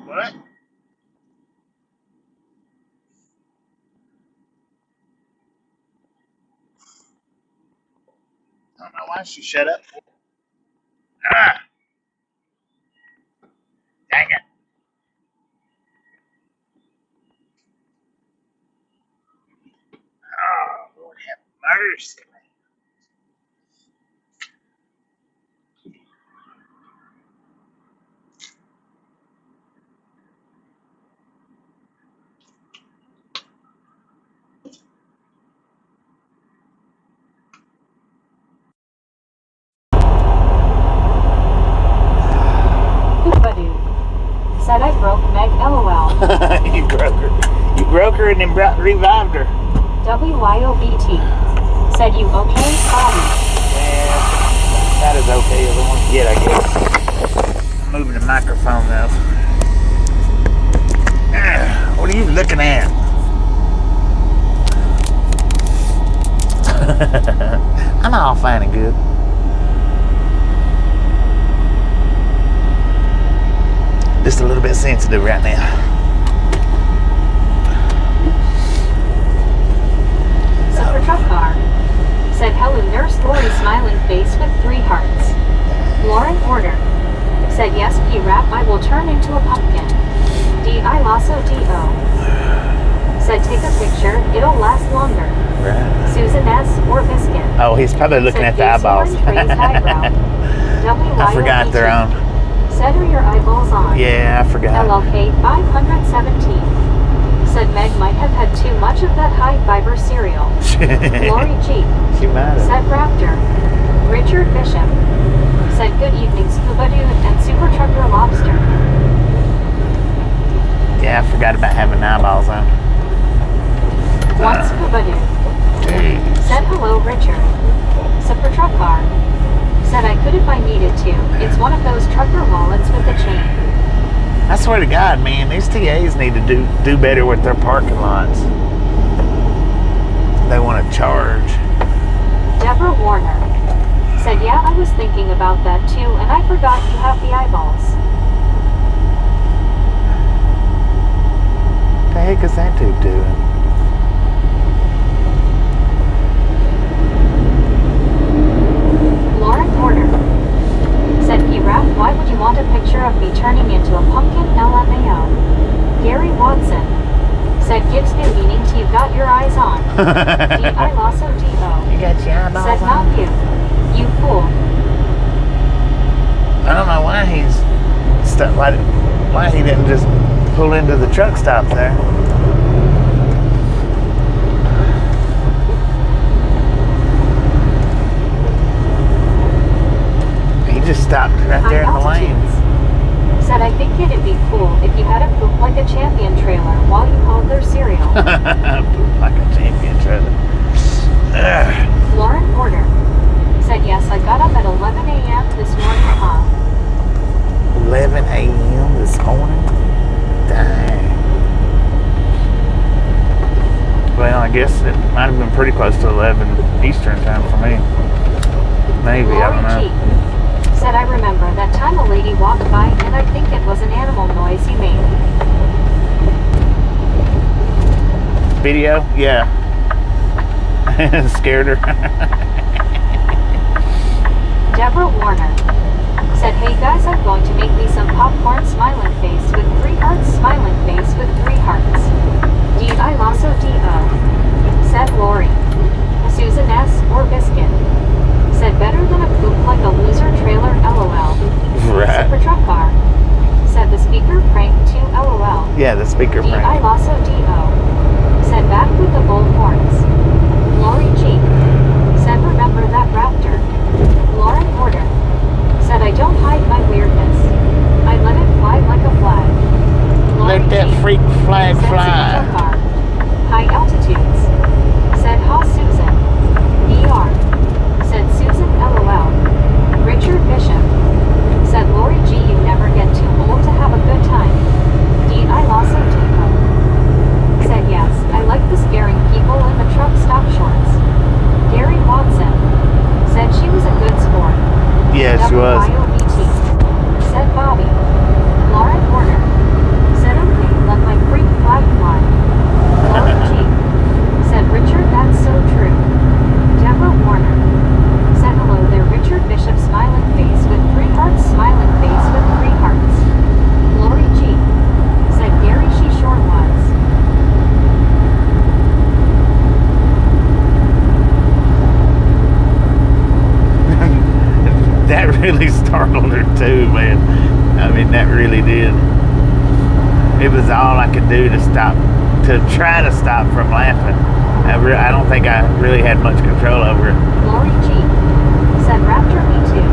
What? I don't know why she shut up. Ah, dang it. Oh, Lord have mercy. Poop-a-doo. Said, I broke Meg LOL. You broke her. You broke her and then revived her. WYOBT. Said, you okay, Bobby? Well, that is okay as I want to get, I guess. I'm moving the microphone though. What are you looking at? I'm all fine and good. Just a little bit sensitive right now. Super truck car. Said, hello, Nurse Lori, smiling face with 3 hearts. Lauren order. Said, yes, P-Rap, I will turn into a pumpkin. D-I Lasso D-O. Said, take a picture, it'll last longer. Right. Susan S. or Biscuit. Oh, he's probably looking Said, at the eyeballs. I forgot they're on. Said, are your eyeballs on? Yeah, I forgot. LLK 517. Said, Meg might have had too much of that high fiber cereal. Lori G. She might have. Said, Raptor. Richard Bishop. Said, good evening, Scuba Dude and Super Trucker Lobster. Yeah, I forgot about having eyeballs on. One Scuba Dude. Jeez. Said, hello, Richard. Super Truck Car. Said, I could if I needed to. It's one of those trucker wallets with a chain. I swear to God, man, these TAs need to do better with their parking lots. They want to charge. Deborah Warner. Said, yeah, I was thinking about that too, and I forgot you have the eyeballs. What the heck is that dude doing? Lauren Porter. Said, P-Rap, why would you want a picture of me turning into a pumpkin LMAO? Gary Watson. Said, gives new meaning to you got your eyes on. D-I Lasso D-O. You got your eyeballs Said, on? not you. You fool. I don't know why he's stuck. Why he didn't just pull into the truck stop there. He just stopped right there in the lane. Said, I think it'd be cool if you had a poop like a champion trailer while you hauled their cereal. Poop like a champion trailer. Ugh. Lauren Porter. Said yes, I got up at 11 a.m. this morning, huh? 11 a.m. this morning? Dang. Well, I guess it might have been pretty close to 11 Eastern time for me. Maybe, I don't Lori G. know. Said I remember that time a lady walked by and I think it was an animal noise he made. Video? Yeah. Scared her. Deborah Warner. Said, hey guys, I'm going to make me some popcorn smiling face with 3 hearts, smiling face with 3 hearts. D.I. Lasso D.O. Said Lori. Susan S. or Biscuit. Said better than a poop like a loser trailer LOL. Right. Super truck car. Said the speaker prank 2 LOL. Yeah, the speaker D.I. prank. Lasso D.O. Said back with the bull horns. Lori G. Said remember that raptor. Lauren Porter. Said I don't hide my weirdness. I let it fly like a flag. Lori Let that G. freak flag Said fly. super truck car. High altitudes. Said ha Susan. ER. Said Susan LOL. Richard Bishop. Said Lori G. You never get too old to have a good time. D.I. Lasso Depot. Said yes, I like the scaring people in the truck stop shorts. Gary Watson. Said she was a good sport. Yeah, she was. WIOBT. Said Bobby. Lauren Porter. Said okay, let my freak flag fly. Lori G. Said Richard, that's so true. Deborah Warner. Said hello there, Richard Bishop smiling face with 3 hearts, smiling face with 3 hearts. Lori G. Said Gary, she sure was. That really startled her too, man. I mean, that really did. It was all I could do to try to stop from laughing. I don't think I really had much control over it. Lori G. Said Raptor, me too.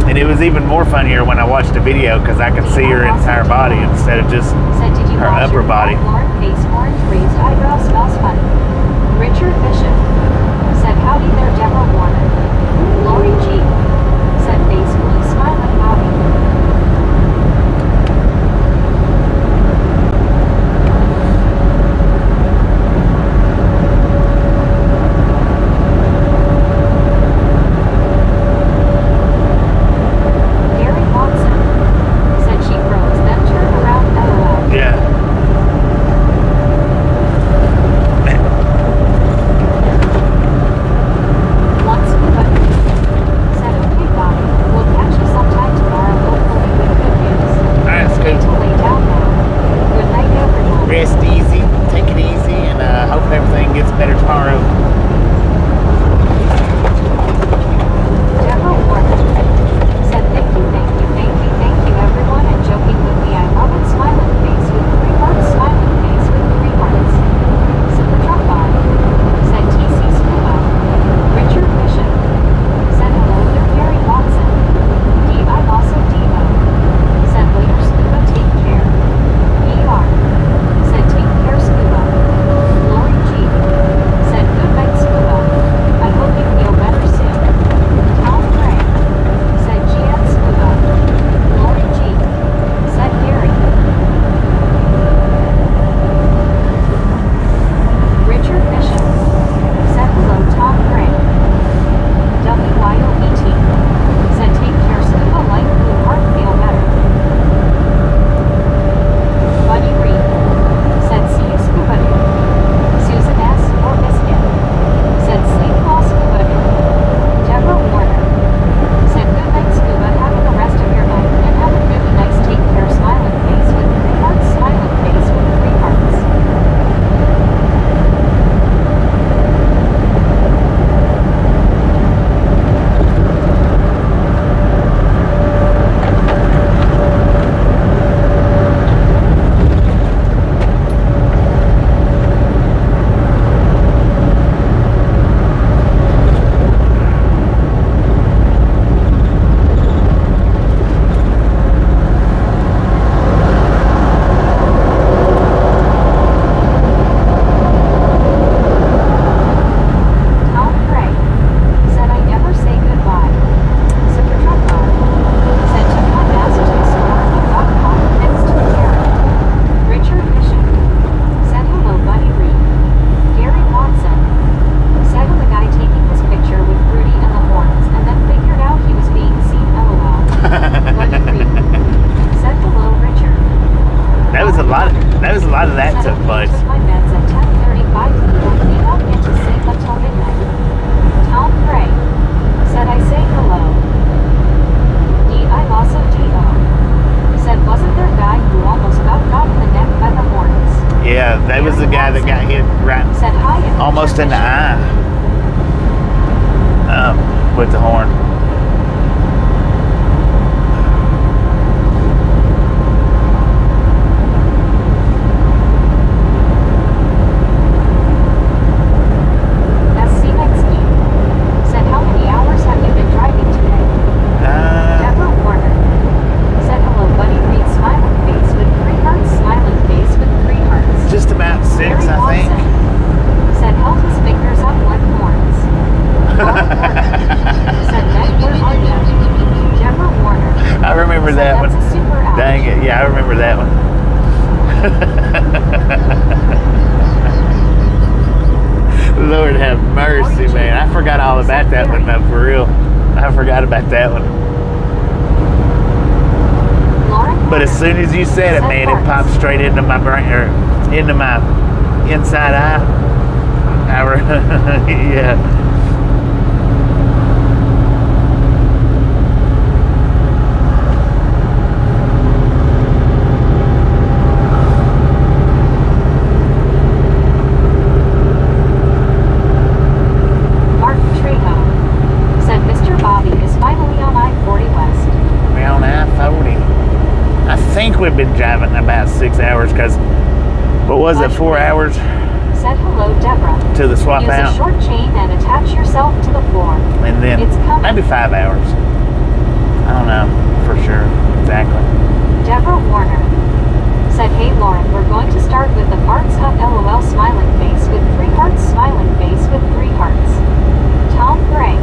And it was even more funnier when I watched the video because I could see her entire body instead of just Said did you her wash upper your body. Lauren face orange raised eyebrow smells funny. Richard Bishop. Said howdy there, Deborah Warner. Lori G. Said face blue smiling Bobby. Gary Watson. Said she froze, then turned around LOL. Yeah. Once Lord have mercy, man. I forgot all about that one, though, for real. I forgot about that one. Lauren But as soon as you said it, man, it popped straight into my brain, or into my inside eye. Yeah. Martin Trejo said Mr. Bobby is finally on I-40 West. We're on I-40. I think we've been driving about 6 hours, because, what was it, 4 hours Said hello, Deborah. to the swap Use out? a short chain and attach yourself to the floor. And then It's coming. maybe 5 hours. I don't know for sure exactly. Deborah Warner said, hey Lauren, we're going to start with the Hearts Hut LOL smiling face with 3 hearts smiling face with 3 hearts. Tom Gray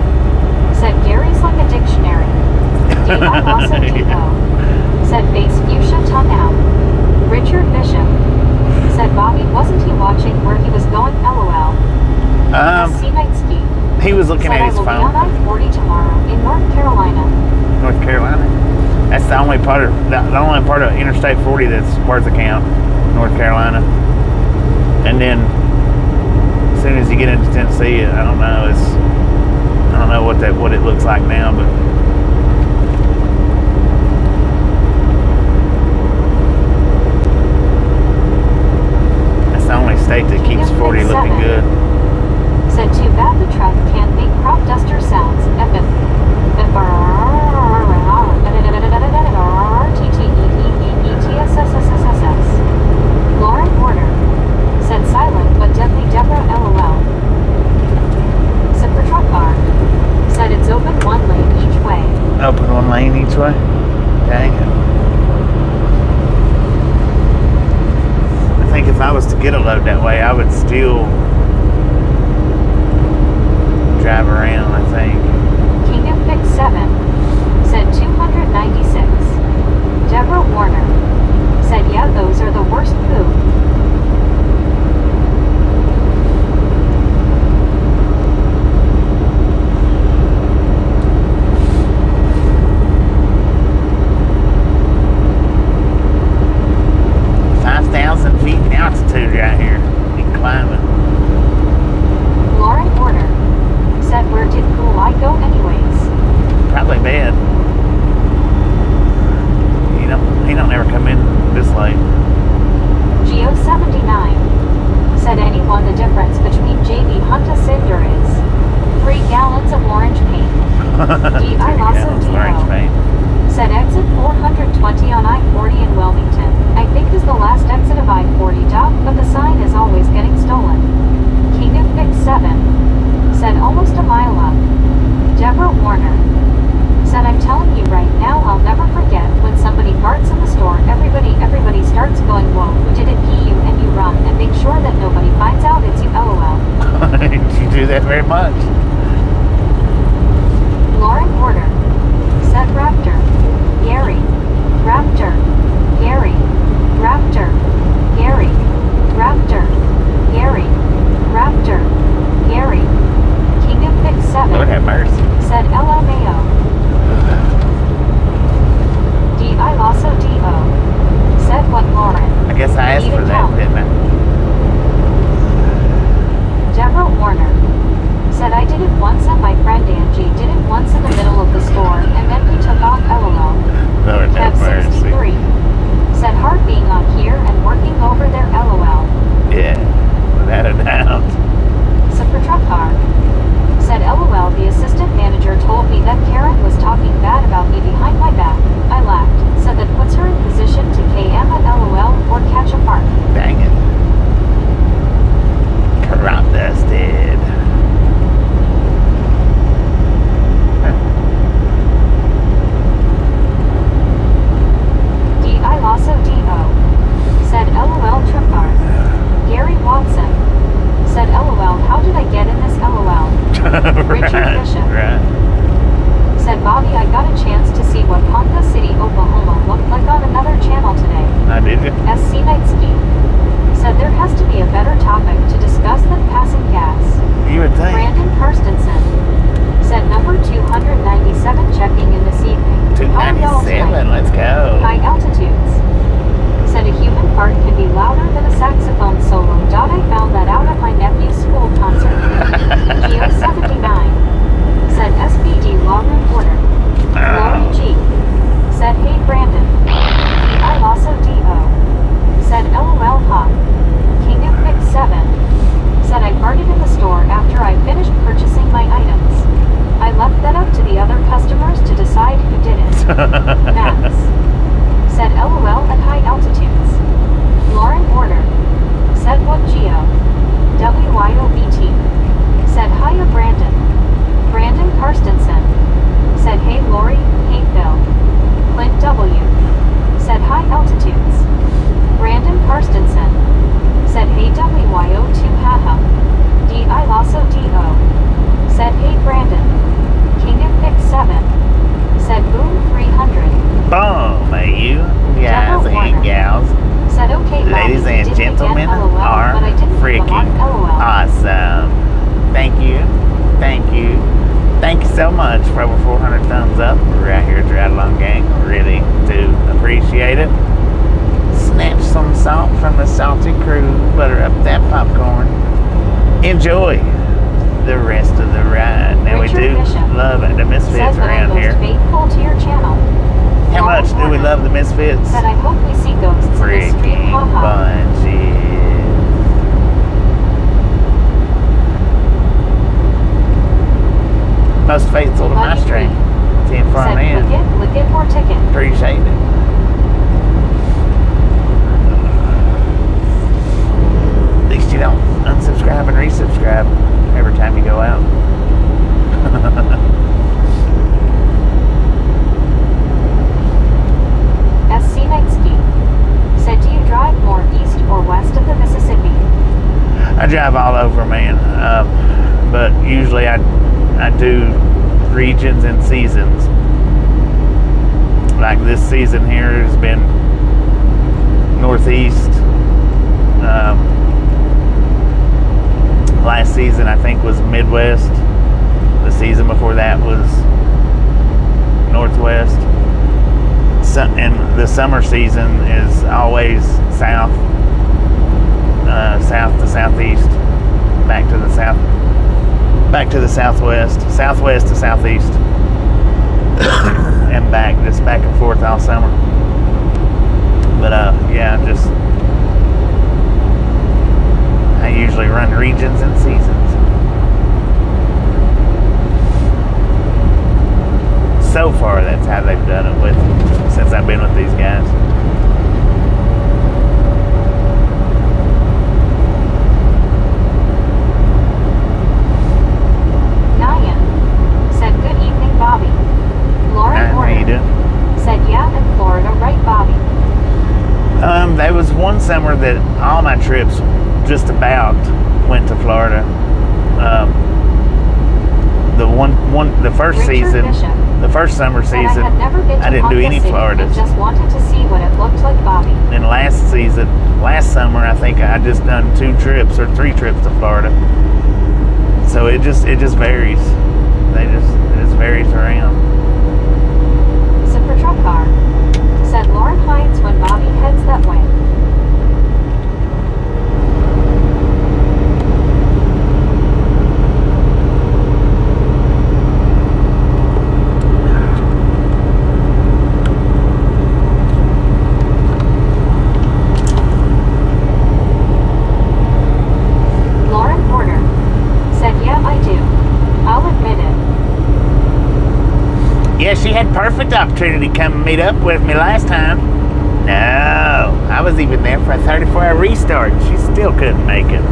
said Gary's like a dictionary. D-I-L-O said face fuchsia tongue out. Richard Bishop said Bobby, wasn't he watching where he was going LOL? C. Knightsky He was looking said at I his will be on phone. I-40 tomorrow in North Carolina. North Carolina. That's the only part of the only part of Interstate 40 that's worth a count. North Carolina. And then as soon as you get into Tennessee, I don't know. I don't know what it looks like now, but that's the only state that keeps 40 looking good. Said too bad the truck can't make crop duster sounds. Lauren Warner said silent but deadly Deborah LOL. Super Truck Bar said it's open 1 lane each way. Open 1 lane each way. Dang it. I think if I was to get a load that way, I would still drive around, I think. King of Fix 7 said 296. Deborah Warner said yeah, those are the worst poo. Altitude right here. You can climb it. Lauren Warner said where did cool I go anyways? Probably bed. He don't ever come in this late. Geo79 said anyone the difference between JB Hunter Cinder is 3 gallons of orange paint. D.I. Lasso Orange paint. said exit 420 on I-40 in Wilmington. I think is the last exit of I-40 dock, but the sign is always getting stolen. King of Fix 7 said almost a mile up. Deborah Warner said I'm telling you right now, I'll never forget when somebody farts in the store, everybody starts going, whoa, who did it, pee you, and you run and make sure that nobody finds out it's you, LOL. You do that very much. Lauren Warner said Raptor, Gary, Raptor, Gary, Raptor, Gary, Raptor, Gary, Raptor, Gary. King of Fix 7 Lord have mercy. said LMAO. How are y'all 97. tonight? Let's go. High altitudes. Said a human fart can be louder than a saxophone solo. I found that out at my nephew's school concert. Geo 79. Said SPD login order. Lori G. Said hey Brandon. I also DO. Said LOL hot. King of Mix 7. Said I farted in the store after I finished purchasing my items. I left that up to the other customers to decide who did it. Max. Said LOL at high altitudes. Lauren Order. Said what Geo? WYOBT. Said hiya Brandon. Brandon Karstensen. Said hey Lori, hey Phil. Clint W. Said high altitudes. Brandon Karstensen. Said hey WYO2 haha. DI Lasso DO. Said hey Brandon. King of Mix 7. Said boom 300. Boom, you guys Double and Warner. gals. Said okay Ladies Bobby, and did gentlemen again, LOL, are but I didn't freaking remark LOL. awesome. Thank you. Thank you. Thank you so much for over 400 thumbs up. We're out here at the Ride Along Gang. Really do appreciate it. Snatch some salt from the salty crew. Butter up that popcorn. Enjoy the rest of the ride. Now Richard we do Bishop love it. The Misfits Said that I'm around most here. faithful to your channel. How Lauren much do we Warner. love the Misfits? Said I hope we see ghosts in this stream, Freaking haha. bunches. Most faithful to my Buddy string. Green. 10 front Said end. lick it or ticket. Appreciate it. At least you don't unsubscribe and resubscribe every time you go out. SC Knightsky. Said do you drive more east or west of the Mississippi? I drive all over, man. But usually I do regions and seasons. Like this season here has been Northeast. Last season I think was Midwest. The season before that was Northwest. And the summer season is always south, south to southeast, back to the south, back to the southwest, southwest to southeast, and back, just back and forth all summer. But yeah, just I usually run regions and seasons. So far, that's how they've done it with since I've been with these guys. Nyan. Said good evening, Bobby. Lauren How you Order. doing? Said yeah, in Florida, right, Bobby? There was one summer that all my trips just about went to Florida. The first Richard season, Bishop. the first summer Said season, I had never been to I didn't do Ponca any City Floridas. and just wanted to see what it looked like, Bobby. And last summer, I think I just done 2 trips or 3 trips to Florida. So it just varies. It just varies around. Super truck car. Said Lauren hides when Bobby heads that way. Lauren Porter. Said yeah, I do. I'll admit it. Yeah, she had perfect opportunity to come meet up with me last time. No, I was even there for a 34-hour restart. She still couldn't make it.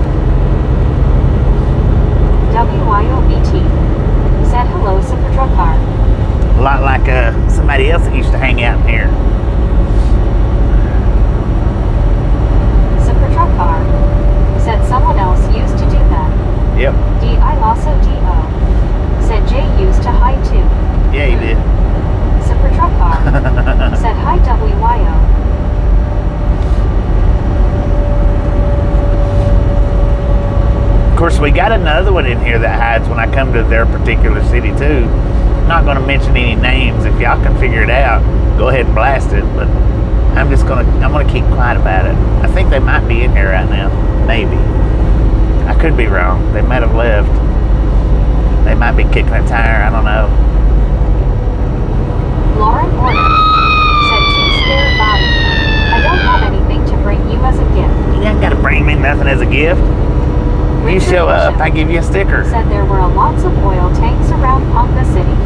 WYOBT. Said hello, super truck car. A lot like somebody else that used to hang out in here. Super truck car. Said someone else used to do that. Yep. DI also DO. Said Jay used to hide too. Yeah, he did. Super truck car. Said hi WYO. Of course, we got another one in here that hides when I come to their particular city too. not going to mention any names. If y'all can figure it out, go ahead and blast it. But I'm going to keep quiet about it. I think they might be in here right now. Maybe. I could be wrong. They might have left. They might be kicking a tire. I don't know. Lauren Warner said, "Too scared, Bobby. I don't have anything to bring you as a gift." You ain't got to bring me nothing as a gift. You Richard show up, Bishop I give you a sticker. said there were lots of oil tanks around Ponca City.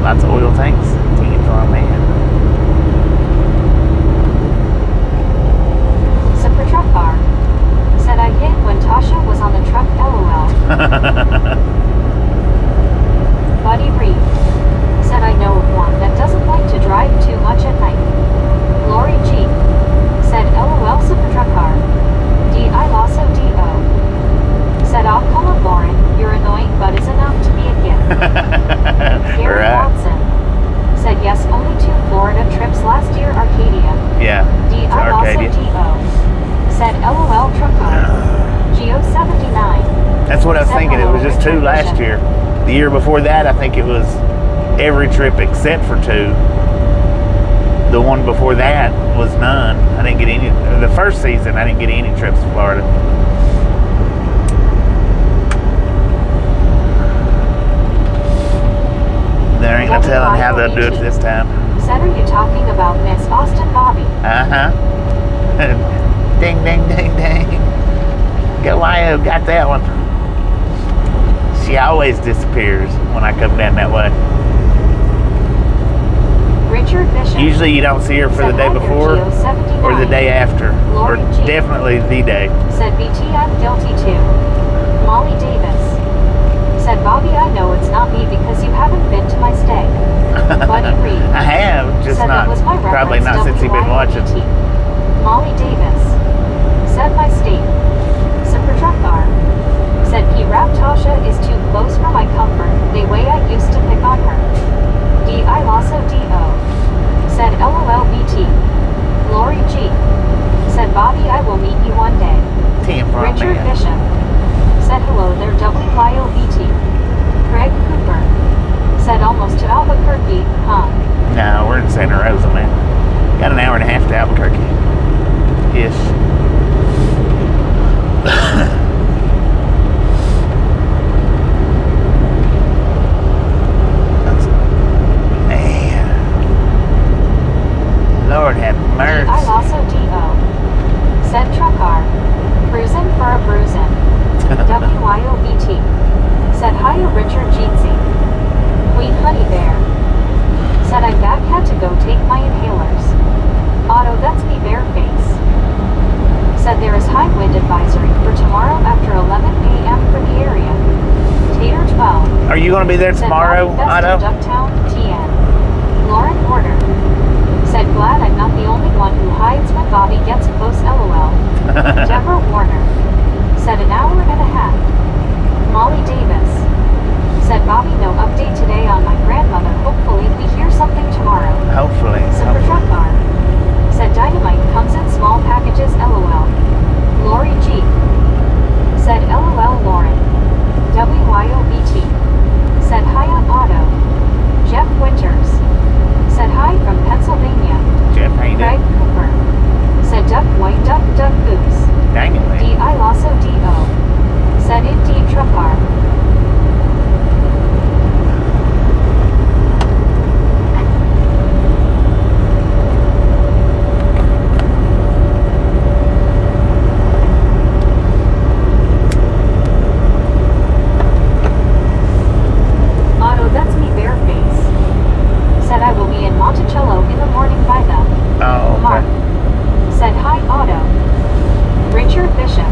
Lots of oil tanks. Team for a man. Super Truck Car said, "I hid when Tasha was on the truck, LOL." Buddy Reed said, "I know of one that doesn't like to drive too much at night." Lori G said, "LOL Super Truck Car." D.I. Lasso D.O. said, "I'll call up Lauren. You're annoying, but is enough to be a gift." Gary Right. Watson said, "Yes, only 2 Florida trips last year, Arcadia." Yeah. D.I. Lasso Arcadia. D.O. said, "LOL Truck Car." Geo 79 That's what I was said, thinking. It "Hello, was just 2 Richard last Bishop." year. The year before that, I think it was every trip except for 2. The one before that was none. I didn't get any. The first season, I didn't get any trips to Florida. There ain't no telling how they'll do it this time. Said, "Are you talking about Miss Austin Bobby?" Uh-huh. Ding, ding, ding, ding. Go YO, got that one. She always disappears when I come down that way. Richard Bishop Usually you don't see her for the said, day "Hi there, before Geo 79 or the day after. Or Lori G definitely the day. said, "BT, I'm guilty too." Molly Davis said, "Bobby, I know it's not me because you haven't been to my stay." Buddy Reed I have, just said, not, "That was my probably reference, not since you've been watching. WYOBT." Molly Davis said, "My state." Super Truck Car said, "P-Rap Tasha is too close for my comfort, the way I used to pick on her." D.I. Lasso D.O. said, "LOL BT." Lori G said, "Bobby, I will meet you one day." Team for Richard man. Bishop said, "Hello there, WYOBT." Greg Cooper said, "Almost to Albuquerque, huh?" No, we're in Santa Rosa, man. Got an hour and a half to Albuquerque. Ish. Man. Lord have mercy. I also D.O. said, "Truck car. Cruisin' for a bruisin'." WYOBT said, "Hiya Richard Jeetsy." Queen Honey Bear said, "I'm back, had to go take my inhalers." Otto, that's me Bareface said, "There is high wind advisory for tomorrow after 11 a.m. for the area." Tater 12 Are you going to be there said, tomorrow, "Bobby Best Otto? of Ducktown, TN." Lauren Porter said, "Glad I'm not the only one who hides when Bobby gets close, LOL." Deborah Warner said, "An hour and a half." Molly Davis said, "Bobby, no update today on my grandmother. Hopefully we hear something tomorrow." Hopefully. Super Truck Car said, "Dynamite comes in small packages, LOL." Lori G said, "LOL Lauren." WYOBT said, "Hiya Otto." Jeff Winters said, "Hi from Pennsylvania." Jeff, how you Greg doing? Cooper said, "Duck white duck duck goose." Dang it, man. D.I. Lasso D.O. said, "Indeed Truck Car." Otto, that's me Bareface said, "I will be in Monticello in the morning by the." Oh, Mark okay. said, "Hi Otto." Richard Bishop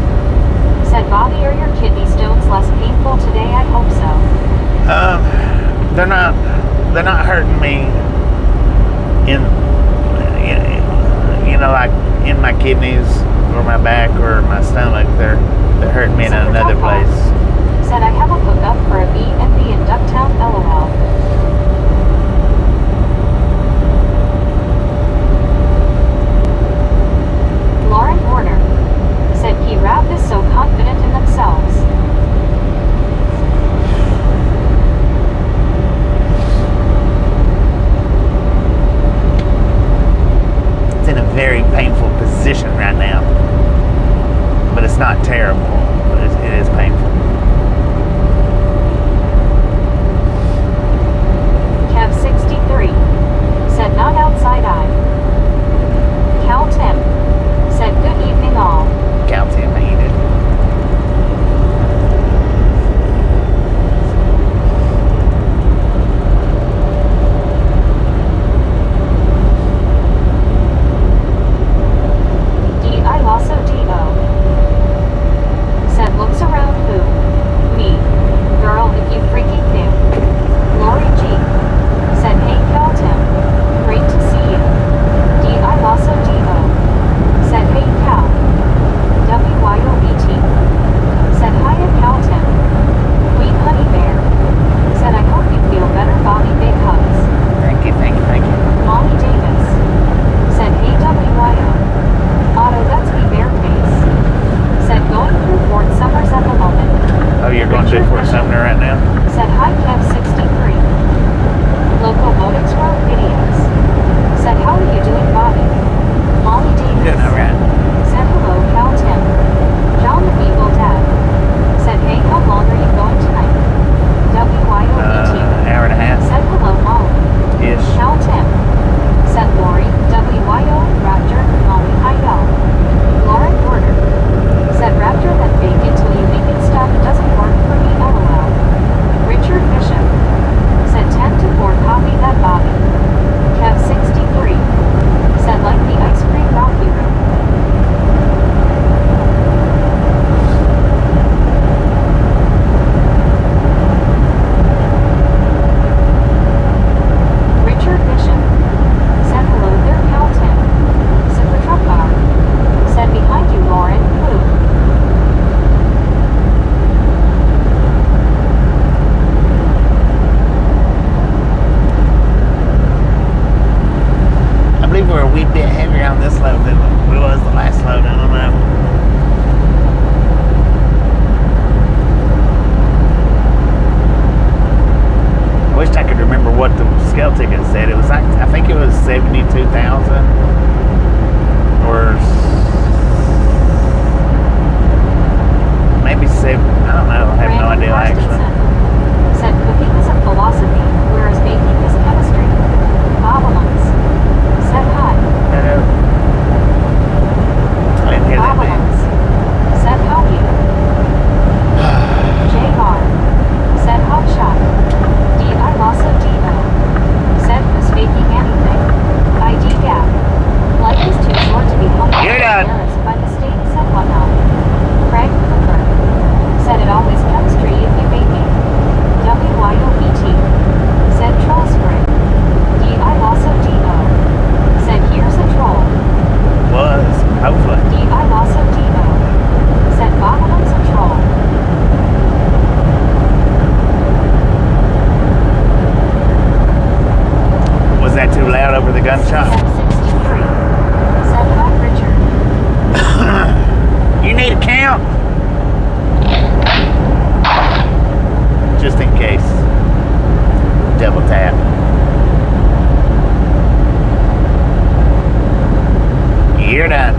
said, "Bobby, are your kidney stones less painful today? I hope so." They're not hurting me in, like in my kidneys or my back or my stomach. They're hurting me in Super another Truck Car place. said, "I have a hookup for a B&B in Ducktown, LOL." Lauren Warner said, "P-Rap is so confident in themselves." this load than it was the last load. I don't know. I wished I could remember what the scale ticket said. It was like, I think it was 72,000 or maybe 7. I don't know. I have no idea actually. Said cooking is a philosophy, whereas baking is chemistry. Bobolins. Said hi. Hello. I didn't hear that, man. Bobolins. Said howdy. JR. Said hot shot. D.I. Lassa D.O. Said who's faking anything. ID gap. Life is too short to be humble You're done. embarrassed by mistakes and whatnot. Craig Cooper. Said it always chemistry if you baking. WYOBT. Said troll spring. D.I. Lassa D.O. Said here's a troll. Was, hopefully. D.I. Lassa D.O. Said Bobolins a troll. Was that too loud over the gunshot? M63. Said hi Richard. You need a count? Just in case. Double tap. You're done.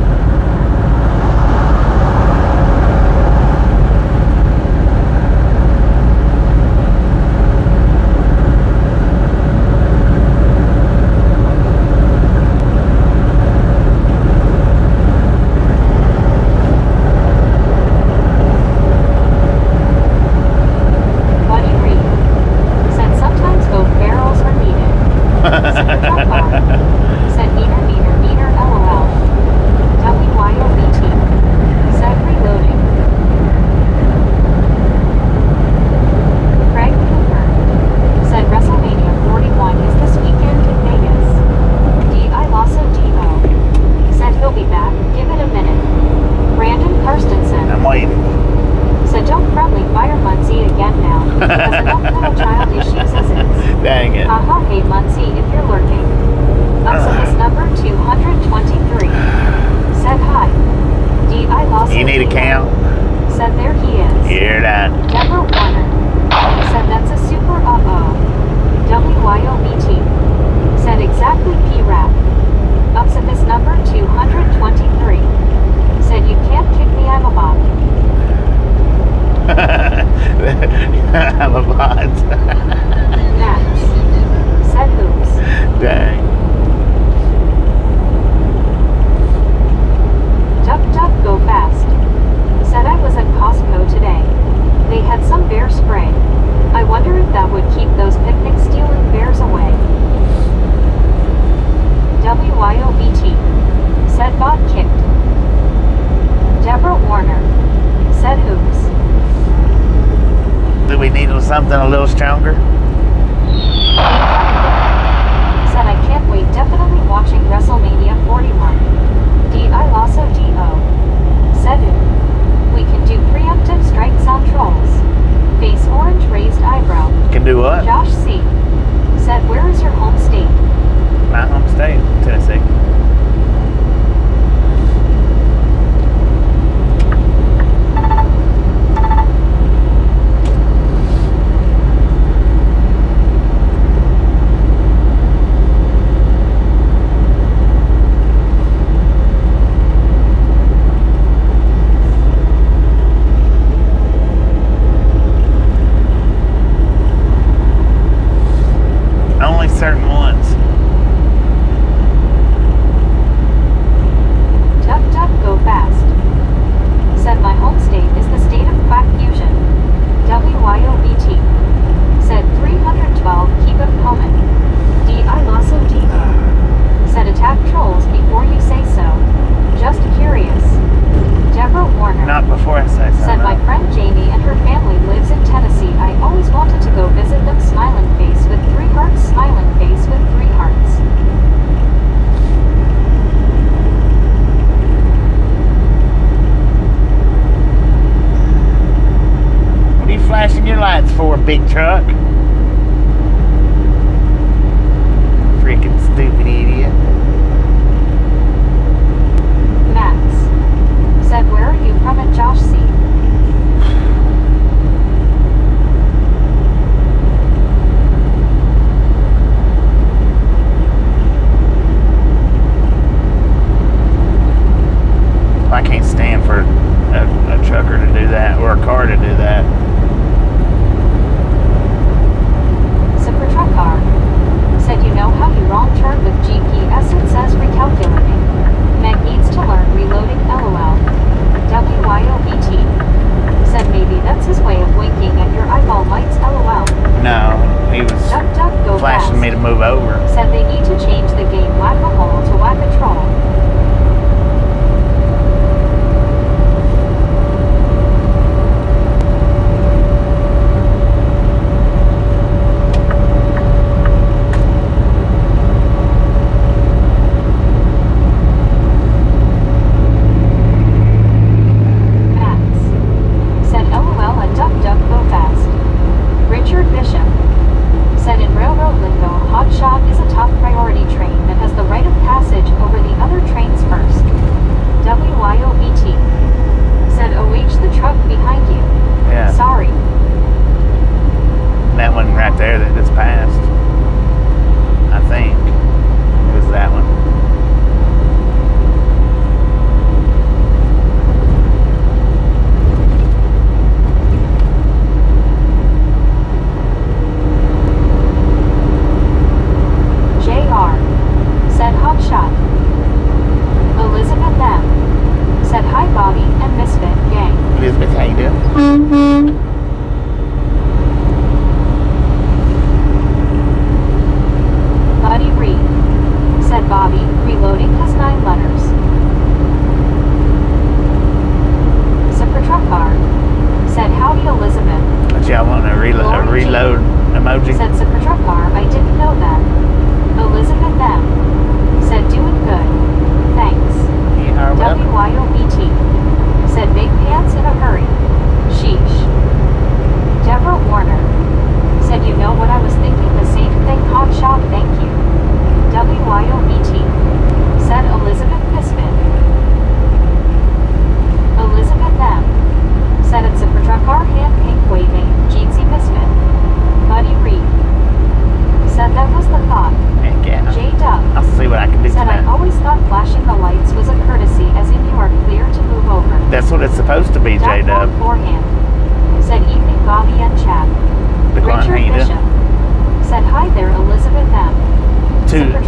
Buddy Reed. Said sometimes both barrels are needed. Said jump bar. Said meter LOL. WYOBT. Said reloading. Craig Cooper. Said WrestleMania 41 is this weekend in Vegas. D.I. Lassa D.O. Said he'll be back, give it a minute. Brandon Karstensen. I'm waiting. Said don't friendly fire Muncie again now. Has enough little child issues as is. Dang it. Haha, hey Muncie if you're lurking. Upsimus number 223. Said hi. D.I. Lassa You need a D.O. count? Said there he is. You're done. Deborah Warner. Said that's a super uh-oh. WYOBT. Said exactly P-Rap. Upsimus number 223. Said you can't kick me, I'm a bot. I'm a bot. Max. Said hoops. Dang. Duck duck go fast. Said I was at Costco today. They had some bear spray. I wonder if that would keep those picnic stealing bears away. WYOBT. Said bot kicked. Deborah Warner. Said hoops. Do we need something a little stronger? Said I can't wait, definitely watching WrestleMania 41. D.I. Lassa D.O. Said who? We can do preemptive strikes on trolls. Face orange raised eyebrow. Can do what? Josh C. Said where is your home state? My home state, Tennessee. Only certain ones. Duck duck go fast. Said my home state is the state of quack fusion. WYOBT. Said 312 keep 'em comin'. D.I. Lassa D.O. Said attack trolls before you say so. Just curious. Deborah Warner. Not before I say so. Said no. my friend Jamie and her family lives in Tennessee. I always wanted to go visit them. Smiling face with 3 hearts. Smiling face with 3 hearts. What are you flashing your lights for, big truck? Freaking stupid idiot. need to change the game whack-a-mole to whack-a-troll.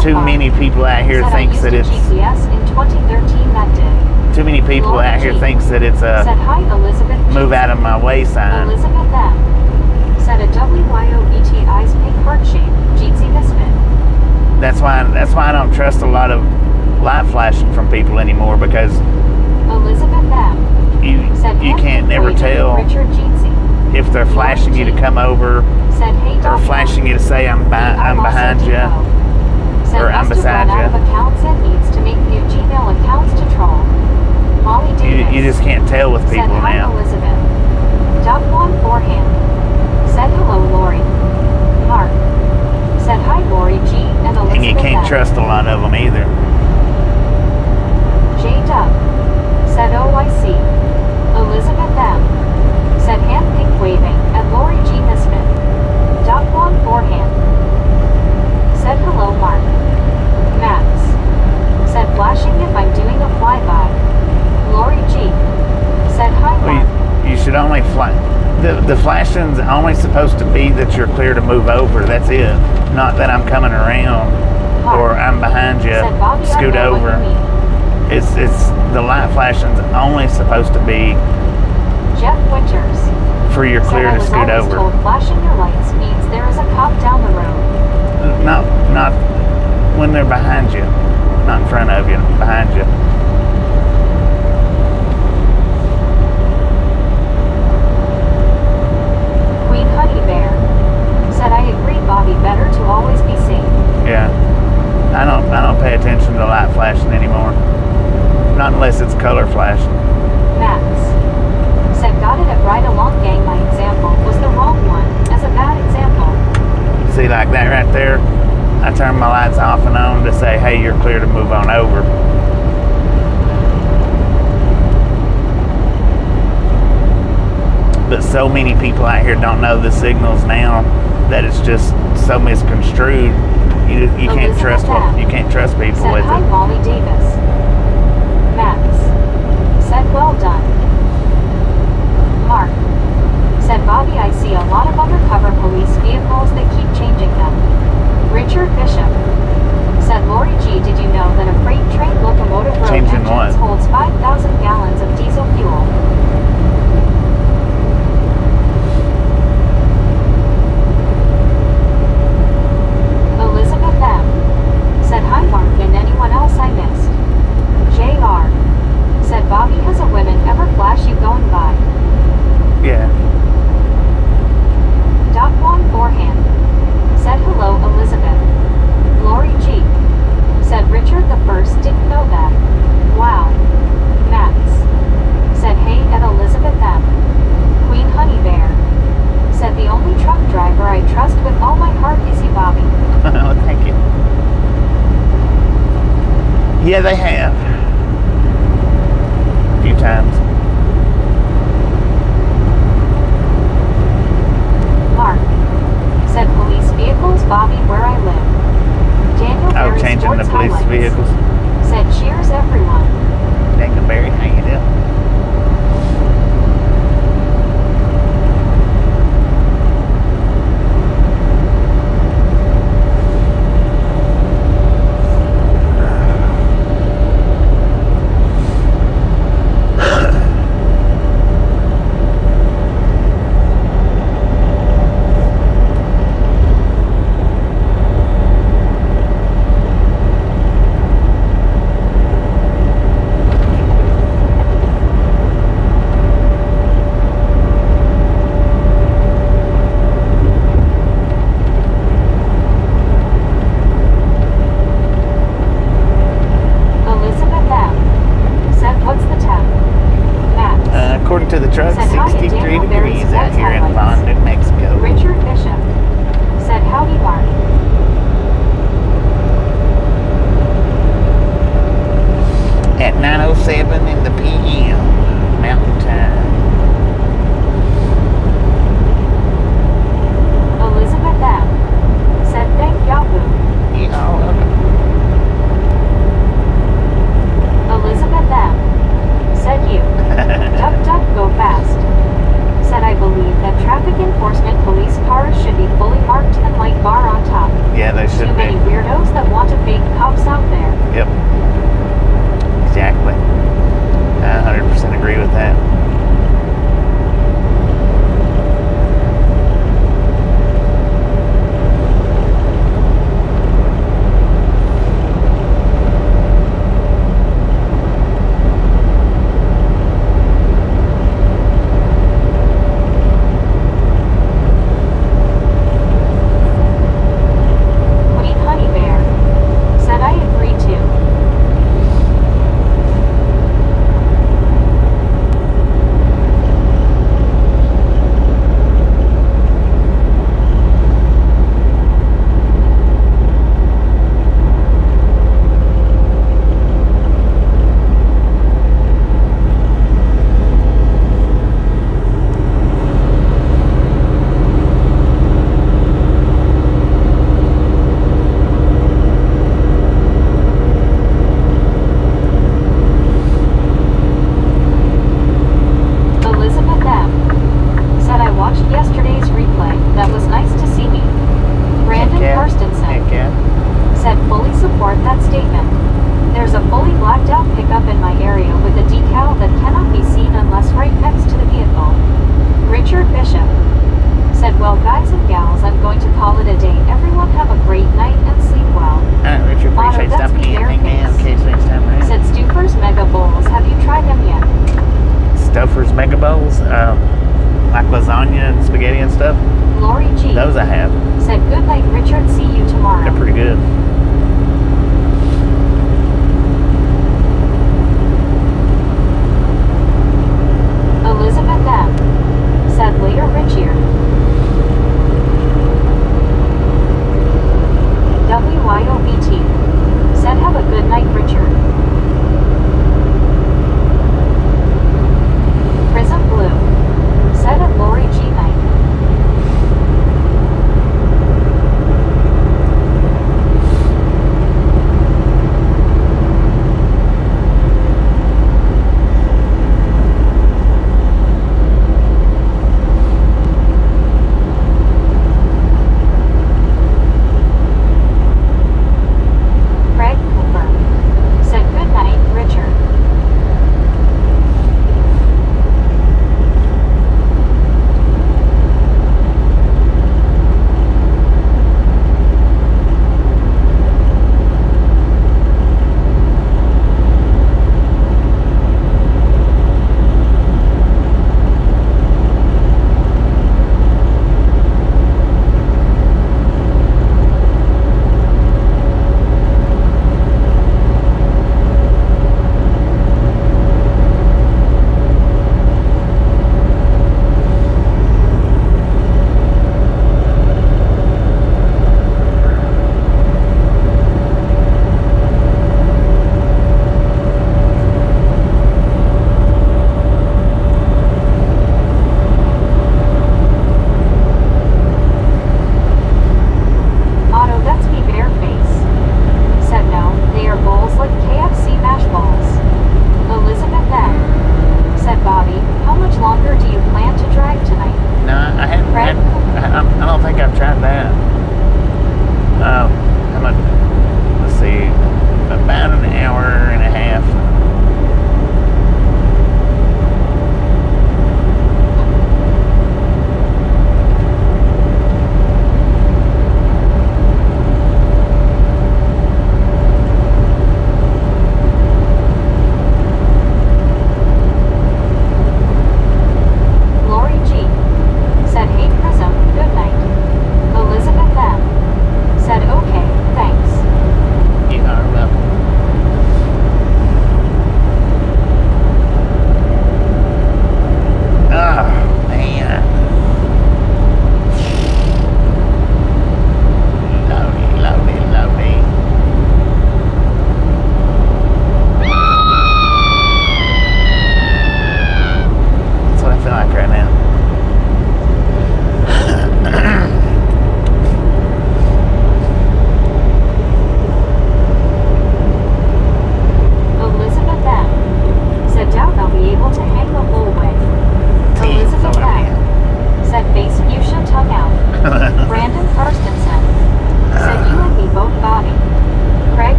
Too many people out here thinks that it's GPS in 2013 that did. too many people Lord out here G. thinks that it's a Said hi Elizabeth move G. out of my way sign. Elizabeth M. Said a WYOET eyes pink heart shape. Jeezy Misfit. That's why I don't trust a lot of light flashing from people anymore, because Elizabeth M. you can't never tell Richard Jeezy. if they're flashing you to come over Said hey or Dr. flashing you to say I'm behind you. Said or I'm must have beside run out of you. accounts and needs to make new Gmail accounts to troll. Molly Davis. You just can't tell with people said hi now. Elizabeth. Duck one forehand. Said hello Lori. Mark. Said hi Lori G and Elizabeth And you can't M. trust a lot of them either. J Duck. Said oh I see. Elizabeth M. Said hand pink waving and Lori G Misfit. Duck one forehand. Said hello Mark. Max. Said flashing if I'm doing a flyby. Lori G. Said hi Mark. Well, you should only fly. The flashing's only supposed to be that you're clear to move over. That's it. Not that I'm coming around or I'm behind you. Said Bobby, Scoot I know over. what you mean. It's the light flashing's only supposed to be Jeff Winters. for you're Said clear I to was scoot always over. told flashing your lights means there is a cop down the road. Not when they're behind you. Not in front of you, behind you. Queen Honey Bear. Said I agree Bobby better to always be safe. Yeah. I don't pay attention to light flashing anymore. Not unless it's color flashing. Max. Said got it at right along gang my example was the wrong one as a bad example. See, like that right there, I turn my lights off and on to say, hey, you're clear to move on over. But so many people out here don't know the signals now that it's just so misconstrued. You can't trust people Said with hi it. Molly Davis. Max. Said well done. Mark. Said Bobby I see a lot of undercover police vehicles that keep changing them. Richard Bishop. Said Lori G did you know that a freight train locomotive road Changing engines what? holds 5,000 gallons of diesel fuel. Elizabeth M. Yeah, they have. A few times. Mark said police vehicles bobbing where I live. Daniel Oh, Berry changing the Sports police Highlights vehicles. said cheers everyone. Dingleberry, how you doing? Elizabeth M. said what's the temp? Matt According to the truck, said hi to 63 Daniel Berry degrees out Sports here in Highlights. Vaughn, New Mexico. Richard Bishop said howdy Mark. At 9:07 in the p.m. Mountain Time. Elizabeth M. said thank Yahoo. Yeah, welcome. Elizabeth M. said you. Duck duck go fast. Said I believe that traffic enforcement police cars should be fully marked and light bar on top. Yeah, they should Too many be. weirdos that want to fake cops out there. Yep. Exactly. I 100% agree with that. Queen Honey Bear said I agree too. Elizabeth M. said I watched yesterday's replay. That was nice to see me. Brandon Heck yeah. Karstensen Heck yeah. said fully support that statement. There's a fully blacked out pickup in my area with a decal that cannot be seen unless right next to the vehicle. Richard Bishop said well guys and gals I'm going to call it a day. Everyone have a great night and sleep well. Alright, Richard, Otto, appreciate that's stopping me in. there, Hang down. thanks. Catch you next time around. Said Stuffer's Mega Bowls. Have you tried them yet? Stouffer's Mega Bowls, like lasagna and spaghetti and stuff. Lori G. Those I have. said good night Richard, see you tomorrow. They're pretty good. Elizabeth M. said later Richard. WYOBT said have a good night Richard. Prism Blue said at Lori G night.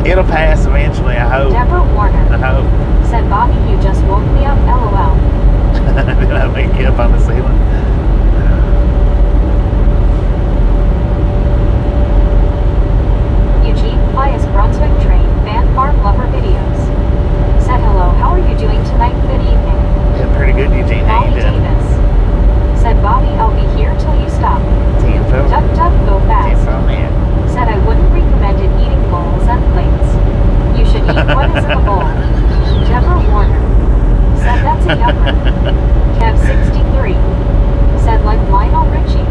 It'll pass eventually, I hope. Deborah Warner I hope. said, Bobby, you just woke me up, lol. Did I make you up on the ceiling? Eugene Pius Brunswick Train Fan Farm Lover Videos said, hello, how are you doing tonight? Good evening. Yeah, pretty good, Eugene. How Molly you doing? Davis said, Bobby, I'll be here till you stop. Tenfold. Duck, duck, go fast. Tenfold, man. Said, I wouldn't recommend it eating bowls and plates. You should eat what is in a bowl. Deborah Warner said, that's a yummer. Kev63 said, like Lionel Richie.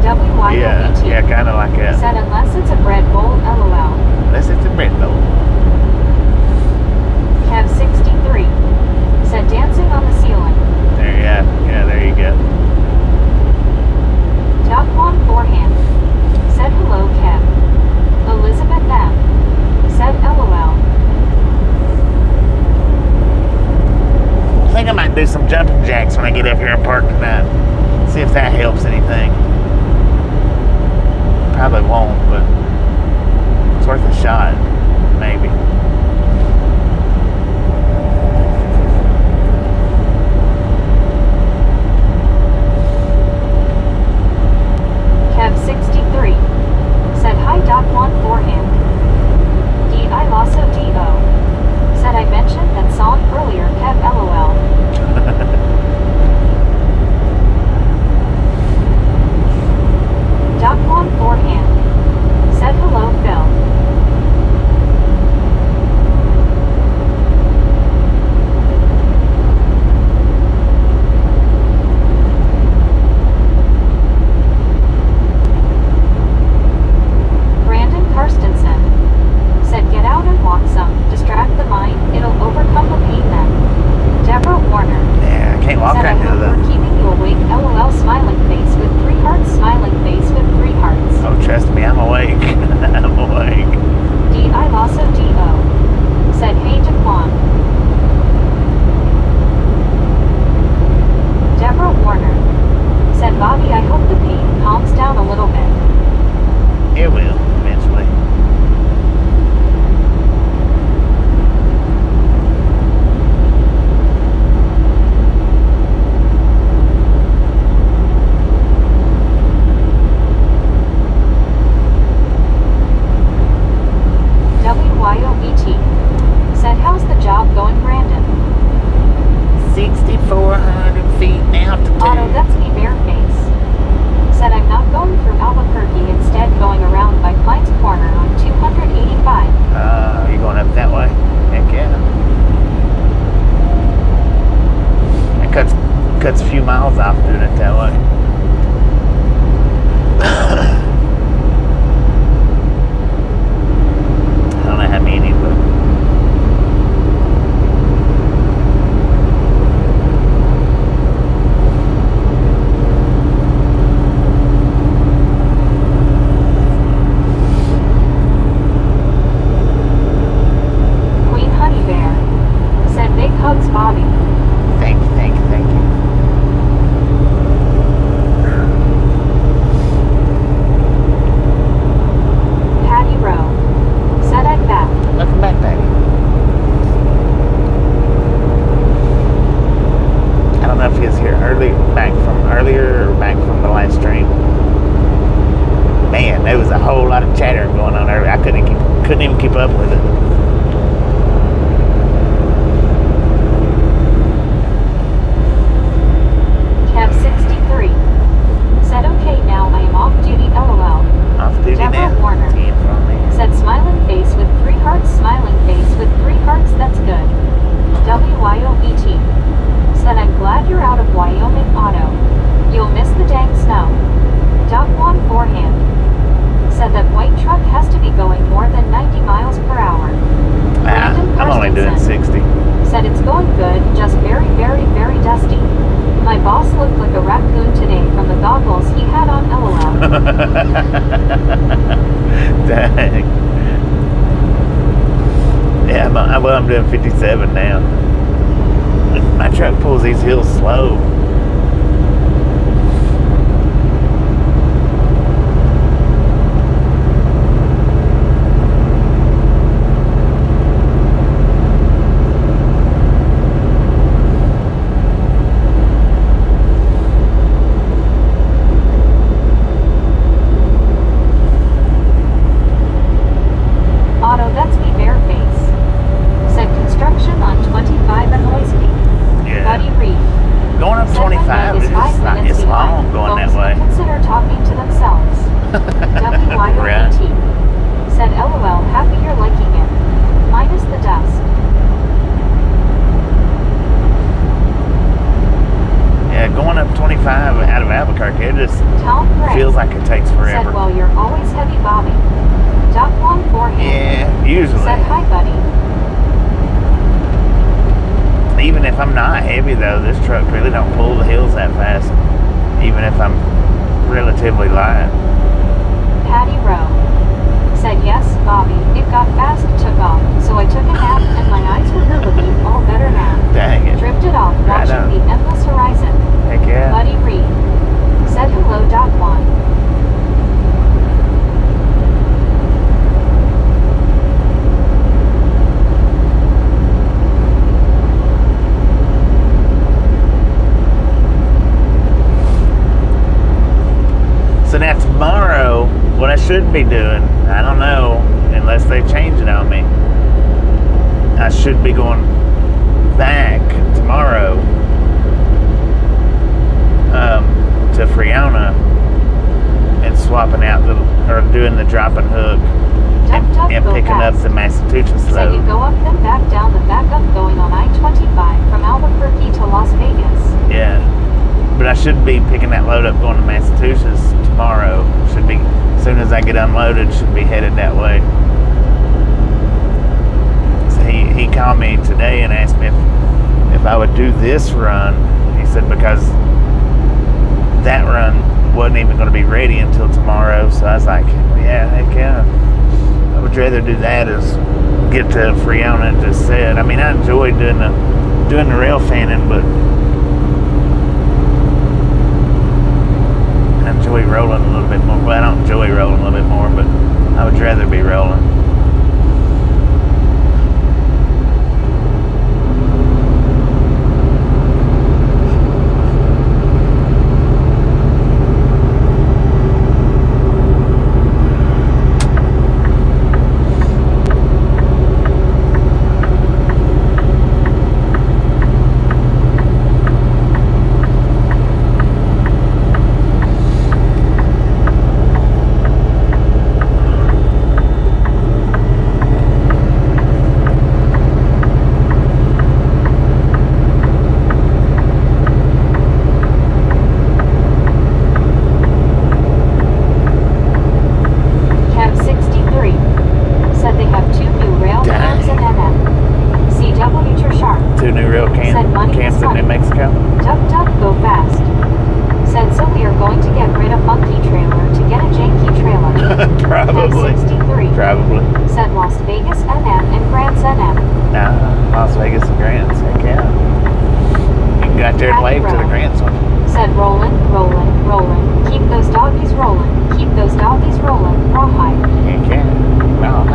WYOBT Yeah, kind of like that. said, unless it's a bread bowl, lol. Unless it's a bread bowl. Kev63 said, dancing on the ceiling. There you go. Yeah, there you go. Doc Juan Forehand said, hello, Kev. Elizabeth M said, lol. I think I might do some jumping jacks when I get up here and park tonight. See if that helps anything. Probably won't, but it's worth a shot, maybe. Kev63 said, hi, Doc Juan Forehand. D.I. Lasso D.O. said, I mentioned that song earlier, Kev, lol. Doc Juan Forehand said, hello, Phil. Brandon Karstensen said, get out and walk some. Distract the mind. It'll overcome the pain then. Deborah Warner Yeah, I can't walk said, I right hope now, we're though. keeping you awake, lol, smiling face with 3 hearts, smiling face with 3 hearts. Oh, trust me, I'm awake. I'm awake. D.I. Lasso D.O. said, hey, Daquan. Deborah Warner said, Bobby, I hope the pain calms down a little bit. It will, eventually. WYOBT said, how's the job going, Brandon? 6,400 feet altitude. Otto, that's me, Bareface. Said, I'm not going through Albuquerque, instead going around by Pines Corner on 285. You going up that way? Heck yeah. It cuts a few miles off doing it that way. I don't know how many, but Queen Honey Bear said, big hugs, Bobby. thank you. Patty Rowe said, I'm back. Welcome back, Patty. I don't know if he was here earlier or back from the live stream. Man, there was a whole lot of chatter going on earlier. I couldn't even keep up with it. Kev63 said, okay, now I am off duty, lol. Off duty Deborah now. Warner 10 from me. said, smiling face with 3 hearts, smiling face with 3 hearts, that's good. WYOBT said, I'm glad you're out of Wyoming, Otto. You'll miss the dang snow. Doc Juan Forehand said that white truck has to be going more than 90 miles per hour. Brandon I'm only doing Karstensen 60. said, it's going good, just very, very, very dusty. My boss looked like a raccoon today from the goggles he had on, lol. Dang. Yeah, I'm doing 57 now. My truck pulls these hills slow. Usually. said hi, buddy. Even if I'm not heavy though, this truck really don't pull the hills that fast. Even if I'm relatively light. Patty Rowe said yes, Bobby. It got fast, took off. So I took a nap and my eyes were looking all better now. Dang it. Drifted off, Right watching on. the endless horizon. Heck yeah. Buddy Reed said hello, Doc Juan. So now tomorrow, what I should be doing, I don't know, unless they change it on me. I should be going back tomorrow to Friona and swapping out or doing the drop and hook and Go picking up fast. the Massachusetts Said you load. go up then back down the backup going on I-25 from Albuquerque to Las Vegas. Yeah. But I should be picking that load up going to Massachusetts tomorrow. Should be, as soon as I get unloaded, should be headed that way. So he called me today and asked me if I would do this run. He said because that run wasn't even going to be ready until tomorrow. So I was like, yeah, heck yeah. I would rather do that as get to Friona and just sit. I mean, I enjoyed doing the rail fanning, but I enjoy rolling a little bit more. Well, I don't enjoy rolling a little bit more, but I would rather be rolling. Cab 63 said they have 2 new rail cams in NM. CW Sharp Two new rail Said money camps is in money. New Mexico. Duck Duck Go Fast said so we are going to get rid of funky trailer to get a janky trailer. Probably. Cab 63 Probably. said Las Vegas NM and Grants NM. Nah, Las Vegas and Grants. Heck yeah. You can go out there and wave to the Grants one. Said rolling, rolling, rolling. Keep those doggies rolling. Keep those doggies rolling. Rawhide. Heck yeah. Well,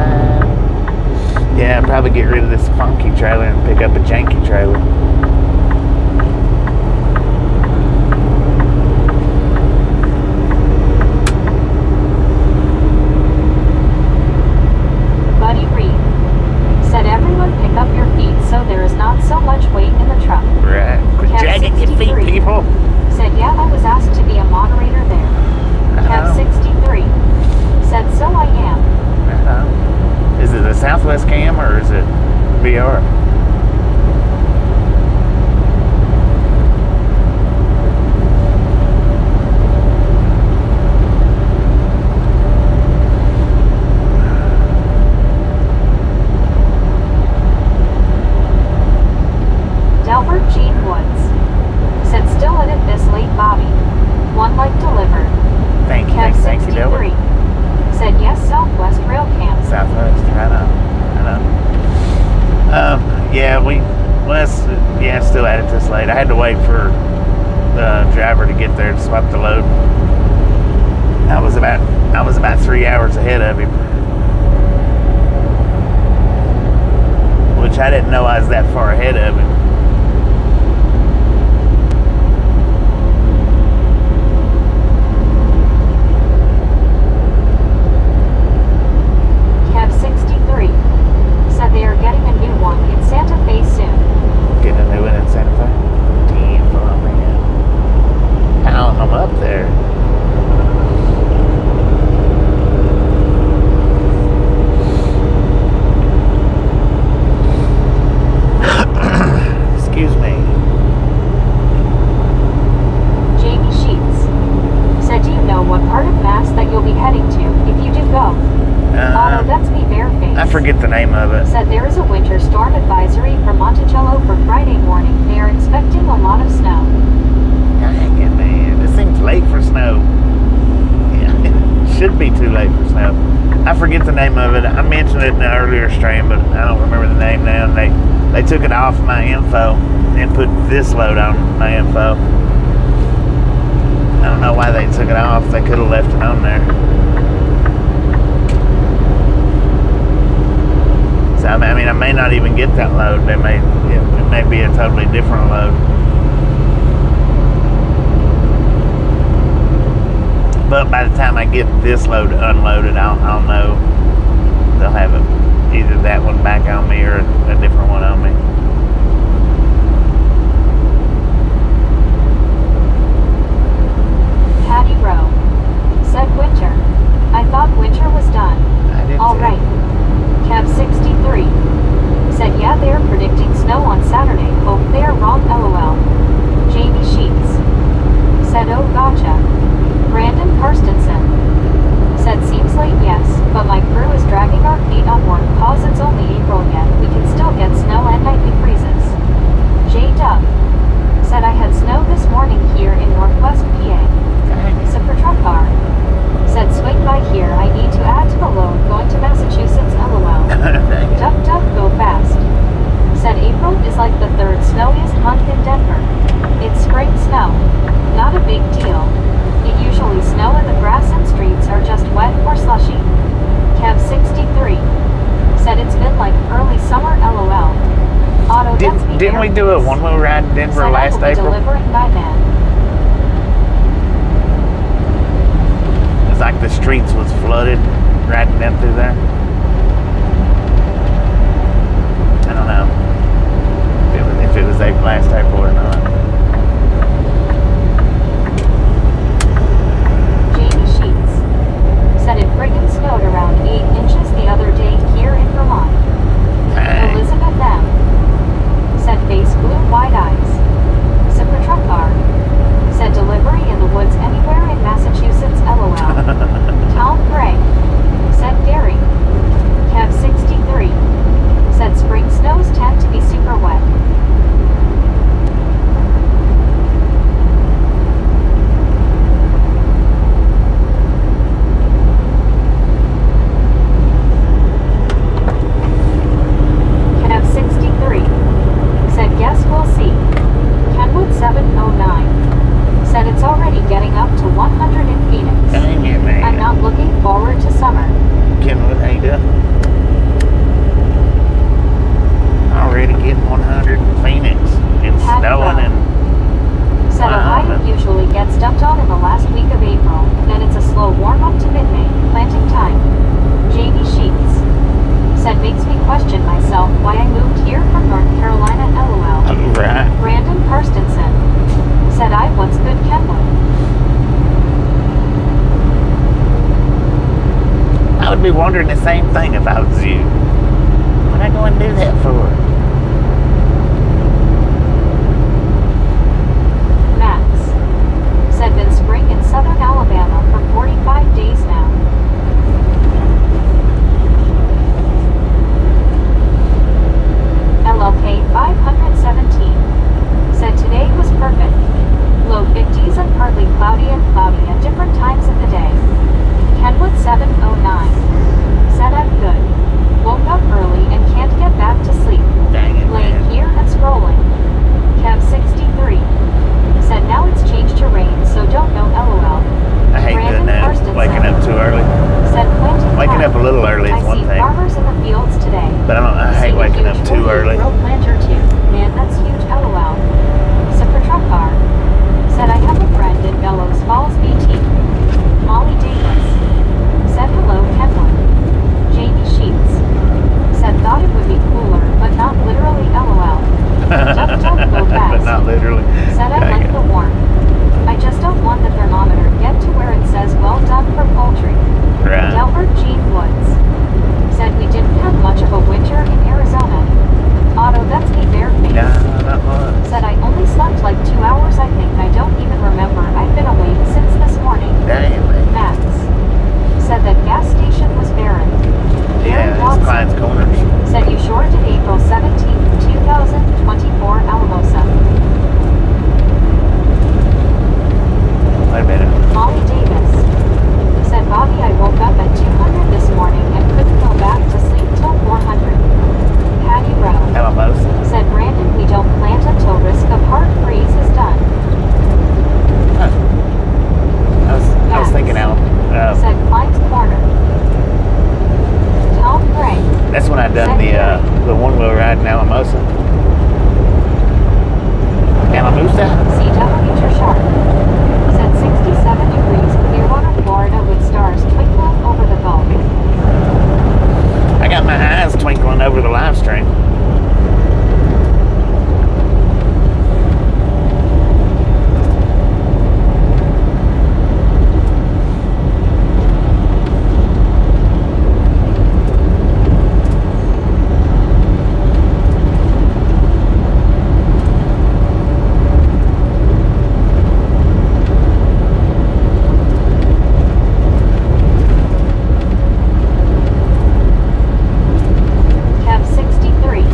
yeah, I'd probably get rid of this funky trailer and pick up a janky trailer. Buddy Reed said everyone pick up your feet so there is not so much weight in the truck. Right. Quit Cab dragging your feet, 63 people. Said yeah, I was asked to be a moderator there. Cab 63 said so I am. Is it a Southwest cam or is it VR? Delbert Gene Woods said still in it this late, Bobby. One like delivered. Thank you, Cab thank you, 63 Delbert. said yes, Southwest Rail Cam. Southwest, I know. Still at it this late. I had to wait for the driver to get there to swap the load. I was about 3 hours ahead of him, which I didn't know I was that far ahead of him. Cab 63 said they are getting a new one in Santa Fe soon. Getting a new one in Santa Fe. Damn, oh man. How I'm up there. forget the name of it. said there is a winter storm advisory for Monticello for Friday morning. They are expecting a lot of snow. Dang it, man. It seems late for snow. Yeah, it should be too late for snow. I forget the name of it. I mentioned it in an earlier stream, but I don't remember the name now. And they took it off my info and put this load on my info. I don't know why they took it off. They could have left it on there. So, I mean, I may not even get that load. It may be a totally different load. But by the time I get this load unloaded, I'll know they'll have either that one back on me or a different one on me. Patty Rowe said winter. I thought winter was done. I did All too. right. Kev 63 said yeah, they are predicting snow on Saturday. Hope they are wrong. LOL. Jamie Sheets said oh gotcha. Brandon Karstensen said seems late, yes, but my crew is dragging our feet on work cause it's only April yet. We can still get snow and nightly freezes. J Dub said I had snow this morning here in Northwest PA. Super truck car said swing by here. I need to add to the load going to Massachusetts. LOL. Duck duck go fast. Said April is like the third snowiest month in Denver. It's spring snow. Not a big deal. It usually snow and the grass and streets are just wet or slushy. Kev 63 said it's been like early summer. LOL. Auto Didn't we do a one-way ride in Denver said last I will be April? delivering by man. It's like the streets was flooded riding down through there. I don't know if it was last April or not. Jamie Sheets said it friggin' snowed around 8 inches the other day here in Vermont. Dang. Elizabeth M said face blue wide eyes. Super truck car said delivery in the woods anywhere in Massachusetts. LOL. Tom Gray said Gary. Kev 63 said spring snows tend to be super wet. Kev 63 said guess we'll see. Kenwood 709 said it's already getting up to 100 in Phoenix. Dang it, man. I'm not looking forward to summer. Kenwood, how you doing? Already getting 100 in Phoenix. It's Patty snowing Rowe and said Wow. Ohio usually gets dumped on in the last week of April, then it's a slow warm-up to mid-May, planting time. Jamie Sheets said makes me question myself why I moved here from North Carolina. LOL. right. Brandon Karstensen said I once could Kenwood. I would be wondering the same thing if I was you. What I go and do that for? Max said been spring in southern Alabama for 45 days now. LLK 517 said today was perfect. Low 50s and partly cloudy at different times of the day. Kenwood 709 said I'm good. Woke up early and can't get back to sleep. Dang it, Laying man. here and scrolling. Kev 63 said now it's changed to rain, so don't know. LOL. I hate Brandon doing that. Karstensen Waking up too on over the live stream. Cap 63.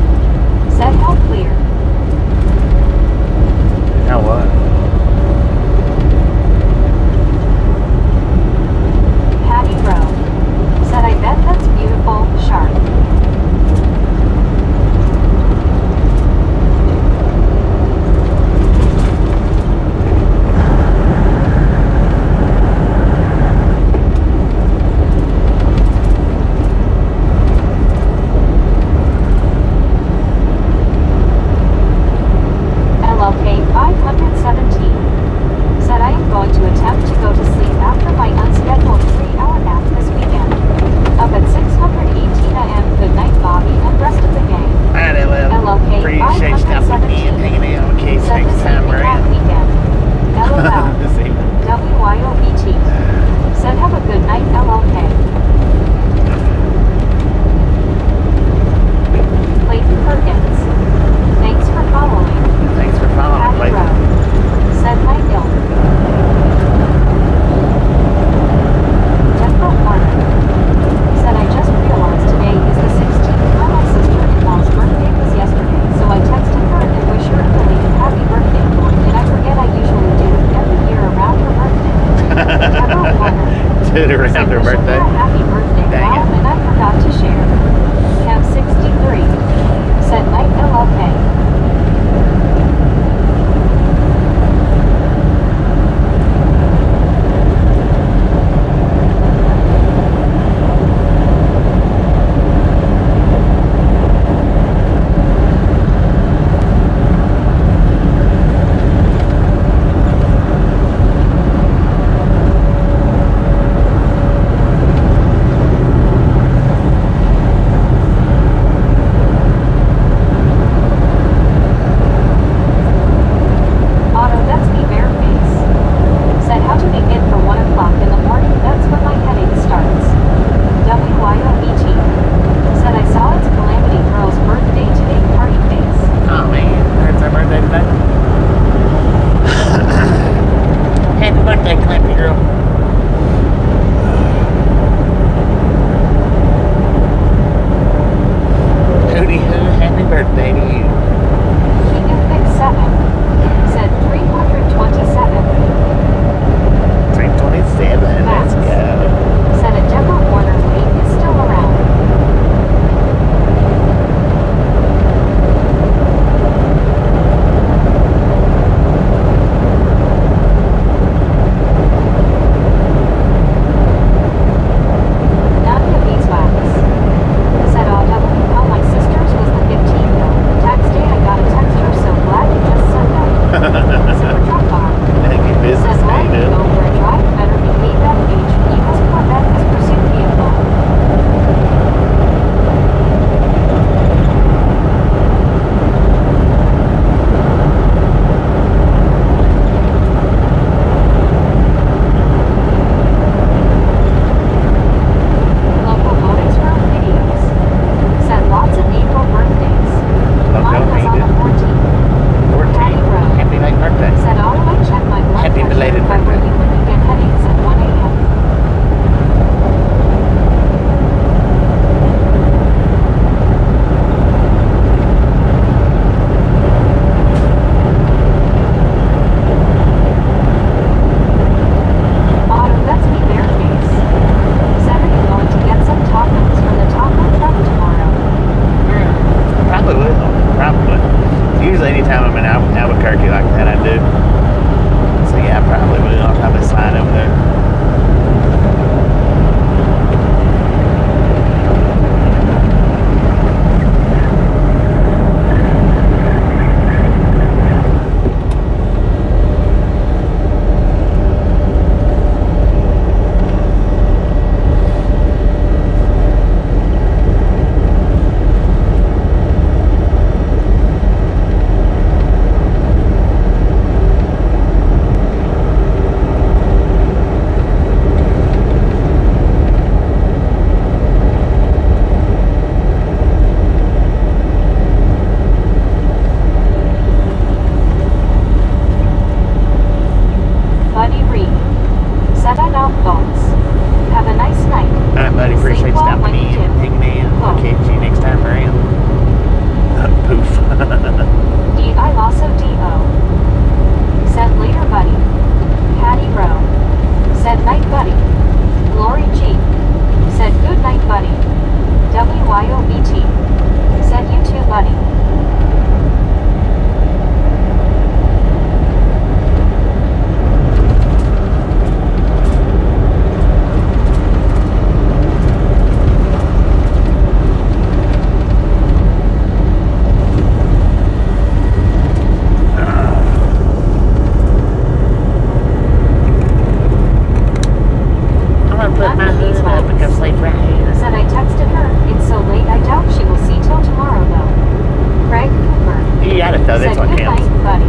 like Good him. night, buddy.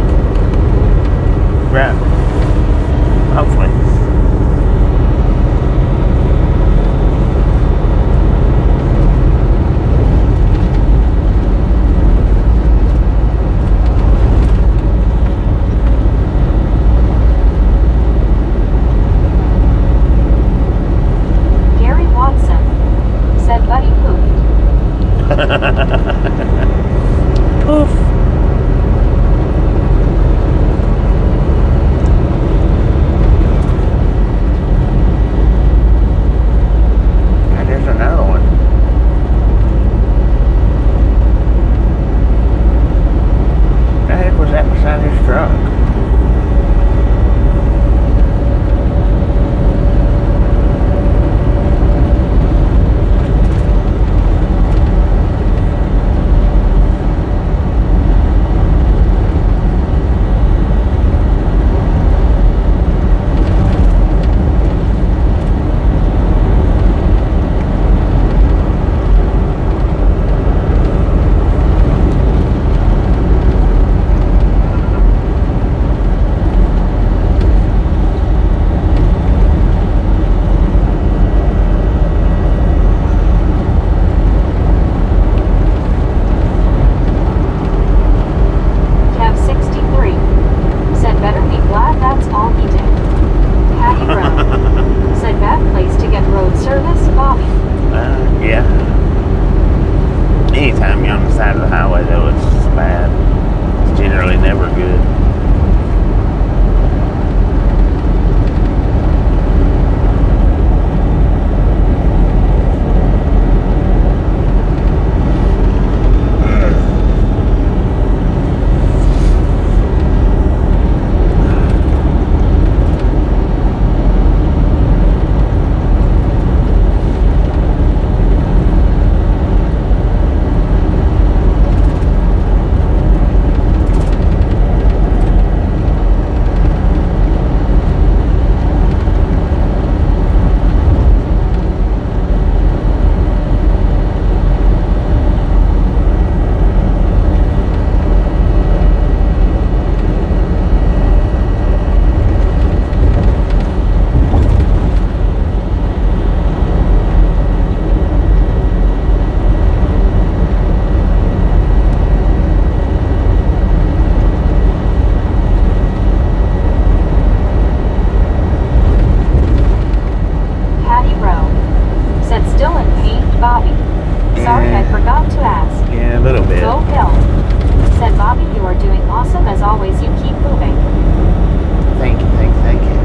Right. Hopefully. Gary Watson said buddy pooped. Poof. And there's another one. The heck was that beside his truck? Kev 63 said better be glad that's all he did. Patty Road said bad place to get road service, Bobby. Yeah. Anytime you're on the side of the highway, though, it's just bad. It's generally never good. Patty Rowe said still in pain, Bobby. Sorry I forgot to ask. Yeah, a little bit. Go Hill said Bobby, you are doing awesome as always. You keep moving. Thank you, thank you, thank you.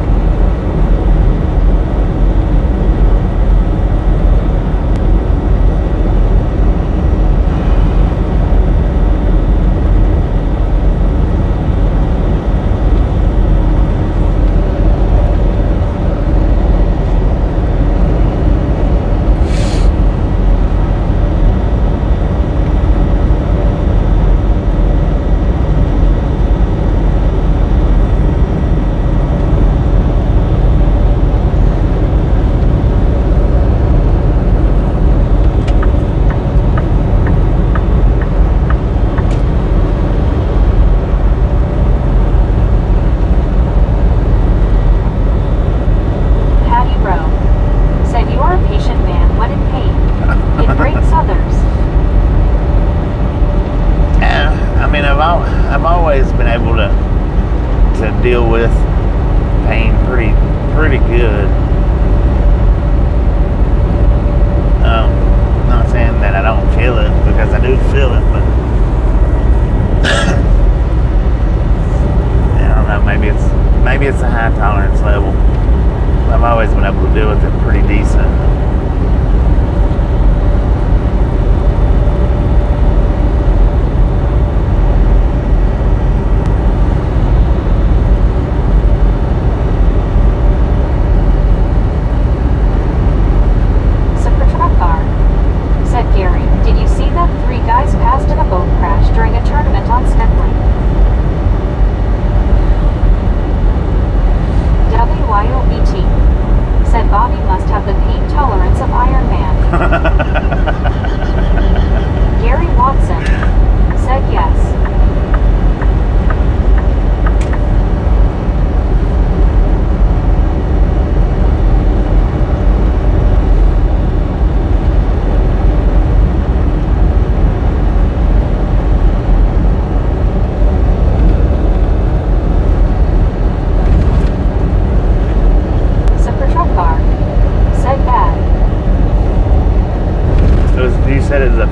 Patty Rowe said you are a patient man when in pain. It breaks others. Yeah, I mean, I've always been able to deal with pain pretty good. Not saying that I don't feel it, because I do feel it, but I don't know. Maybe it's a high tolerance level. I've always been able to deal with it pretty decent.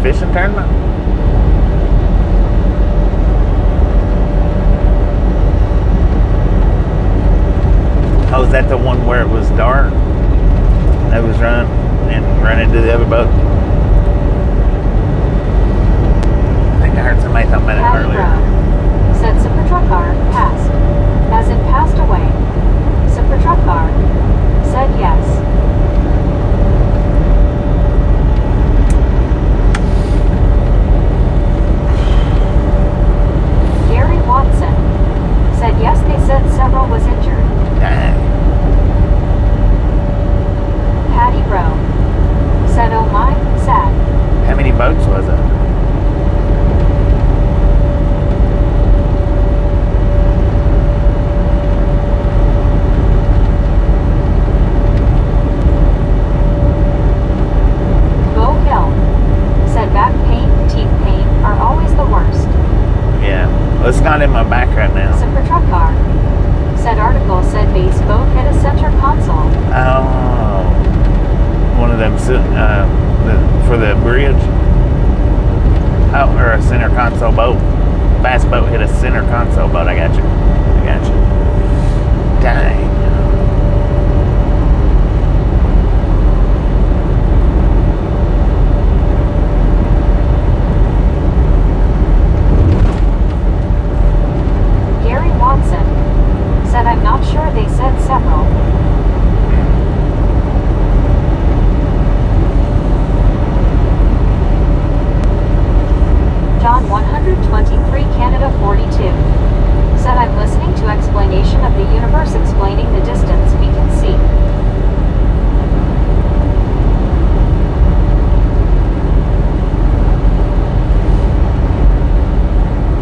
fishing tournament? Oh, is that the one where it was dark? That was running into the other boat. I think I heard somebody talking about it Patty earlier. Road. Said super truck car passed. As in passed away. Super truck car. Said yes. Gary Watson. Said yes, they said several was injured. Dang. Patty Rowe. Said oh my, sad. How many boats was it? Bo Hill. Said back pain, teeth pain are always the worst. Yeah. Well, it's not in my back right now. Super truck car. Said article said base boat hit a center console. Oh. One of them for the bridge. Oh, or a center console boat. Bass boat hit a center console boat. I got you. Dang. Gary Watson. Said I'm not sure they said several. John 123 Canada 42. Said I'm listening to explanation of the universe explaining the distance we can see.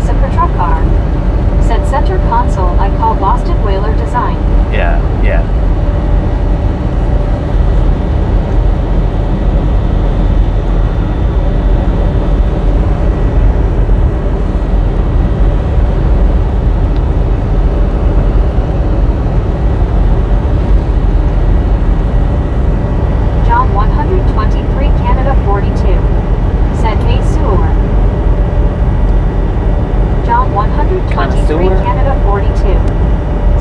Super truck car. Said center console I call Boston Whaler design. Yeah. John 123 Canada 42. Said hey sewer. John 123 Connoisseur? Canada 42.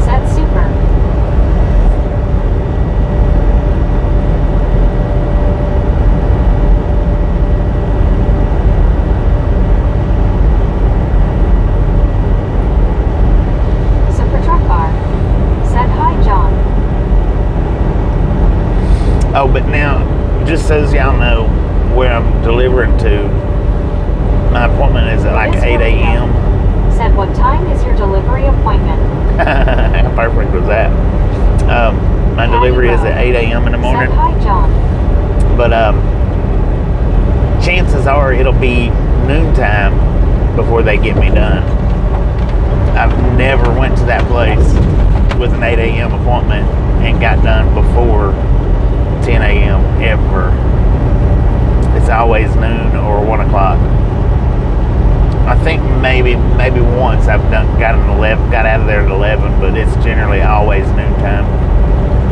Said super. Super truck car. Said hi John. Oh, but now, just so y'all know where I'm delivering to, my appointment is at like This 8 radio. a.m. Said what time is your delivery appointment? How perfect was that? My delivery is at 8 a.m. in the morning. Said hi John. But chances are it'll be noontime before they get me done. I've never went to that place with an 8 a.m. appointment and got done before 10 a.m. ever. It's always noon or 1 o'clock. I think maybe once I've got out of there at 11, but it's generally always noontime,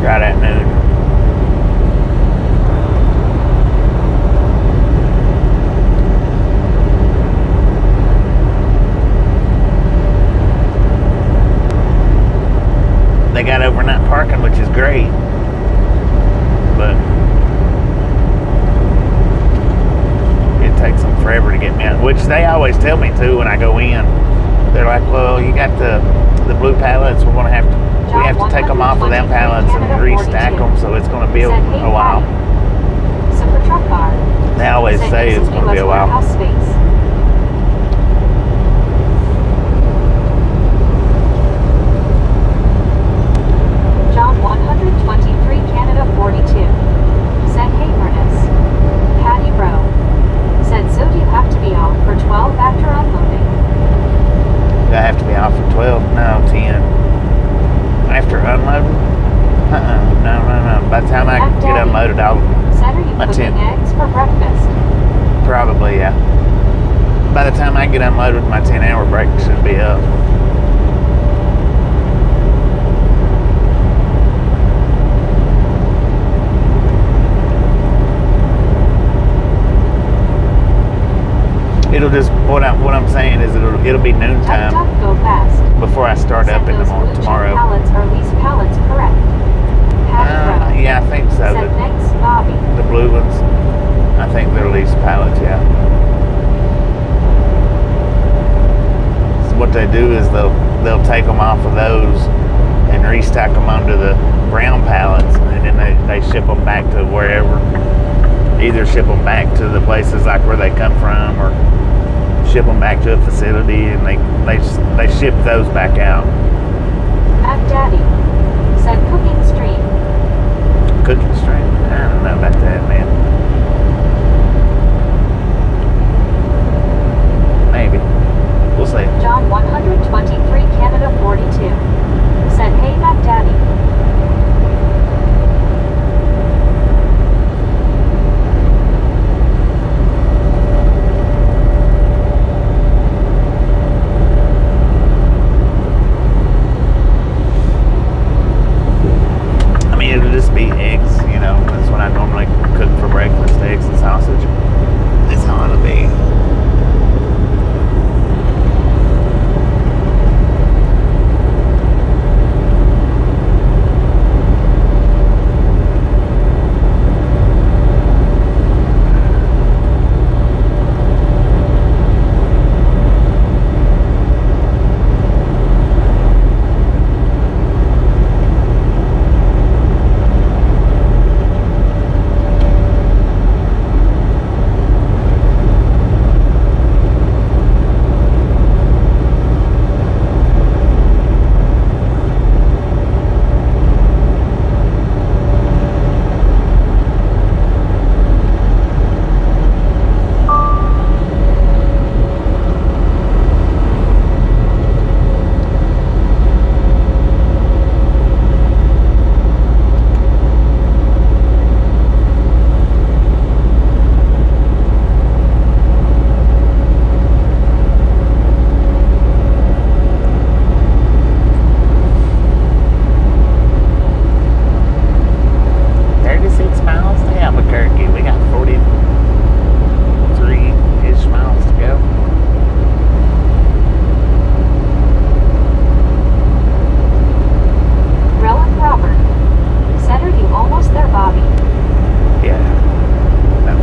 right at noon. They got overnight parking, which is great, but it takes them forever to get me out, which they always tell me too when I go in. They're like, well, you got the blue pallets, we have to take them off of them pallets and restack them, so it's going to be a while. Super truck car. They always say it's going to be a while. Warehouse space. John 123 Canada 42. Said hey Ernest. Patty Rowe. Said so do you have to be off for 12 after unloading? Do I have to be off for 12? No, 10. After unloading? No. By the time I get unloaded, Said are you my cooking 10. eggs for breakfast? Probably, yeah. By the time I get unloaded, my 10-hour break should be up. It'll just what I'm saying is it'll be Duck, noontime duck, go fast. before I start Said up in the those morning blue chip tomorrow. pallets are lease pallets, correct? Patty Rowe. Yeah, I think so. Said thanks, Bobby. The blue ones, I think they're lease pallets. Yeah. So what they do is they'll take them off of those and restack them onto the brown pallets, and then they ship them back to wherever. Either ship them back to the places like where they come from, or ship them back to a facility, and they ship those back out. Mac Daddy. Said cooking stream. Cooking stream? I don't know about that, man. Maybe. We'll see. John 123 Canada 42. Said hey Mac Daddy. It'll just be eggs, you know. That's what I normally cook for breakfast, eggs and sausage. That's how it'll be. Albuquerque. We got 43-ish miles to go. Relic Robert. Said are you almost there, Bobby? Yeah. About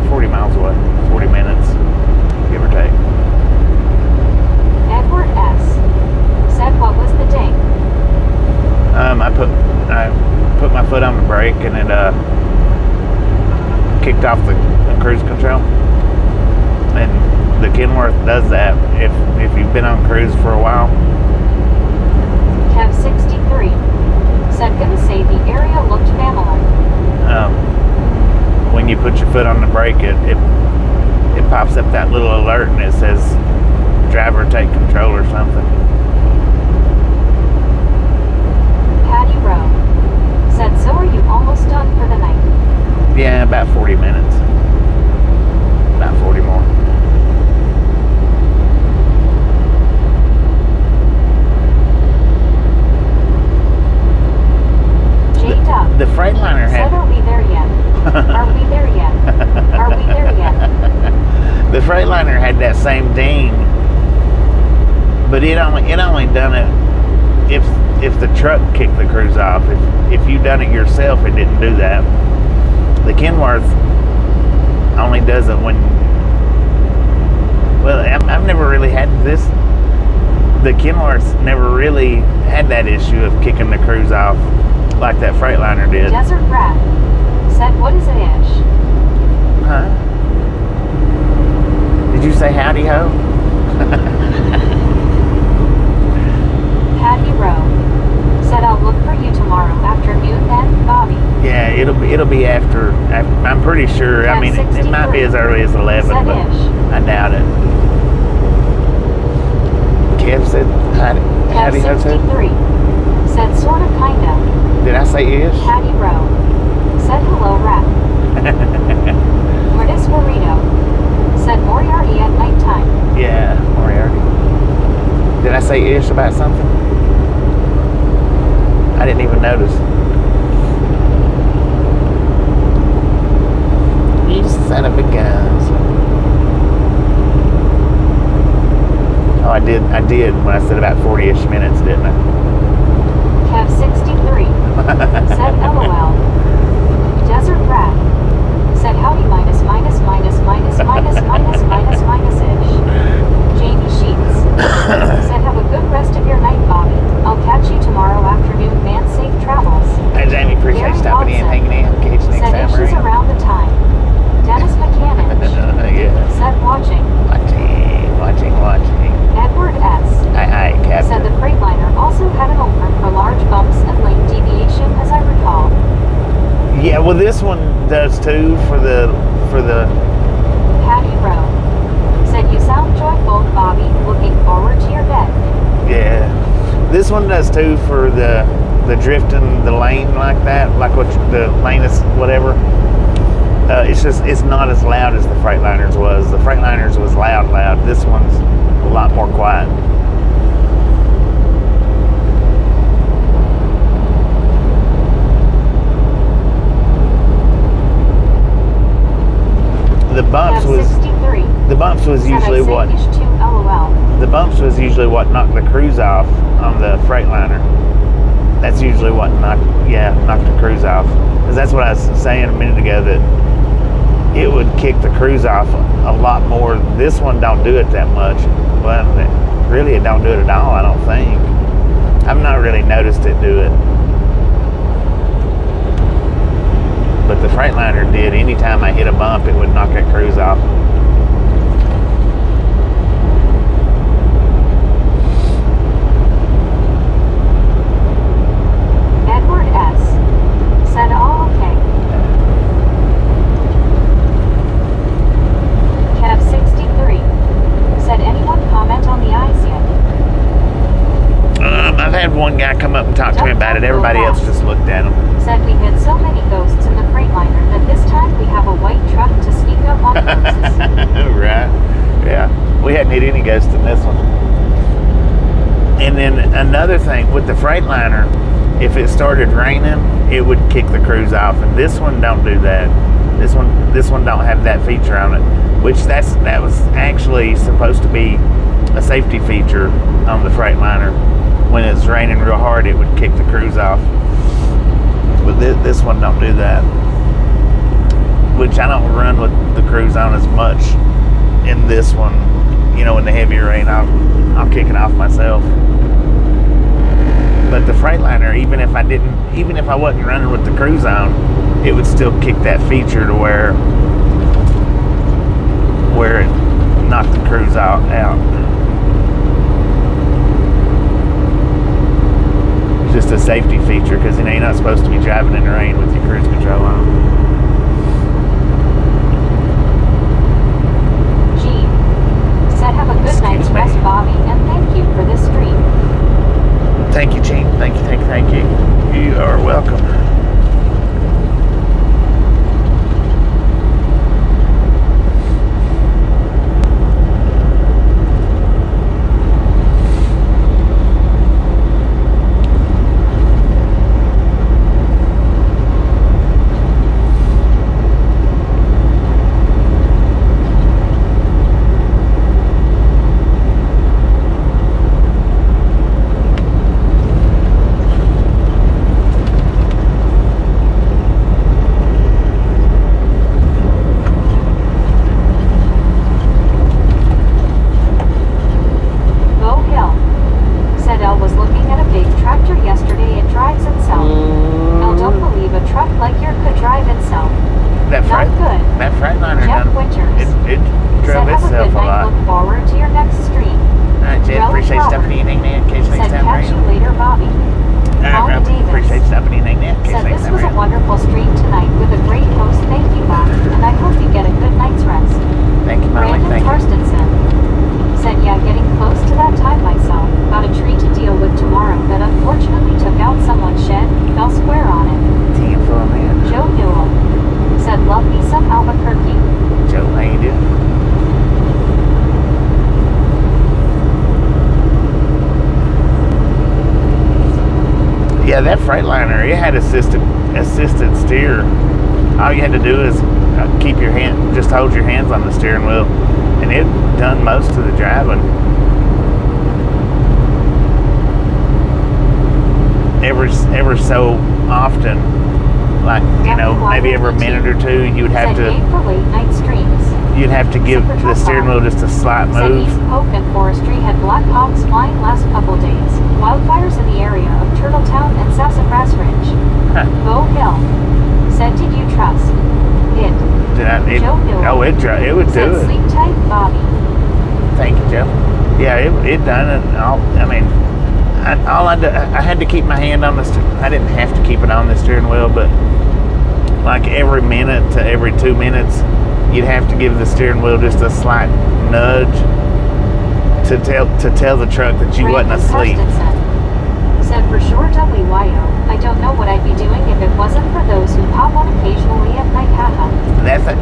40 miles away. 40 minutes, give or take. Edward S. Said what was the ding? I put my foot on the brake, and it kicked off the cruise control. And the Kenworth does that if you've been on cruise for a while. Kev 63. Said gonna say the area looked familiar. When you put your foot on the brake, it pops up that little alert, and it says driver take control or something. Patty Rowe. Said so are you almost done for the night? Yeah, about 40 minutes. About 40 more. J-Dub. The Freightliner Said had... are we there yet? Are we there yet? Are we there yet? The Freightliner had that same ding, but it only done it if the truck kicked the cruise off. If you done it yourself, it didn't do that. The Kenworth only does it when... Well, I've never really had this. The Kenworth never really had that issue of kicking the cruise off like that Freightliner did. Desert Rat. Said what is it ish? Huh? Did you say howdy ho? Patty Rowe. Said I'll look for you tomorrow afternoon then, Bobby. Yeah, it'll be after I'm pretty sure. I mean, it might be as early as 11, Said but ish. I doubt it. Kev said howdy Kev ho too. 63. Said sorta kinda. Did I say ish? Patty Rowe. Said hello, Rat. Curtis Burrito. Said Moriarty at nighttime. Yeah, Moriarty. Did I say ish about something? I didn't even notice. You son of a gun. I did when I said about 40-ish minutes, didn't I? Kev 63 said LOL. Desert Rat said howdy minus minus minus minus minus minus minus minus ish. Jamie Sheets said have a good rest of your night, Bobby. I'll catch you tomorrow afternoon, man. Safe travels. Hey, Jamie, appreciate you stopping in, hanging in. Catch you next said time issues around the time. Dennis McCann yeah. said watching. Watching. Edward S. Aye, Captain. said the Freightliner also had an opener for large bumps and lane deviation, as I recall. Yeah, well, this one does too for the. Patty Rowe said you sound joyful, Bobby. Looking forward to your day. Yeah, this one does too for the drifting the lane like that, like what the lane is, whatever. It's not as loud as the Freightliner's was. The Freightliner's was loud. This one's a lot more quiet. The bumps was usually what the bumps was usually what knocked the cruise off on the Freightliner. That's usually what knocked the cruise off. Because that's what I was saying a minute ago, that it would kick the cruise off a lot more. This one don't do it that much. Well, really, it don't do it at all, I don't think. I've not really noticed it do it. But the Freightliner did. Anytime I hit a bump, it would knock that cruise off. Edward S. said all okay. Kev 63 said anyone comment on the ice yet? I've had one guy come up and talk to me about it. Everybody else just looked at him. Said we had so many ghosts in the Freightliner that this time we have a white truck to sneak up on ghosts. Right. Yeah. We hadn't hit any ghosts in this one. And then another thing with the Freightliner, if it started raining, it would kick the cruise off, and this one don't do that. This one don't have that feature on it, which that was actually supposed to be a safety feature on the Freightliner. When it's raining real hard, it would kick the cruise off. But this one don't do that. Which I don't run with the cruise on as much in this one. You know, in the heavier rain, I'll kick it off myself. But the Freightliner, even if I wasn't running with the cruise on, it would still kick that feature to where it knocked the cruise out. It's just a safety feature, because you're not supposed to be driving in the rain with your cruise control on. Gene said have a good night's rest, Bobby, and thank you for this stream. Thank you, Gene. Thank you. You are welcome. Albuquerque. Joe, how you doing? Yeah, that Freightliner, it had assisted steer. All you had to do is keep your hand, just hold your hands on the steering wheel, and it done most of the driving. ever so often, like, you know, maybe every minute or two, you'd have Said to yay for late night streams. give the steering wheel just a slight Said move. East Polk and Forestry had Black Hawks flying last couple days. Wildfires in the area of Turtletown and Sassafras Ridge. Huh. Bow Hill. Said did you trust it? Joe Hill. Oh, it would Said do it. sleep tight, Bobby. Thank you, Joe. Yeah, it done it. I had to keep my hand on the I didn't have to keep it on the steering wheel, but like every minute to every 2 minutes, you'd have to give the steering wheel just a slight nudge to tell the truck that you wasn't Brandon asleep. Carstensen said for sure WYO. I don't know what I'd be doing if it wasn't for those who pop on occasionally at night. Haha.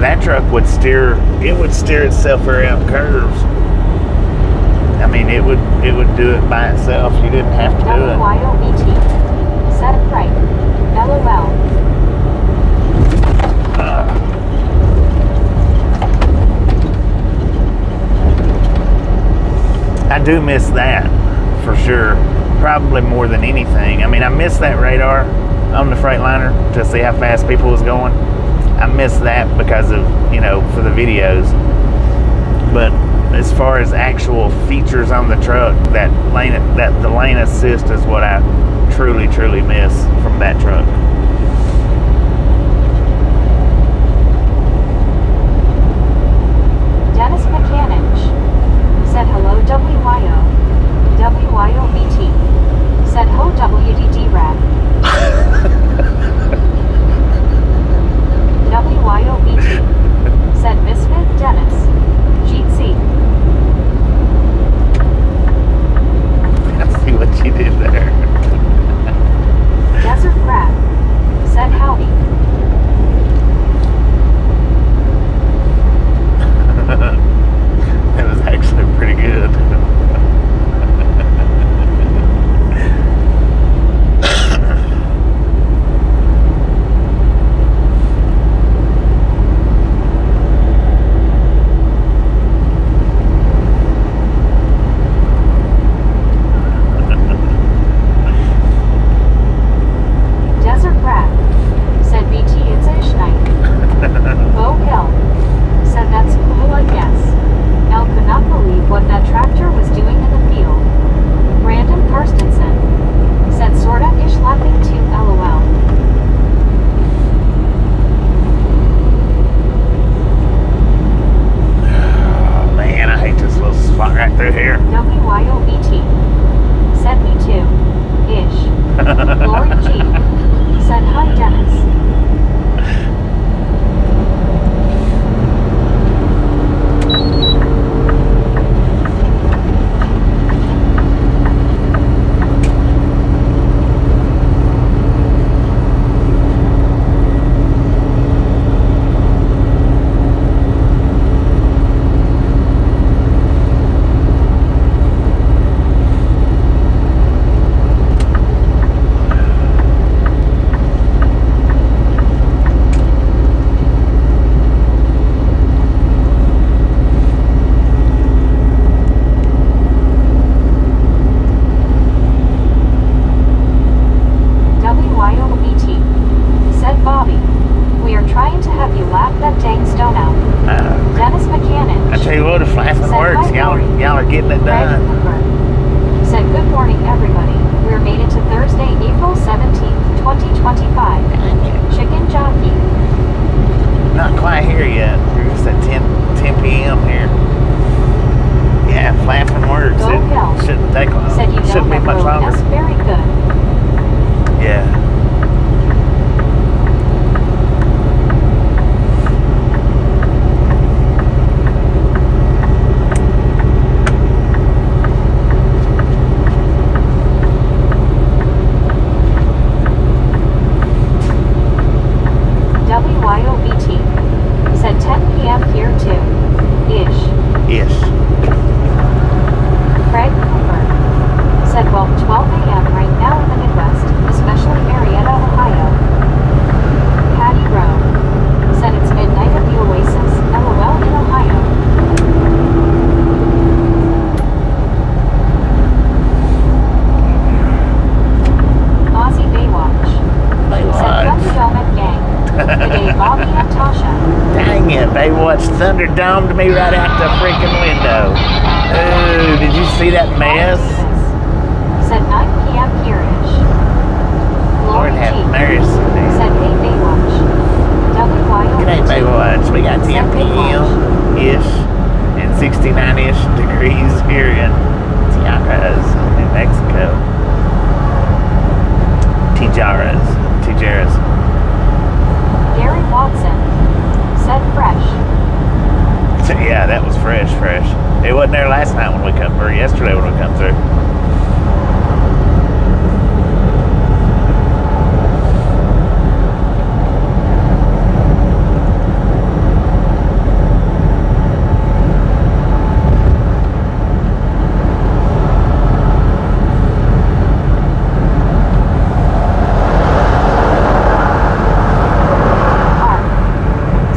That truck would steer itself around curves. I mean, it would do it by itself. You didn't have to do it. WYOBT. Said right. LOL. I do miss that for sure. Probably more than anything. I mean, I miss that radar on the Freightliner to see how fast people was going. I miss that because of, you know, for the videos. But as far as actual features on the truck, the lane assist is what I truly miss from that truck. Dennis Mechanic said hello WYO. WYOBT said ho WDD rap. WYOBT said Misfit Dennis. GC. I see what you did there. Desert Rap said howdy. That was actually pretty good. Desert Rap said BT it's ish night. Bo Hill said that's cool I guess. El could not believe what that tractor was doing in the field. Brandon Carstensen said sorta ish laughing too LOL. Oh man, I hate this little spot right through here. WYOBT said me too. Ish. Lori G said hi Dennis. WYOBT said Bobby. We are trying to have you laugh that dang stone out. Dennis Mechanic I tell you what, if laughing said works, hi, y'all Lori. are getting it Greg done. Cooper said good morning everybody. We're made it to Thursday, April 17th, 2025. Chicken jockey. Not quite here yet. We're just at 10 p.m. here. Yeah, flapping works. Go Hill It shouldn't take long. said you know Shouldn't be that much road longer. is very good. Yeah. WYOBT said 10 p.m. here too. Ish. Yes. Craig Cooper said well 12 a.m. right now in the Midwest, especially Marietta, Ohio. Patty Rowe said it's midnight at the Oasis, LOL in Ohio. Ozzy domed me right out the freaking window. Ooh, did you see that mess? Said 9 p.m. here-ish. Lord Lori have G. mercy. Said, hey, Baywatch. WYO. Good day, Baywatch. We got 10 p.m.-ish and 69-ish degrees here in Tijeras, New Mexico. Tijeras. Gary Watson. Said fresh. Yeah, that was fresh. It wasn't there last night when we come, or yesterday when we come through.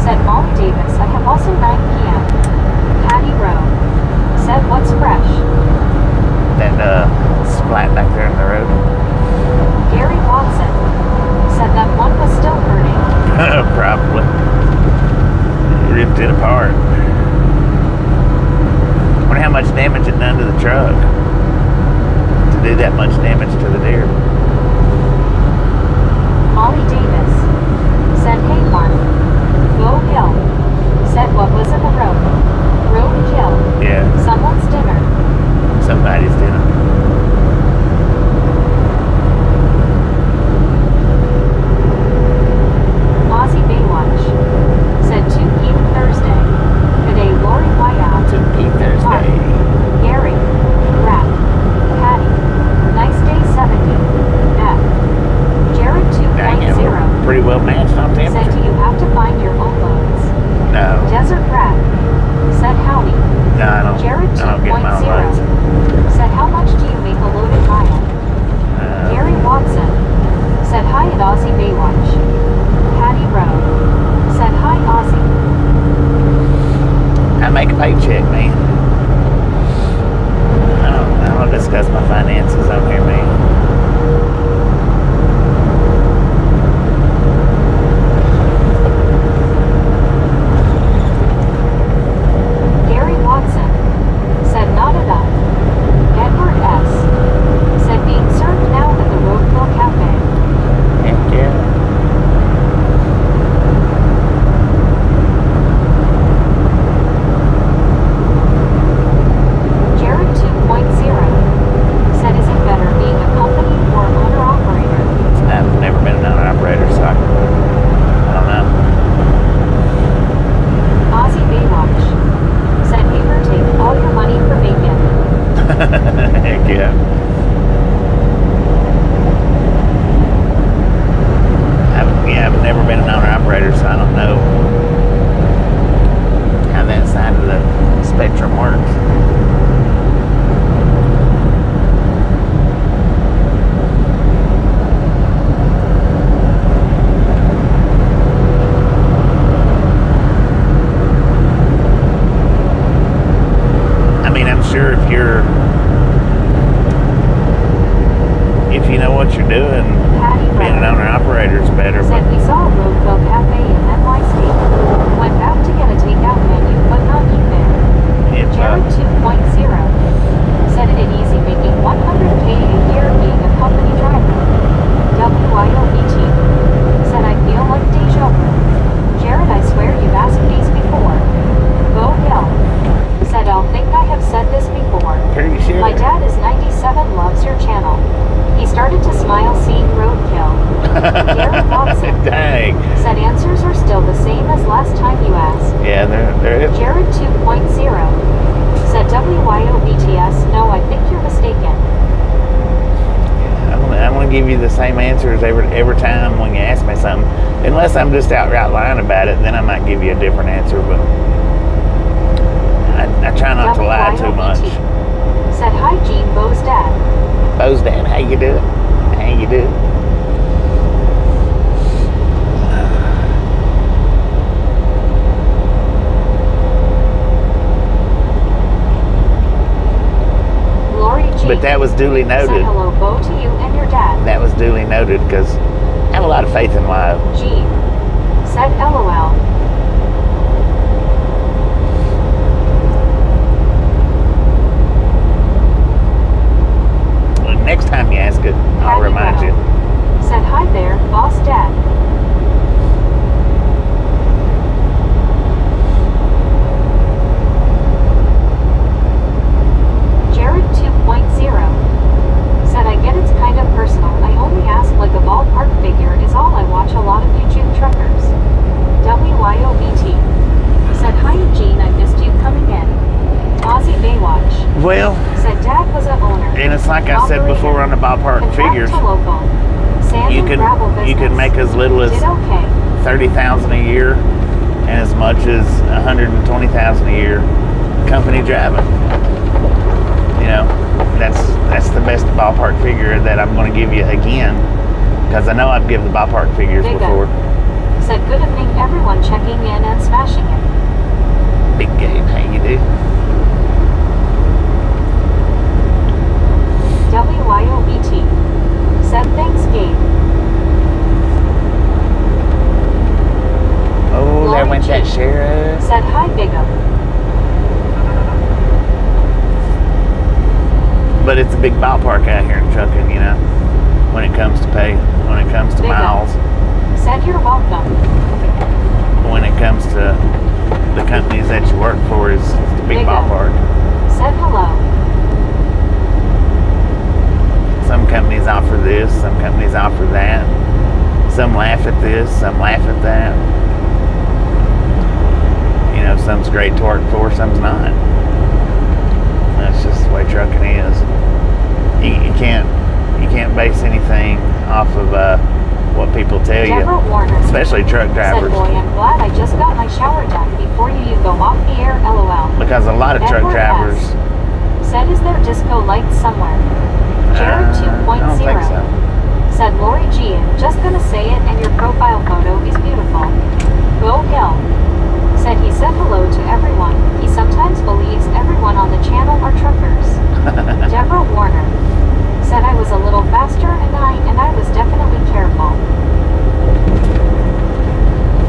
Said Molly Davis, I have also 9 p.m. Patty Rowe. Said what's fresh? That splat back there in the road. Gary Watson. Said that one was still burning. Probably. Ripped it apart. Wonder how much damage it done to the truck to do that much damage to the deer. Molly Davis. Said hey Mark. Go Hill. Said what was in the road? Roadkill. Yeah, Someone's dinner. somebody's dinner. Aussie Baywatch. Said 2 p.m. Thursday. Today Lori Whiteout. 2 p.m. Thursday. Gary. Rat. Patty. Nice day 70. F. Jared Dang it, 2.0. we're pretty well matched on Said temperature. do you have to find your own loads? No, Desert Rat. Said howdy. I don't Jared get my 2.0. loads. Said how much do you make a loaded mile? Gary Watson. Said hi at Aussie Baywatch. Patty Rowe. Said hi Aussie. I make a paycheck, man. I don't discuss my finances on here, man. Gary Watson. Said not enough. Edward S. Said being served now at the Roadkill Cafe. Heck yeah. Jared 2.0. Said is it better being a company or owner-operator? I've never been an owner-operator, so I don't know. Aussie Baywatch. Said Haber take all your money for bacon. Heck yeah. I've never been an owner-operator, so I don't know how that side of the spectrum works. I mean, I'm sure if you know what you're doing, Patty being an Rowe. owner-operator is better, but Said we saw a Roadkill Cafe in NYC. Went back to get a takeout menu but not eat there. if Jared 2.0. Said it easy making 100K a year being a company driver. WYOBT. Said I feel like deja vu. Jared, I swear you've asked these before. Go Hill. Said I'll think I have said this before. pretty sure. My dad is 97, loves your channel. He started to smile seeing Roadkill. Gary Watson. Dang. Said answers are still the same as last time you asked. Yeah, there is. Jared 2.0. Said WYOBTS, no, I think you're mistaken. I'm gonna give you the same answers every time when you ask me something, unless I'm just outright lying about it. Then I might give you a different answer, but I try not to lie too much. Said hi, Gene, Bo's dad. Bo's dad, how you doing? How you doing? Lori G. But that was duly Said noted. hello, Bo, to you and your dad. That was duly noted because I have a lot of faith in Lyle. Gene. Said LOL. Well, Said Dad was a owner. and it's like I said before on the ballpark Contract figures, to local. Sand you and can gravel business. you can make as little as Did okay. 30,000 a year and as much as 120,000 a year company driving. You know, that's the best ballpark figure that I'm going to give you again, because I know I've given the ballpark figures Big before. Said good evening everyone checking in and smashing it. Big Gabe, how you do? WYOBT. Said thanks Gabe. Oh, there Lori went G. that sheriff. Said hi Big O. But it's a big ballpark out here in trucking, you know, when it comes to pay, when it comes to Big miles, Said you're welcome. when it comes to the companies that you work for, is a big Big O. ballpark. Said hello. Some companies offer this, some companies offer that. Some laugh at this, some laugh at that. You know, some's great to work for, some's not. That's just the way trucking is. You can't base anything off of what people tell you, Deborah Warner. especially truck Said drivers, boy I'm glad I just got my shower done before you go off the air LOL. because a lot of truck Edward drivers. S. Said is there disco lights somewhere? Jared 2.0. I don't think so. Said Lori G. Just gonna say it and your profile photo is beautiful. Go Hill. Said he said hello to everyone. He sometimes believes everyone on the channel are truckers. Deborah Warner. Said I was a little faster and I was definitely careful.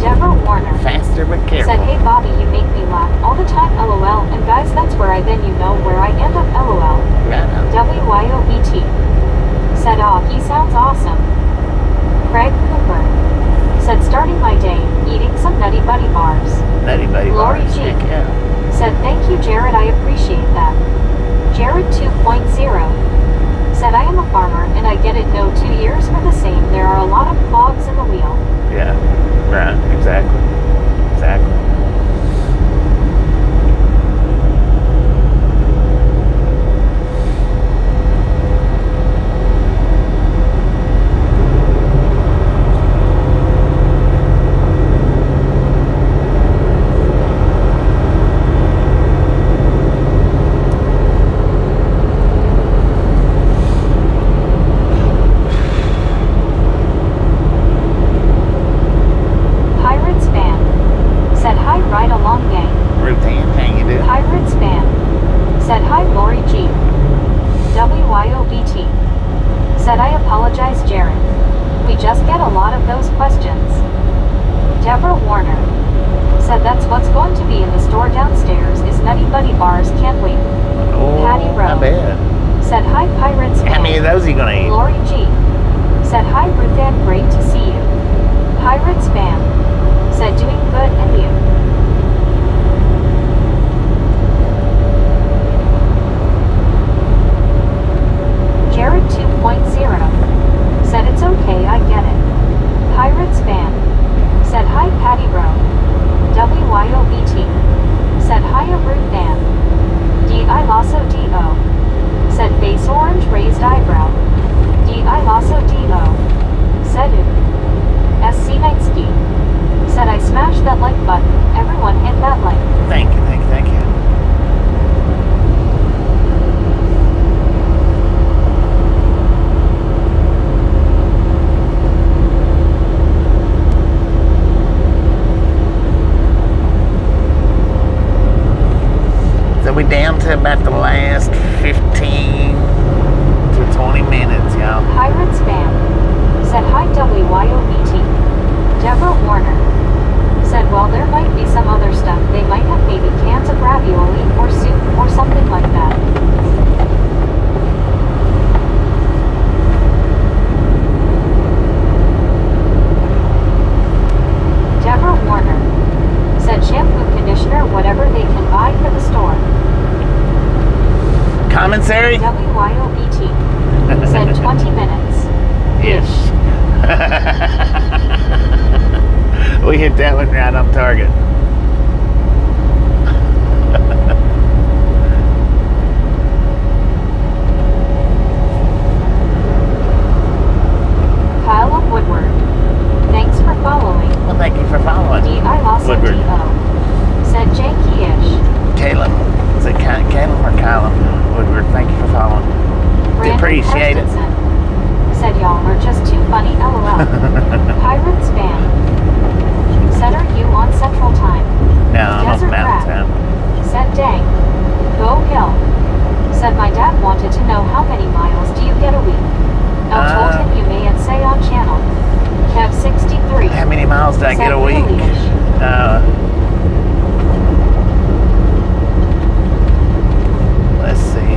Deborah Warner. Faster but careful. Said hey Bobby you make me laugh all the time LOL and guys that's where I then you know where I end up LOL. Yeah, I know. WYOBT. Said aw he sounds awesome. Craig Cooper. Said starting my day, eating some Nutty Buddy bars. Nutty Buddy Lori bars. G. Heck yeah. Said thank you Jared I appreciate that. Jared 2.0. Said I am a farmer and I get it no 2 years for the same. There are a lot of clogs in the wheel. Yeah, right, exactly. Exactly. Pirates fan. Said hi right along gang. Ruth Ann, how you doing? Pirates fan. Said hi Lori G. WYOBT. Said I apologize Jared. We just get a lot of those questions. Deborah Warner. Said that's what's going to be in the store downstairs is Nutty Buddy bars can't wait. Oh, Patty Rowe. I bet. Said hi Pirates fan. How many of those are you gonna eat? Lori G. Said hi Ruth Ann great to see you. Pirates fan. Said doing good and you. Jared 2.0. Said it's okay I get it. Pirates fan. Said hi Patty Rowe. WYOBT. Said hiya Ruth Ann. D.I. Lasso D.O. Said face orange raised eyebrow. D.I. Lasso D.O. Said S.C. Nightsky. Said I smashed that like button. Everyone hit that like. Thank you, thank you, thank you. So we're down to about the last 15 to 20 minutes, y'all. Pirates fan. Said hi WYOBT. Deborah Warner. Said well there might be some other stuff. They might have maybe cans of ravioli or soup or something like that. Deborah Warner. Said shampoo, conditioner, whatever they can buy for the store. Commissary? WYOBT. Said 20 minutes. Yes. We hit that one right on target. Caleb or Kylan Woodward, thank you for following. Brandon Appreciate it. Carstensen said y'all are just too funny, lol. Pirates fan said, are you on Central Time? No, I'm on Desert Mountain Rat Time. said, dang. Go Hill said, my dad wanted to know how many miles do you get a week. I told him you may and say on channel. Kev 63 How many miles do I get a week? really-ish. Let's see.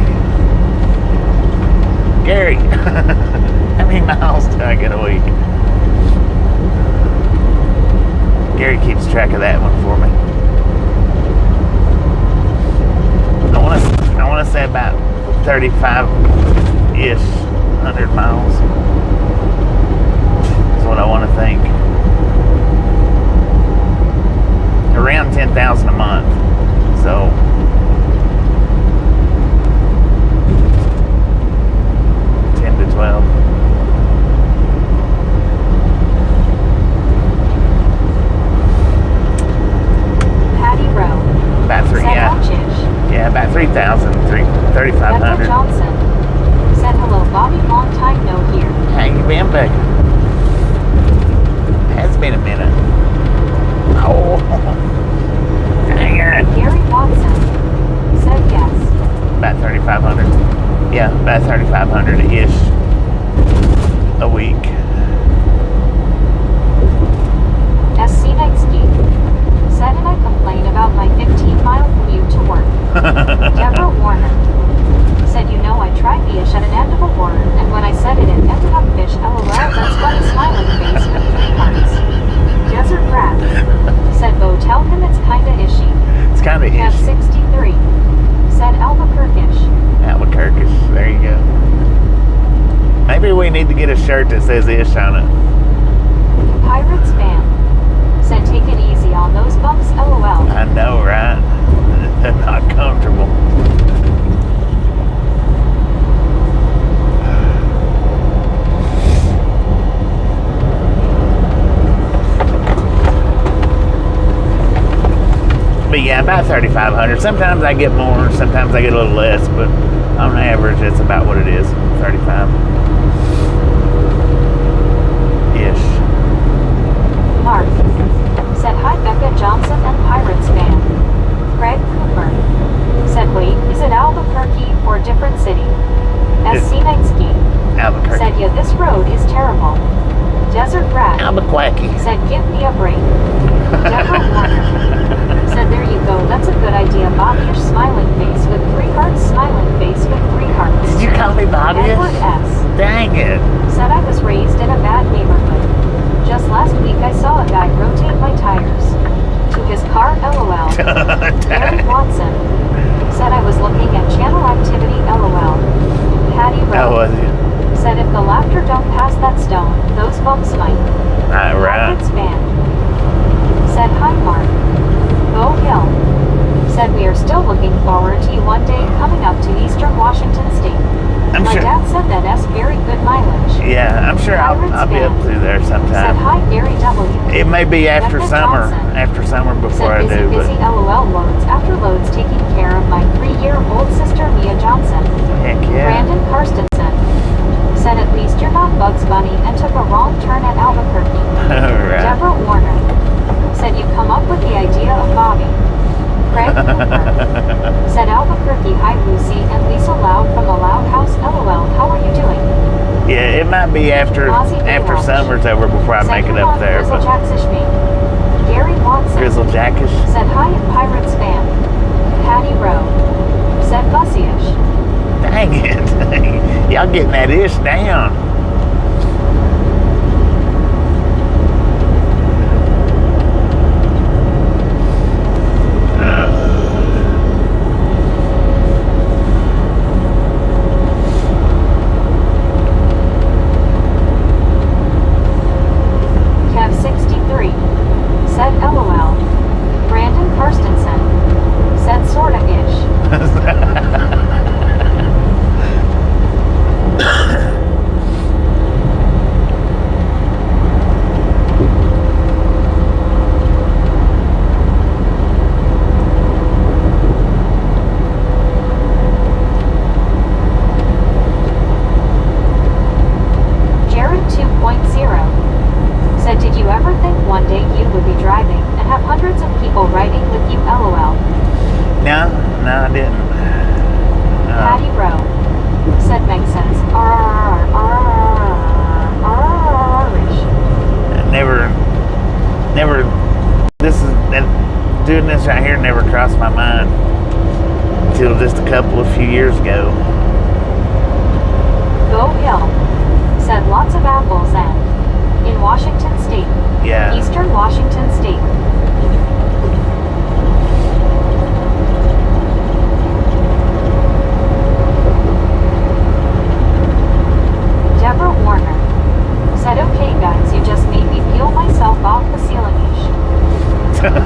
Gary, how many miles do I get a week? Gary keeps track of that one for me. I want to say about 35-ish, 100 miles. That's what I want to think. Around 10,000 a month. So 10 to 12. Patty Rowe About three, said, yeah. how chish. Yeah, about 3,000, Becca 3,500. Johnson said, hello Bobby, long time no hear. How you been, Becca? Has been a minute. Oh, dang it. Gary Watson said yes. About 3,500. Yeah, about 3,500-ish a week. SC Knightsky said, and I complain about my 15-mile commute to work. Deborah Warner said, you know I tried ish at an end of a word, and when I said it ended up fish, lol, that's funny, smiling face with 3 hearts. Desert Rat said, Bo, tell him it's kinda ishy. It's kind of Kev ish. 63 said, Albuquerque. Albuquerque. There you go. Maybe we need to get a shirt that says ish on it. Pirates fan said, take it easy on those bumps, lol. I know, right? They're not comfortable. But yeah, about 3,500. Sometimes I get more, sometimes I get a little less, but on average, it's about what it is, 35-ish. Mark said, hi Becca Johnson and Pirates fan. Craig Cooper said, wait, is it Albuquerque or different city? SC Knightsky Albuquerque. said, yeah, this road is terrible. Desert Rat Albuquerque. said, give me a break. Deborah Warner said, there you go, that's a good idea, Bobby-ish smiling face with 3 hearts, smiling face with 3 hearts. Did you call me Bobby? Edward S. Dang it. said, I was raised in a bad neighborhood. Just last week I saw a guy rotate my tires to his car, lol. Gary Watson said, I was looking at channel activity, lol. Patty How Rowe was you? said, if the laughter don't pass that stone, those bumps might. All right. Pirates fan said, hi Mark. Go Hill said, we are still looking forward to you one day coming up to Eastern Washington State. I'm My sure. dad said that that's very good mileage. Yeah, I'm sure I'll be up through there Said, sometime. hi Gary W. It may be after Becca summer. Johnson After summer before I said, do, busy but lol loads after loads taking care of my 3-year-old sister Mia Johnson. heck yeah. Brandon Carstensen said, at least you're not Bugs Bunny and took a wrong turn at Albuquerque. All right. Deborah Warner said, you come up with the idea of Bobby. Craig Cooper said, Albuquerque, hi Lucy and Lisa Loud from the Loud House, lol, how are you doing? Yeah, it might be after Ozzy Baywatch summer's over before I said, make it come up on, there. Grizzle But Jacksish me. Gary Watson Grizzle Jackish. said, hi and Pirates fan. Patty Rowe said, bussy-ish. Dang it. Y'all getting that ish down. Kev 63 said, lol. Brandon Carstensen said, sorta-ish. here never crossed my mind until just a few years ago. Go Hill. Said lots of apples and in Washington State. Yeah. Eastern Washington State. Deborah Warner. Said okay guys, you just made me peel myself off the ceiling-ish. King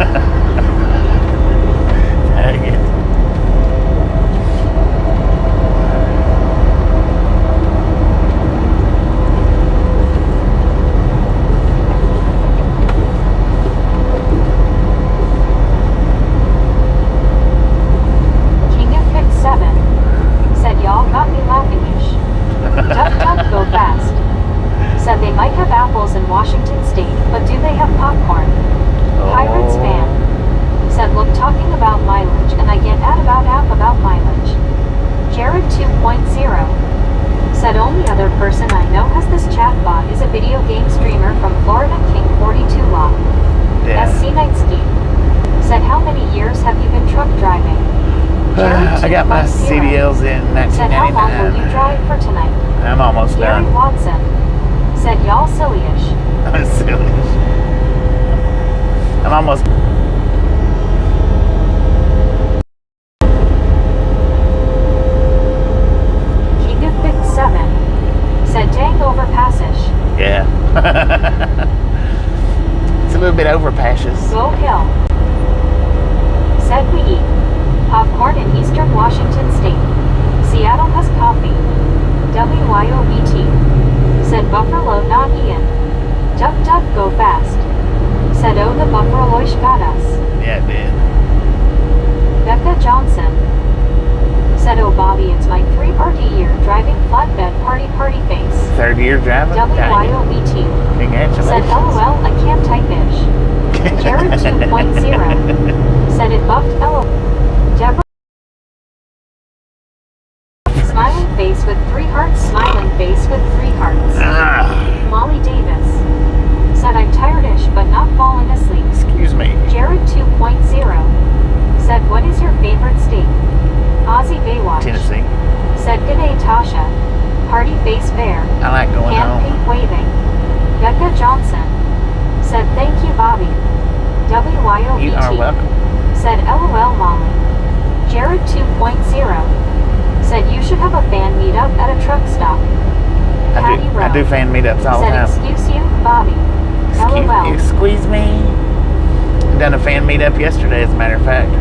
of Pick 7. Said y'all got me laughing-ish. Duck duck go fast. Said they might have apples in Washington State, but do they have popcorn? Pirates fan. Said look talking about mileage and I get at about app about mileage. Jared 2.0. Said only other person I know has this chatbot is a video game streamer from Florida King 42 Law. Yeah. SC Knightsky. Said how many years have you been truck driving? Jared I got my 2.0. CDLs in Said how long will you 1999. drive for tonight? I'm almost Gary done. Watson. Said y'all silly-ish. I'm silly. I'm almost. King of Pick 7. Said dang over passage. Yeah. It's a little bit over passes. Go Hill. Said we eat popcorn in Eastern Washington State. Seattle has coffee. WYOBT. Said Buffalo not Ian. Duck duck go fast. Said oh the Buffalo badass. Yeah, it did. Becca Johnson. Said oh Bobby it's my 3 year driving flatbed party face. Third year driving? WYOBT. Congratulations. Said LOL I can't type ish. Jared 2.0. Said it buffed LOL. Deborah. Smiling face with 3 hearts. Smiling face with 3 hearts. Ah, Molly Davis. Said I'm tired-ish but not falling asleep. excuse me. Jared 2.0. Said what is your favorite state? Ozzy Baywatch. Tennessee. Said good day Tasha. Party face bear. I like going Hand home. pink waving. Becca Johnson. Said thank you Bobby. WYOBT. You are welcome. Said LOL Molly. Jared 2.0. Said you should have a fan meetup at a truck stop. Patty I Rowe. do fan meetups all the Said time. excuse you, Bobby. LOL. You squeeze me. I done a fan meetup yesterday, as a matter of fact.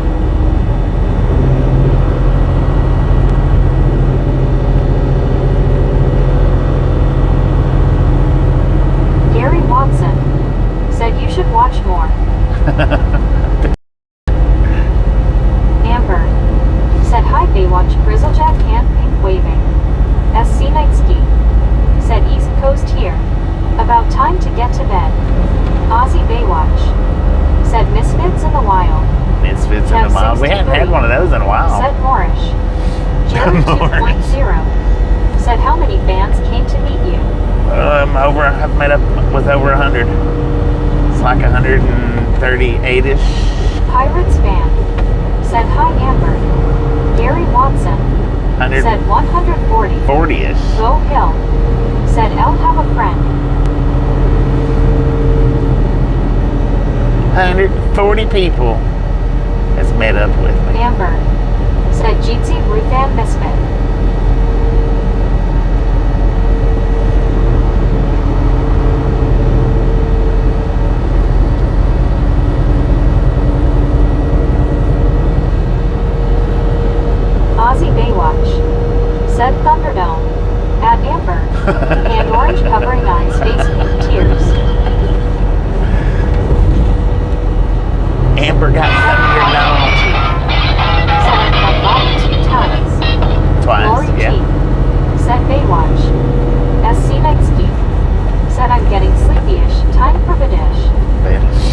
Gary Watson. Said you should watch more. Amber. Said hi Baywatch Grizzlejack hand pink waving. SC Knightsky. Said East Coast here. About time to get to bed. Ozzy Baywatch. Said Misfits in the Wild. Misfits in the Wild. We hadn't had one of those in a while. Said Moorish. Jared 2.0. Said how many fans came to meet you? I've met up with over 100. It's like 138-ish. Pirates fan. Said hi Amber. Gary Watson. Said 140. 40-ish. Go Hill. Said I'll have a friend. 140 people has met up with me. Amber. Said Jeetsy Ruthan Misfit. Ozzy Baywatch. Said Thunderdome. At Amber. And orange covering eyes face pink tears. Amber got Thunderdome. Said I've had Bobby 2 times. Twice, Lori yeah. G. Said Baywatch. SC Knightsky. Said I'm getting sleepy-ish. Time for the dish. Finish.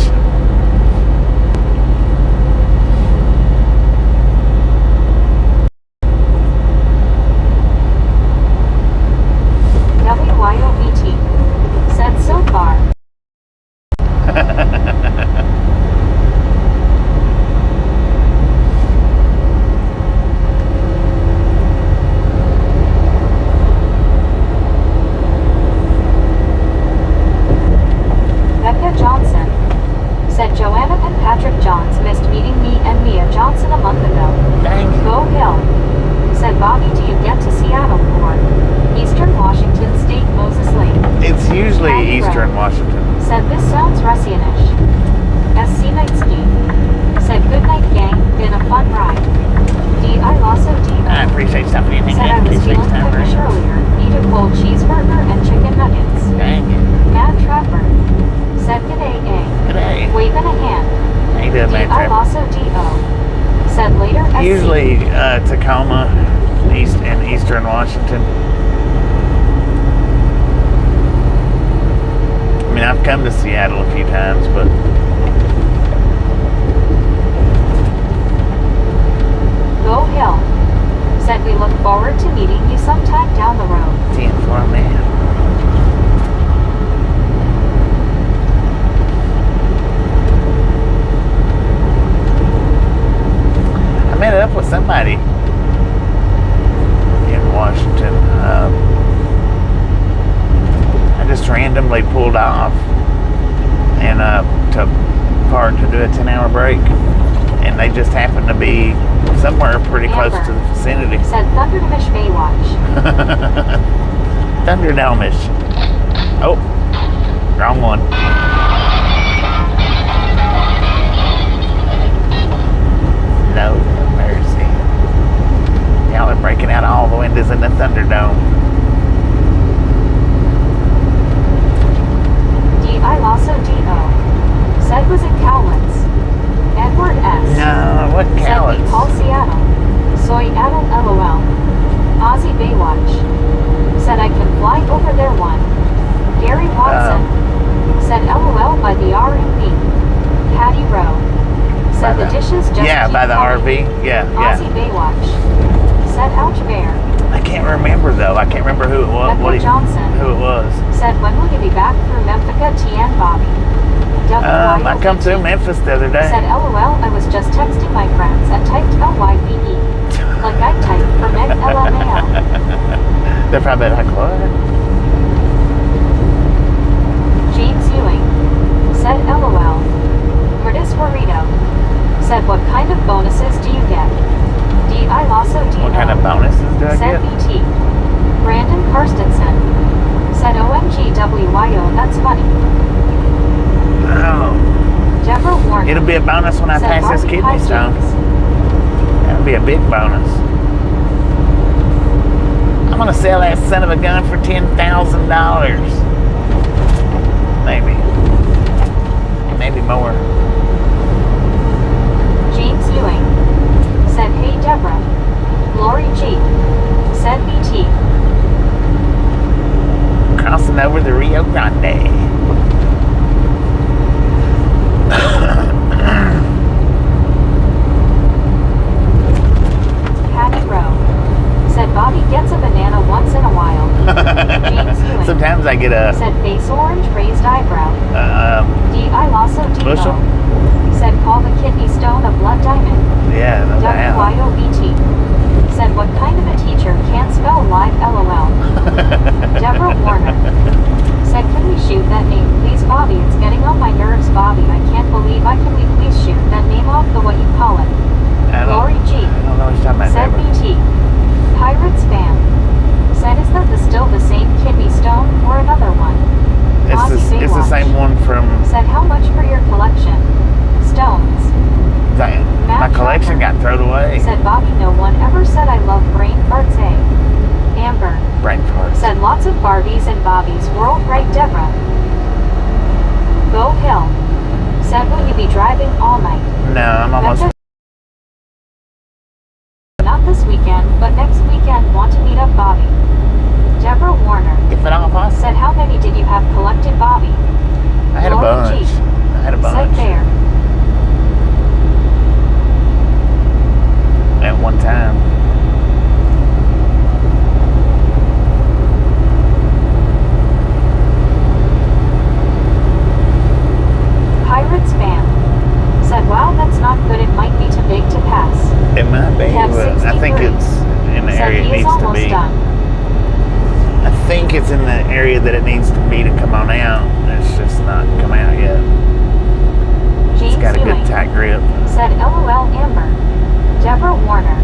WYOBT. Said so far. Eastern Washington. I mean, I've come to Seattle a few times, but Go Hill. Said we look forward to meeting you sometime down the road. 10 for a man. I met up with somebody in Washington. I just randomly pulled off and to park to do a 10-hour break, and they just happened to be somewhere pretty close to the vicinity. Said Thundermish Baywatch. Thunderdomish. Oh, wrong one. Lord have mercy. Y'all are breaking out all the windows in the Thunderdome. I Lasso D.O. Said was in Cowlitz. Edward S. No, what Said Cowlitz? we call Seattle. Soy Adel LOL. Ozzy Baywatch. Said I can fly over there one. Gary Watson. Said LOL by the R&B. Patty Rowe. Said the dishes just Yeah, keep by the coming. RV. Yeah, Ozzy yeah. Baywatch. Said Ouch Bear. I can't remember though. I can't remember who it was. Becca Johnson. Who it was. Said when will you be back through Memphis TN Bobby? I come through Memphis the other day. Said LOL I was just texting my friends and typed LYVE. Like I typed for Meg LMAO. They're probably like, what? James Ewing. Said LOL. Curtis Warito. Said what kind of bonuses do you get? D.I. Lasso D.O. What kind of bonuses do I Said get? BT. Brandon Karstensen. Said OMGWYO that's funny. Oh. Deborah Warner. It'll be a bonus when I Said pass this Barbie kidney stone. Hijinks. That'll be a big bonus. I'm gonna sell that son of a gun for $10,000. Maybe. Maybe more. James Ewing. Said hey Deborah. Lori G. Said BT. Crossing over the Rio Grande. Patty Rowe. Said Bobby gets a banana once in a while. James Ewing. Sometimes I get a Said face orange raised eyebrow. D.I. Lasso D.O. bushel. Said call the kidney stone a blood diamond. Yeah, no doubt. WYOBT. Said what kind of a teacher can't spell live LOL. Deborah Warner. Said can we shoot that name please Bobby, it's getting on my nerves Bobby, I can't believe I can we please shoot that name off the what you call it. Lori G. I don't know what you're talking about, Said Deborah. BT. Pirates fan. Said is that still the same kidney stone or another one? Ozzy It's the Baywatch. same one from Said how much for your collection? Stones. my Matt collection Tucker. got thrown away. Said Bobby no one ever said I love brain farts eh? Amber. Brain fart. Said lots of Barbies and Bobbies world right Deborah. Go Hill. Said will you be driving all night? No, I'm almost. Memphis. Not this weekend, but next weekend want to meet up Bobby. Deborah Warner. If at all possible. Said how many did you have collected Bobby? I had a Lori bunch. G. I had a Said bunch Bear. at one time. Pirates fan. Said wow that's not good it might be too big to pass. It might be, Tab but I think 63. it's in the Said area it he is needs to almost be. done. I think it's in the area that it needs to be to come on out. It's just not come out yet. James It's got a Ewing. good tight grip. Said LOL Amber. Deborah Warner.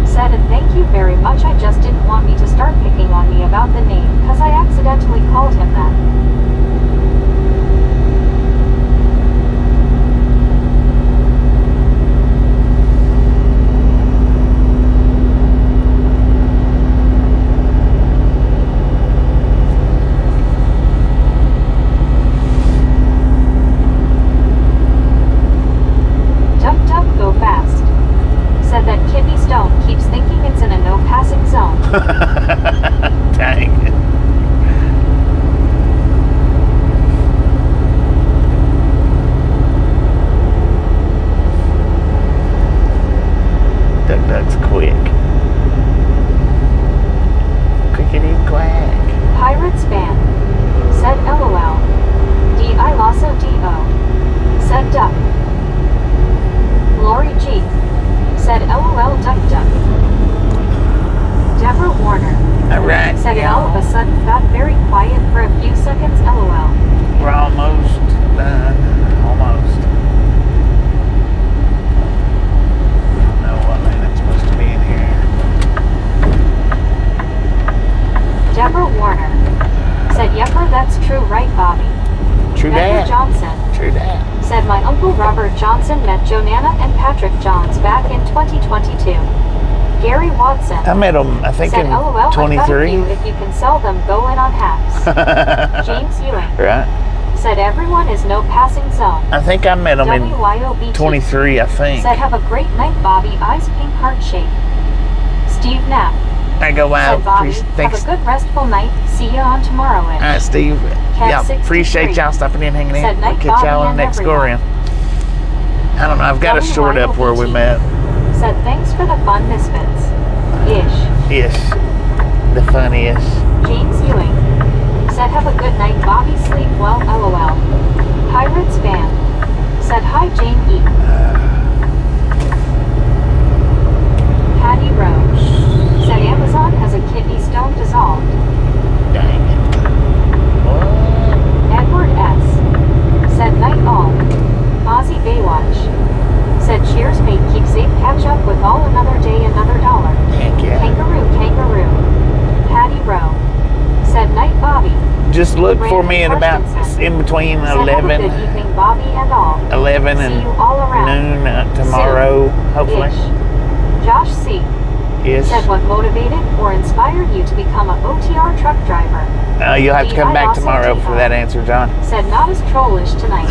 Said and thank you very much I just didn't want me to start picking on me about the name cause I accidentally called him that. Duck Duck Go Fast. Said that kidney stone keeps thinking it's Dang it. Duck's quick. Quickity quack. Pirates fan. Said LOL. D.I. Lasso D.O. Said duck. Lori G. Said LOL duck duck. Deborah Warner. Alright, Said it all of a y'all. sudden got very quiet for a few seconds LOL. We're almost done. Almost. I don't know what lane I'm supposed to be in here. Deborah Warner. Said yepper that's true right Bobby. True Edgar that. Johnson. True that. Said my uncle Robert Johnson met Jonana and Patrick Johns back in 2022. Gary Watson. I met him, I think, Said in LOL I've got a 23. few if you can sell them go in on hacks. James Ewing. Right. Said everyone is no passing zone. I think I met him in WYOBT. 23, I think. Said have a great night Bobby eyes pink heart shape. Steve Knapp. I go out. Said Bobby Thanks. have a good restful night. See you on tomorrow-ish. All right, Steve. Cat Yeah, 63. appreciate y'all stopping in, hanging Said in. night, We'll catch Bobby y'all on the and next go everyone. around. I don't know. I've got a short up where we met. Said thanks for the fun misfits. Ish. Yes. The funniest. James Ewing. Said have a good night Bobby sleep well LOL. Pirates fan. Said hi Jane E. Patty Rose. Said Amazon has a kidney stone dissolved. Dang it. What? Edward S. Said night all. Ozzy Baywatch. Said cheers mate keep safe catch up with all another day another dollar. Heck yeah. Kangaroo kangaroo. Patty Rowe. Said night Bobby. Just look for Randy me at about Christensen. in between Said have a 11, good evening Bobby and all. 11 See and you all around. noon tomorrow, hopefully. Ish. Josh C. Yes. Said what motivated or inspired you to become a OTR truck driver. You'll have to come I back also tomorrow did for that. that answer, John. Said not as trollish tonight.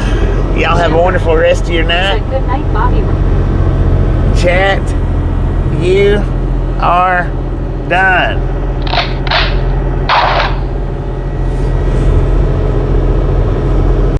Y'all have a wonderful rest of your night. Said good night Bobby. Chat, you are done.